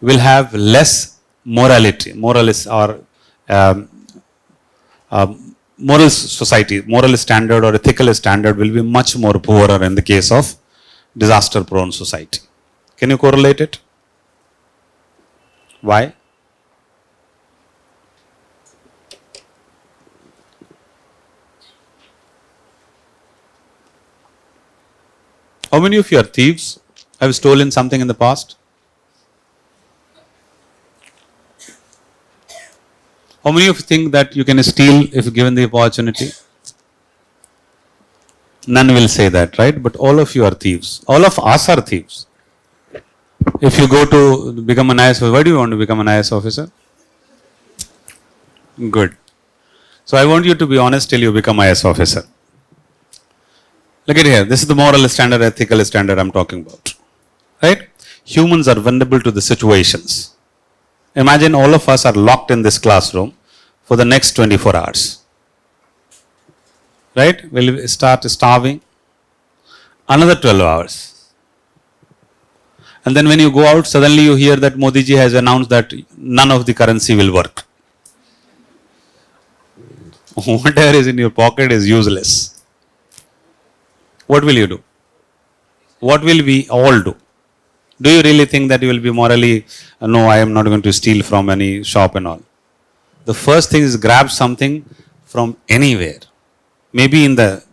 will have less morality, moralist or moral society, moral standard or ethical standard will be much more poorer in the case of disaster prone society. Can you correlate it? Why? How many of you are thieves? Have stolen something in the past? How many of you think that you can steal if given the opportunity? None will say that, right? But all of you are thieves. All of us are thieves. If you go to become an IS officer, why do you want to become an IS officer? Good. So I want you to be honest till you become IS officer. Look at here. This is the moral standard, ethical standard I'm talking about. Right? Humans are vulnerable to the situations. Imagine all of us are locked in this classroom for the next 24 hours. Right? We'll start starving. Another 12 hours. And then when you go out, suddenly you hear that Modi ji has announced that none of the currency will work. Whatever is in your pocket is useless. What will you do? What will we all do? Do you really think that you will be morally, no, I am not going to steal from any shop and all? The first thing is grab something from anywhere. Maybe in the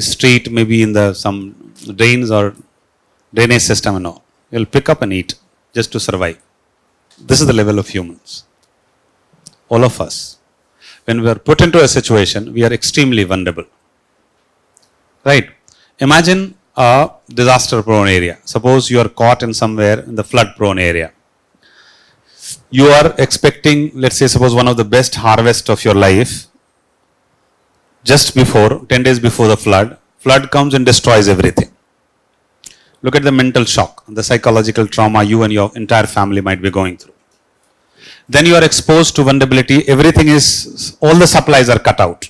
street, maybe in the some drains or drainage system and all. You'll pick up and eat just to survive. This is the level of humans. All of us. When we are put into a situation, we are extremely vulnerable. Right? Imagine a disaster prone area. Suppose you are caught in somewhere in the flood prone area. You are expecting, let's say, suppose one of the best harvest of your life, just before, 10 days before the flood comes and destroys everything. Look at the mental shock, the psychological trauma you and your entire family might be going through. Then you are exposed to vulnerability. Everything is, all the supplies are cut out.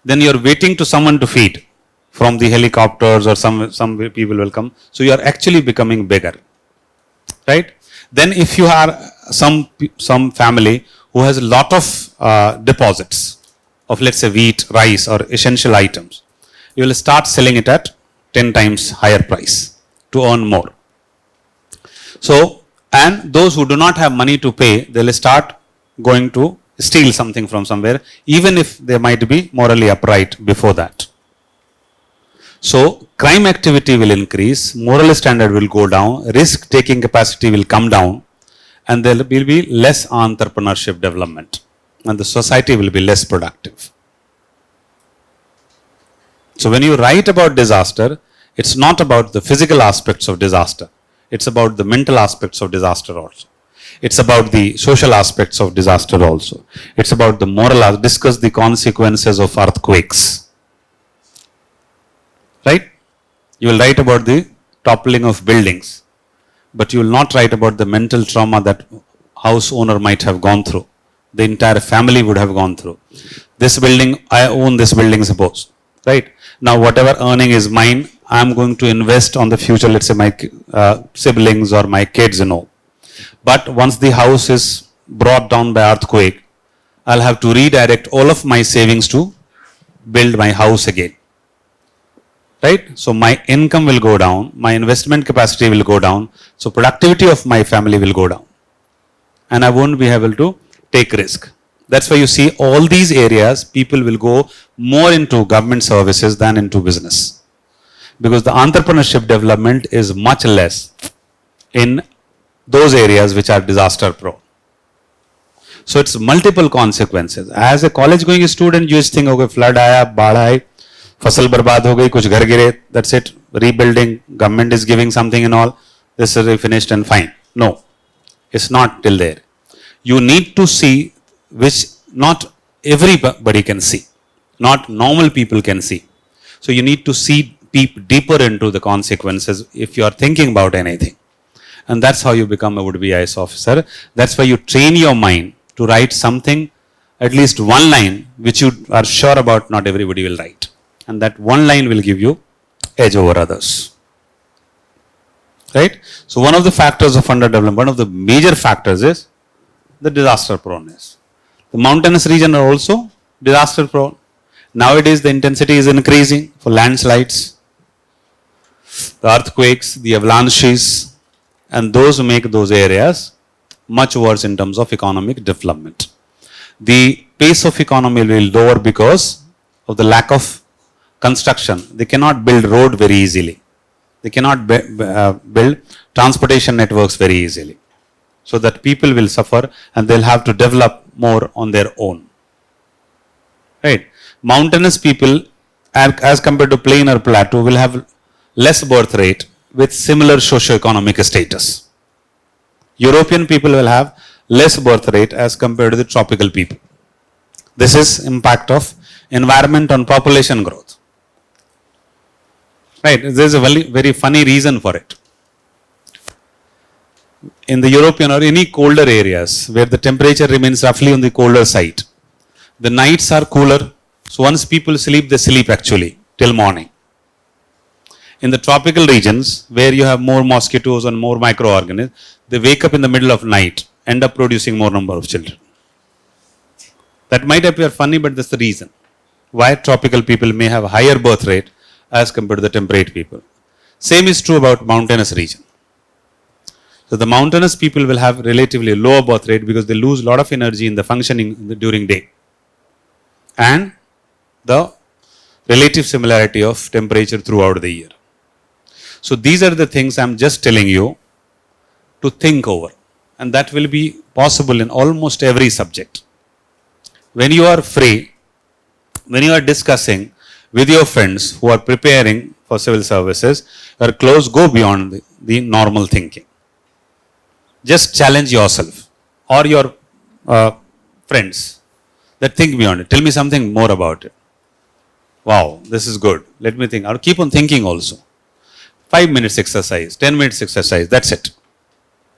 Then you are waiting to someone to feed from the helicopters or some people will come. So you are actually becoming bigger. Right? Then if you are some family who has a lot of deposits of, let's say, wheat, rice or essential items, you will start selling it at 10 times higher price to earn more. So, and those who do not have money to pay, they will start going to steal something from somewhere, even if they might be morally upright before that. So, crime activity will increase, moral standard will go down, risk taking capacity will come down, and there will be less entrepreneurship development, and the society will be less productive. So, when you write about disaster, it's not about the physical aspects of disaster. It's about the mental aspects of disaster also. It's about the social aspects of disaster also. It's about the moral, discuss the consequences of earthquakes. Right? You will write about the toppling of buildings, but you will not write about the mental trauma that house owner might have gone through. The entire family would have gone through. This building, I own this building, suppose. Right? Now, whatever earning is mine, I am going to invest on the future, let's say my siblings or my kids and all. But once the house is brought down by earthquake, I'll have to redirect all of my savings to build my house again. Right? So my income will go down, my investment capacity will go down, so productivity of my family will go down. And I won't be able to take risk. That's why you see all these areas, people will go more into government services than into business. Because the entrepreneurship development is much less in those areas which are disaster prone. So it's multiple consequences. As a college going student, you just think, okay, flood aaya, baadh aayi, fasal barbad ho gayi, kuch ghar gire, that's it. Rebuilding, government is giving something and all, this is finished and fine. No, it's not till there. You need to see which not everybody can see, not normal people can see. So you need to see peep deeper into the consequences if you are thinking about anything. And that's how you become a would-be IAS officer. That's why you train your mind to write something, at least one line, which you are sure about not everybody will write. And that one line will give you edge over others. Right? So one of the factors of underdevelopment, one of the major factors is the disaster proneness. The mountainous region are also disaster prone. Nowadays the intensity is increasing for landslides, the earthquakes, the avalanches, and those make those areas much worse in terms of economic development. The pace of economy will be lower because of the lack of construction. They cannot build road very easily. They cannot build transportation networks very easily. So that people will suffer and they'll have to develop more on their own. Right? Mountainous people, as compared to plain or plateau, will have less birth rate with similar socio-economic status. European people will have less birth rate as compared to the tropical people. This is impact of environment on population growth. Right? There is a very, very funny reason for it. In the European or any colder areas where the temperature remains roughly on the colder side, the nights are cooler. So once people sleep, they sleep actually till morning. In the tropical regions where you have more mosquitoes and more microorganisms, they wake up in the middle of night, end up producing more number of children. That might appear funny, but that's the reason why tropical people may have higher birth rate as compared to the temperate people. Same is true about mountainous region. So the mountainous people will have relatively lower birth rate because they lose a lot of energy in the functioning during day. And the relative similarity of temperature throughout the year. So these are the things I'm just telling you to think over. And that will be possible in almost every subject. When you are free, when you are discussing with your friends who are preparing for civil services, your close go beyond the normal thinking. Just challenge yourself or your friends that think beyond it. Tell me something more about it. Wow, this is good. Let me think. I'll keep on thinking also. 5 minutes exercise, 10 minutes exercise, that's it.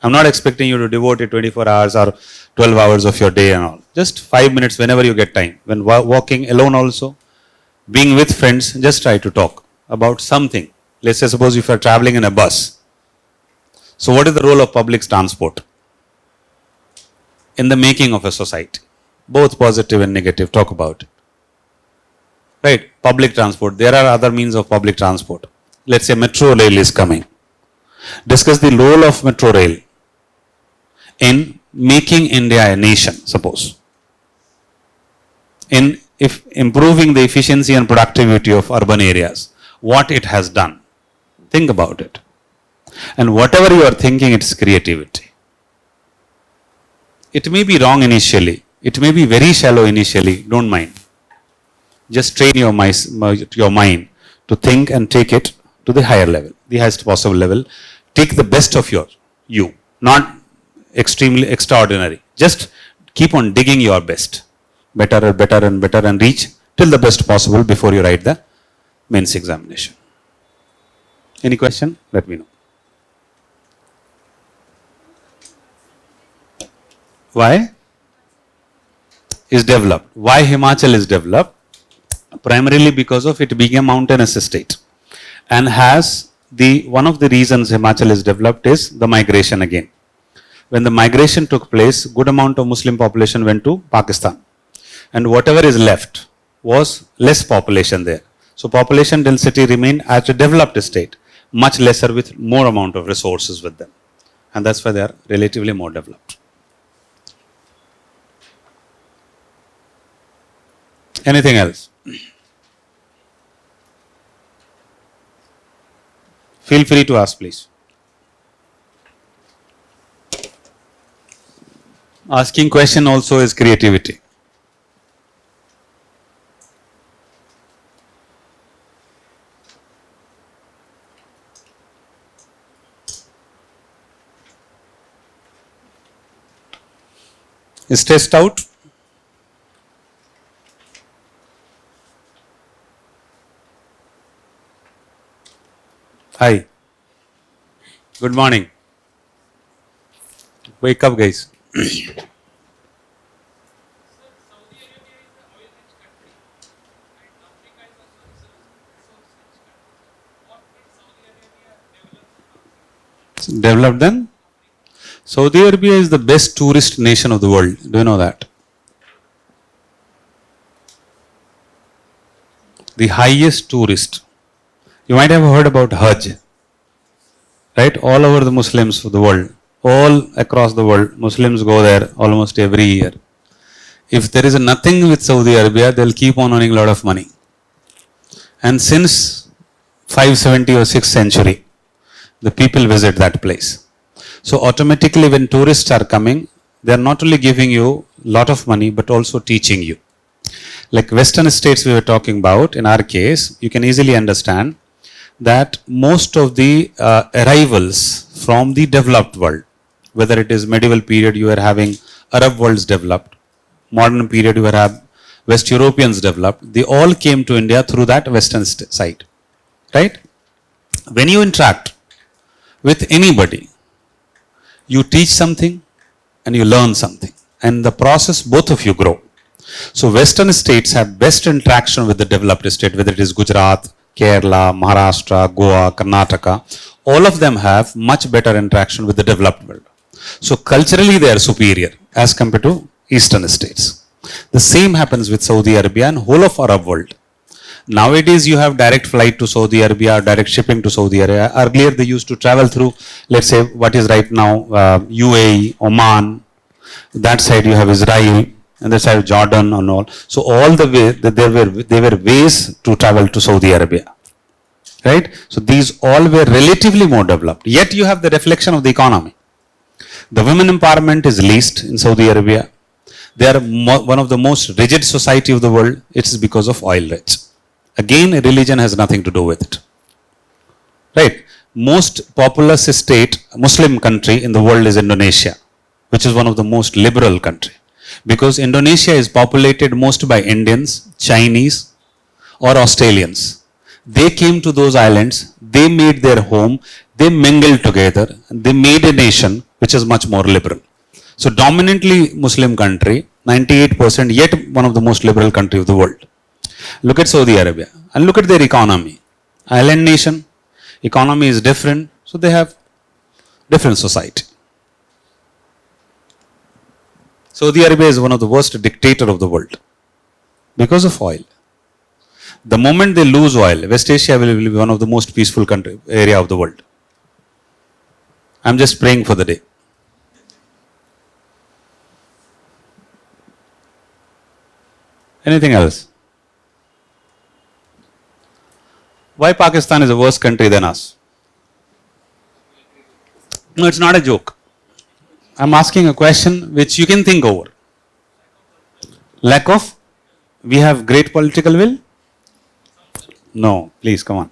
I'm not expecting you to devote it 24 hours or 12 hours of your day and all. Just 5 minutes whenever you get time. When walking alone also, being with friends, just try to talk about something. Let's say suppose if you're traveling in a bus. So what is the role of public transport in the making of a society? Both positive and negative, talk about it. Right, public transport. There are other means of public transport. Let's say metro rail is coming. Discuss the role of metro rail in making India a nation, suppose. In improving the efficiency and productivity of urban areas, what it has done. Think about it. And whatever you are thinking, it's creativity. It may be wrong initially. It may be very shallow initially. Don't mind. Just train your mind to think and take it to the higher level, the highest possible level. Take the best of you, not extremely extraordinary. Just keep on digging your best. Better and better and better and reach till the best possible before you write the mains examination. Any question? Let me know. Why? Is developed. Why Himachal is developed? Primarily because of it being a mountainous state and has one of the reasons Himachal is developed is the migration again. When the migration took place, good amount of Muslim population went to Pakistan and whatever is left was less population there. So population density remained at a developed state, much lesser with more amount of resources with them. And that's why they are relatively more developed. Anything else? Feel free to ask, please. Asking question also is creativity. Is test out? Hi. Good morning. Wake up, guys. Developed then? Saudi Arabia is the best tourist nation of the world. Do you know that? The highest tourist. You might have heard about Hajj, right? All over the Muslims of the world, all across the world, Muslims go there almost every year. If there is nothing with Saudi Arabia, they'll keep on earning a lot of money. And since 570 or 6th century, the people visit that place. So automatically when tourists are coming, they are not only giving you a lot of money, but also teaching you. Like Western states we were talking about, in our case, you can easily understand that most of the arrivals from the developed world, whether it is medieval period you are having Arab worlds developed, modern period you are having West Europeans developed, they all came to India through that Western side, right? When you interact with anybody, you teach something and you learn something, and the process both of you grow. So Western states have best interaction with the developed state, whether it is Gujarat, Kerala, Maharashtra, Goa, Karnataka, all of them have much better interaction with the developed world. So culturally they are superior as compared to Eastern states. The same happens with Saudi Arabia and whole of Arab world. Nowadays you have direct flight to Saudi Arabia, direct shipping to Saudi Arabia. Earlier they used to travel through, let's say what is right now, UAE, Oman, that side you have Israel, and this side Jordan and all. So all the way there were ways to travel to Saudi Arabia, right? So these all were relatively more developed. Yet you have the reflection of the economy. The women empowerment is least in Saudi Arabia. They are one of the most rigid society of the world. It is because of oil rich. Again, religion has nothing to do with it, right? Most populous state, Muslim country in the world is Indonesia, which is one of the most liberal country. Because Indonesia is populated most by Indians, Chinese or Australians. They came to those islands, they made their home, they mingled together, they made a nation which is much more liberal. So dominantly Muslim country, 98%, yet one of the most liberal country of the world. Look at Saudi Arabia and look at their economy. Island nation, economy is different, so they have different society. Saudi Arabia is one of the worst dictator of the world because of oil. The moment they lose oil, West Asia will be one of the most peaceful area of the world. I'm just praying for the day. Anything else? Why Pakistan is a worse country than us? No, it's not a joke. I'm asking a question which you can think over. Lack of? We have great political will? No, please come on.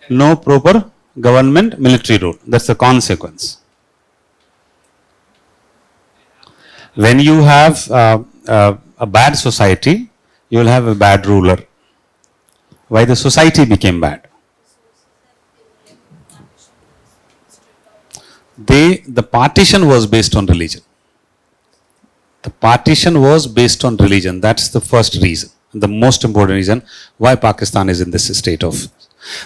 No proper government, military rule. That's the consequence. When you have a bad society, you will have a bad ruler. Why the society became bad? The partition was based on religion. The partition was based on religion. That's the first reason, the most important reason why Pakistan is in this state of.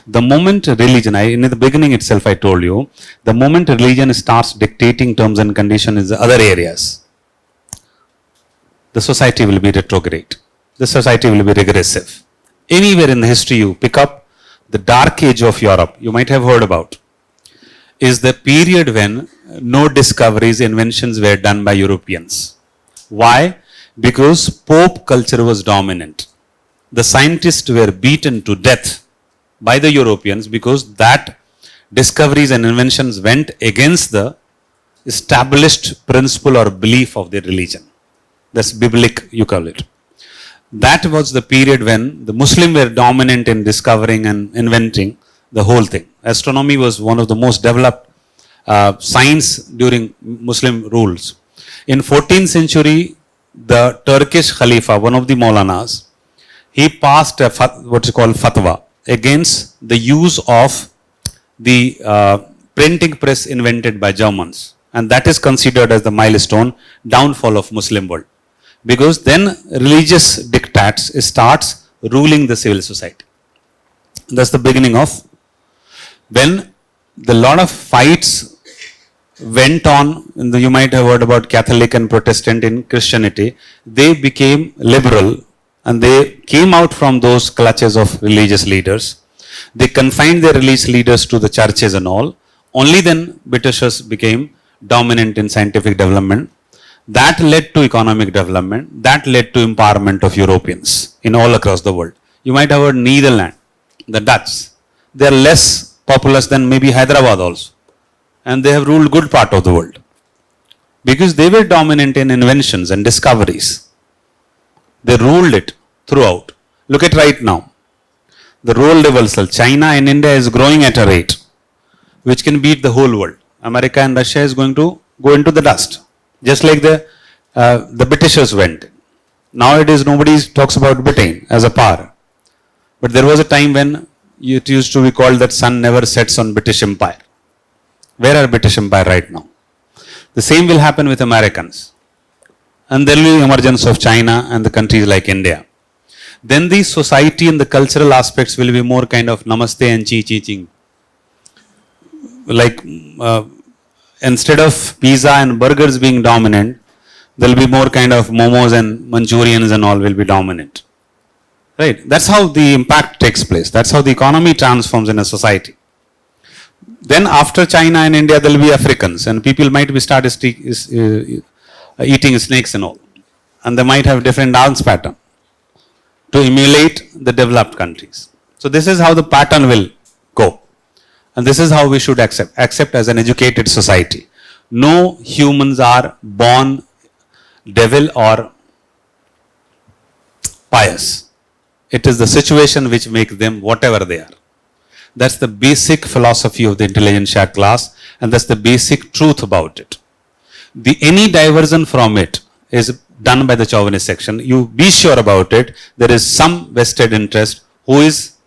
The moment religion, in the beginning itself I told you, the moment religion starts dictating terms and conditions in the other areas, the society will be retrograde. The society will be regressive. Anywhere in the history you pick up, the dark age of Europe, you might have heard about, is the period when no discoveries, inventions were done by Europeans. Why? Because Pope culture was dominant. The scientists were beaten to death by the Europeans because that discoveries and inventions went against the established principle or belief of their religion. That's biblical, you call it. That was the period when the Muslims were dominant in discovering and inventing the whole thing. Astronomy was one of the most developed science during Muslim rules. In 14th century, the Turkish Khalifa, one of the Maulanas, he passed what is called fatwa against the use of the printing press invented by Germans. And that is considered as the milestone downfall of Muslim world. Because then religious diktats starts ruling the civil society. That's the beginning of when the lot of fights went on. You might have heard about Catholic and Protestant in Christianity. They became liberal and they came out from those clutches of religious leaders. They confined their religious leaders to the churches and all. Only then Britishers became dominant in scientific development. That led to economic development. That led to empowerment of Europeans in all across the world. You might have heard Netherlands, the Dutch. They are less populous than maybe Hyderabad also. And they have ruled good part of the world. Because they were dominant in inventions and discoveries. They ruled it throughout. Look at right now. The role reversal. China and India is growing at a rate which can beat the whole world. America and Russia is going to go into the dust. Just like the Britishers went. Nowadays nobody talks about Britain as a power. But there was a time when it used to be called that sun never sets on British Empire. Where are British Empire right now? The same will happen with Americans. And there will be emergence of China and the countries like India. Then the society and the cultural aspects will be more kind of namaste and chi chi ching. Like instead of pizza and burgers being dominant, there will be more kind of momos and Manchurians and all will be dominant. Right? That's how the impact takes place. That's how the economy transforms in a society. Then after China and India, there will be Africans and people might be eating snakes and all. And they might have different dance pattern to emulate the developed countries. So this is how the pattern will go. And this is how we should accept as an educated society. No humans are born devil or pious. It is the situation which makes them whatever they are. That's the basic philosophy of the intelligentsia class, and that's the basic truth about it. Any diversion from it is done by the chauvinist section. You be sure about it. There is some vested interest who is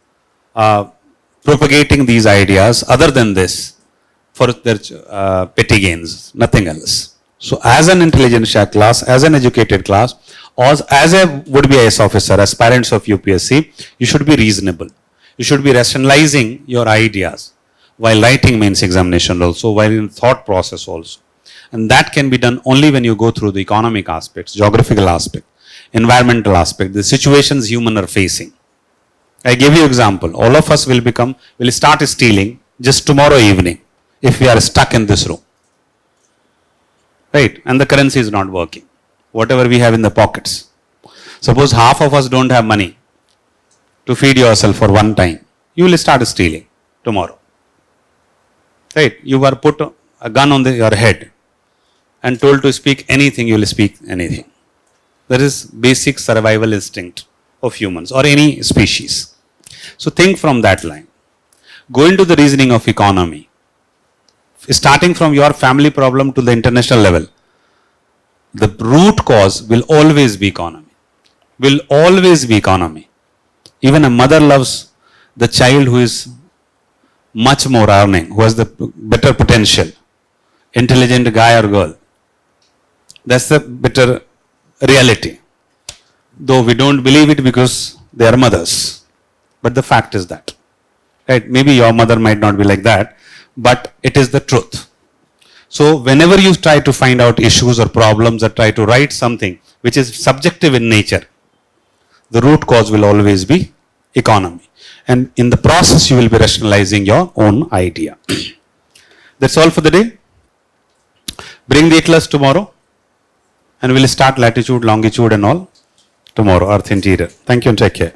propagating these ideas other than this for their petty gains, nothing else. So as an intelligentsia class, as an educated class, or as a would-be IAS officer, aspirants of UPSC, you should be reasonable. You should be rationalizing your ideas while writing mains examination also, while in thought process also. And that can be done only when you go through the economic aspects, geographical aspect, environmental aspect, the situations humans are facing. I give you example. All of us will start stealing just tomorrow evening if we are stuck in this room. Right? And the currency is not working. Whatever we have in the pockets. Suppose half of us don't have money to feed yourself for one time. You will start stealing tomorrow. Right? You were put a gun on your head and told to speak anything, you will speak anything. That is basic survival instinct of humans or any species. So think from that line. Go into the reasoning of economy. Starting from your family problem to the international level. The root cause will always be economy. Will always be economy. Even a mother loves the child who is much more earning, who has the better potential, intelligent guy or girl. That's the better reality. Though we don't believe it because they are mothers. But the fact is that. Right? Maybe your mother might not be like that, but it is the truth. So whenever you try to find out issues or problems or try to write something which is subjective in nature, the root cause will always be economy. And in the process, you will be rationalizing your own idea. That's all for the day. Bring the atlas tomorrow. And we'll start latitude, longitude and all tomorrow, Earth interior. Thank you and take care.